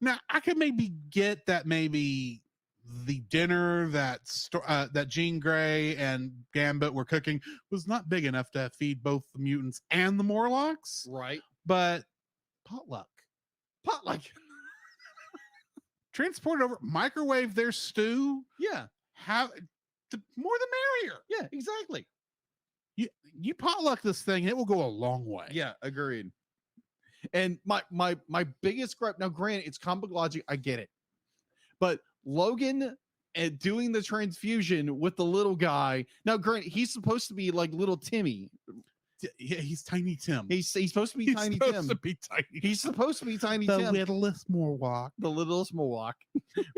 Now, I could maybe get that maybe the dinner that Jean Grey and Gambit were cooking was not big enough to feed both the mutants and the Morlocks. Right. But potluck. Transport over, microwave their stew. Yeah. Have the more the merrier. Yeah, exactly. You potluck this thing, it will go a long way. Yeah, agreed. And my biggest gripe, now granted, it's comic logic, I get it, but Logan doing the transfusion with the little guy, now granted, he's supposed to be like little Timmy. Yeah, he's Tiny Tim. He's supposed to be Tiny Tim. He's supposed to be Tiny Tim. The littlest Morlock. The littlest Morlock.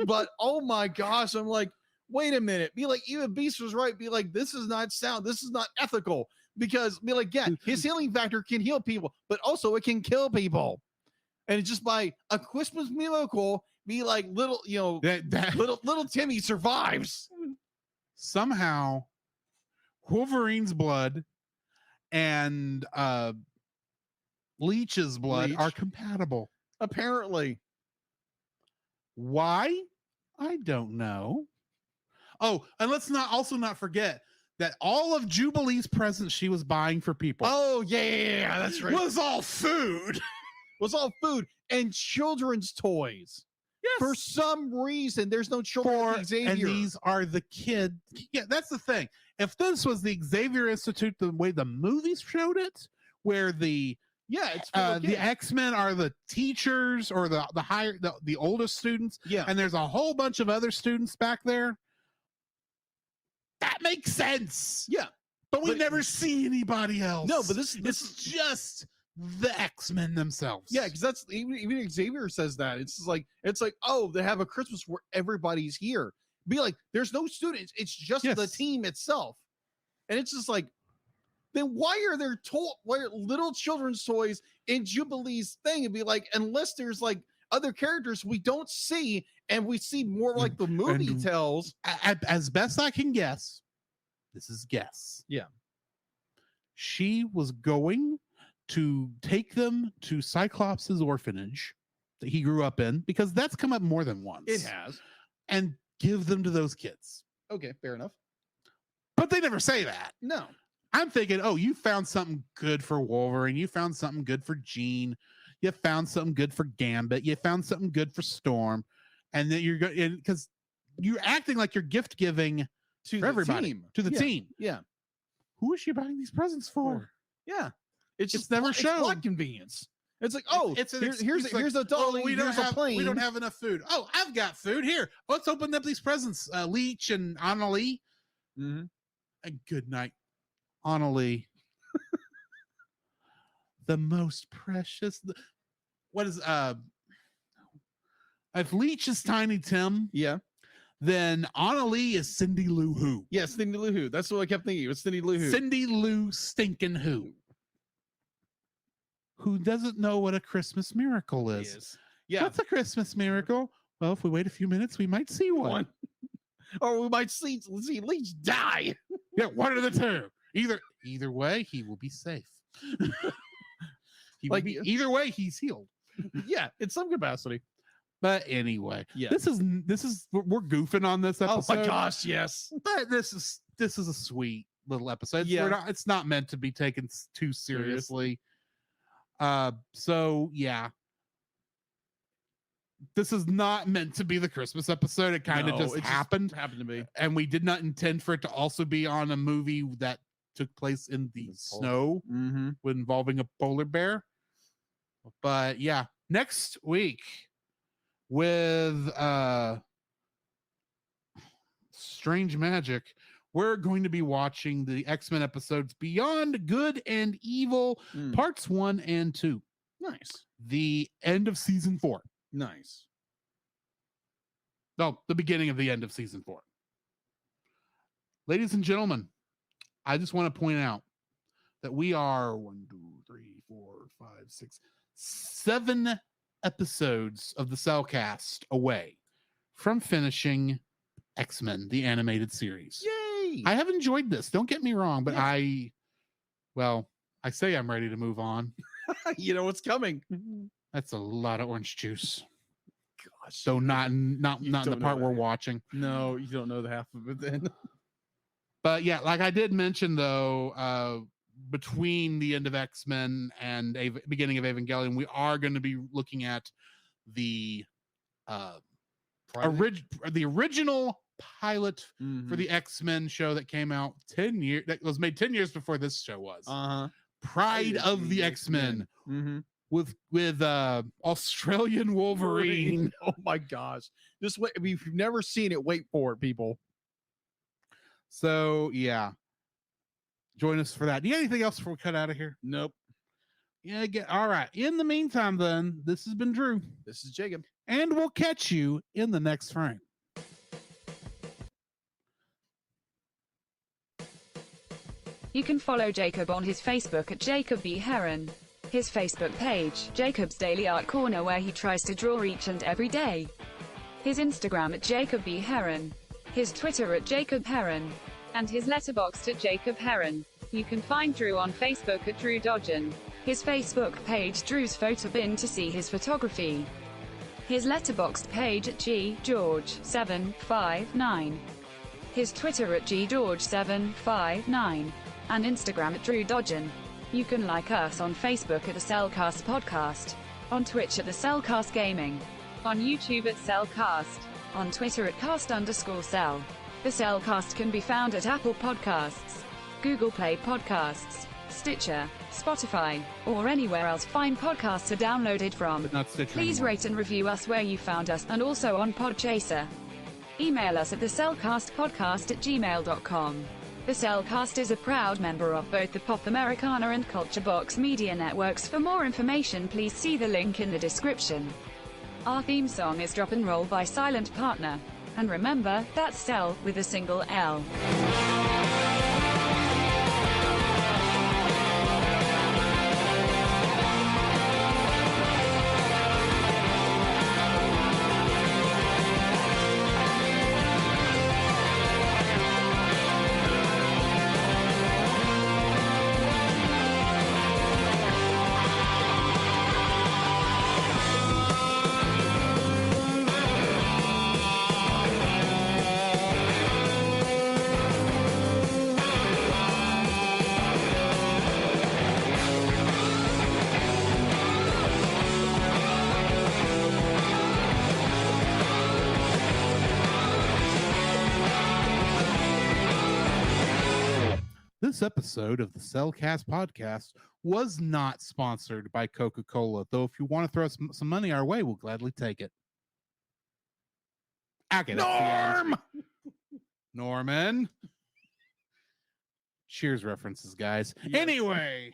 But oh my gosh, I'm like, wait a minute. Be like, even Beast was right. Be like, this is not sound. This is not ethical. Because be like, yeah, his healing factor can heal people, but also it can kill people. And it's just by a Christmas miracle, be like little, little Timmy survives. Somehow, Wolverine's blood and Leech's blood are compatible. Apparently. Why? I don't know. Oh, and let's not forget that all of Jubilee's presents she was buying for people. Oh, yeah, that's right. Was all food. Was all food and children's toys. Yes. For some reason, there's no children for Xavier. And these are the kids. Yeah, that's the thing. If this was the Xavier Institute, the way the movies showed it, where the X-Men are the teachers or the oldest students, and there's a whole bunch of other students back there, that makes sense. Yeah. But we never see anybody else. No, but this is just the X-Men themselves. Yeah, because that's even Xavier says that. It's like, oh, they have a Christmas where everybody's here. Be like, there's no students, it's just the team itself. And it's just like, then why are little children's toys in Jubilee's thing? And be like, unless there's like other characters we don't see, and we see more like the movie tells. As best I can guess, this is guess. Yeah. She was going to take them to Cyclops' orphanage that he grew up in, because that's come up more than once. It has. And give them to those kids. Okay, fair enough. But they never say that. No. I'm thinking, oh, you found something good for Wolverine. You found something good for Jean. You found something good for Gambit. You found something good for Storm. And then you're acting like you're gift giving to everybody, team. to the team. Yeah. who is she buying these presents for? Yeah, it's just never it's shown. plot convenience. It's like, oh, it's an here's excuse, like, a dolly, here's a plane. We don't have enough food. Oh, I've got food here. Let's open up these presents. Leech and Annalie. Mm-hmm. And good night, Annalie. The most precious. What is if Leech is Tiny Tim? Yeah. Then Annalie is Cindy Lou Who. Yeah, Cindy Lou Who. That's what I kept thinking. It was Cindy Lou Who. Cindy Lou Stinkin' Who. Who doesn't know what a Christmas miracle is? Yes. Yeah. What's a Christmas miracle? Well, if we wait a few minutes, we might see one. Or we might see Leech die. Yeah, one of the two. Either way, he will be safe. Either way, he's healed. Yeah, in some capacity. But anyway, yeah, this is we're goofing on this episode. Oh my gosh, yes. But this is a sweet little episode. Yeah, it's not meant to be taken too seriously. So yeah, this is not meant to be the Christmas episode. It kind of just happened to be, and we did not intend for it to also be on a movie that took place in the snow, involving a polar bear. But yeah, next week with Strange Magic, we're going to be watching the X-Men episodes Beyond Good and Evil, parts 1 and 2. Nice. The end of season 4. Nice. No, the beginning of the end of season 4. Ladies and gentlemen, I just want to point out that we are 7 episodes of the Cellcast away from finishing X-Men, the animated series. Yay! I have enjoyed this. Don't get me wrong, but I say I'm ready to move on. You know what's coming. That's a lot of orange juice. Gosh. So not in the part we're watching. No, you don't know the half of it then. But yeah, like I did mention though, between the end of X-Men and beginning of Evangelion, we are going to be looking at the original pilot for the X-Men show that came out 10 years, that was made 10 years before this show was. Pride of the X-Men. With Australian Wolverine. Oh my gosh. Just wait. If you've never seen it, wait for it, people. So yeah. Join us for that. Do you have anything else before we cut out of here? Nope. Yeah, all right. In the meantime, then, this has been Drew. This is Jacob. And we'll catch you in the next frame. You can follow Jacob on his Facebook at Jacob B. Heron. His Facebook page, Jacob's Daily Art Corner, where he tries to draw each and every day. His Instagram at Jacob B. Heron. His Twitter at Jacob Heron. And his letterboxd at Jacob Heron. You can find Drew on Facebook at Drew Dodgen. His Facebook page, Drew's Photo Bin, to see his photography. His letterboxd page at GGeorge759. His Twitter at GGeorge759. And Instagram at Drew Dodgen. You can like us on Facebook at the Cellcast Podcast, on Twitch at the Cellcast Gaming, on YouTube at Cellcast, on Twitter at cast_cell. The Cellcast can be found at Apple Podcasts, Google Play Podcasts, Stitcher, Spotify, or anywhere else fine podcasts are downloaded from. But not Stitcher Please anymore. rate and review us where you found us, and also on Podchaser. Email us at thecellcastpodcast@gmail.com. The Cellcast is a proud member of both the Pop Americana and Culture Box media networks. For more information, please see the link in the description. Our theme song is Drop and Roll by Silent Partner. And remember, that's Cell with a single L. This episode of the Cellcast podcast was not sponsored by Coca-Cola, though if you want to throw some money our way, we'll gladly take it. Okay, Norm! Norman. Cheers references, guys. Yes. Anyway,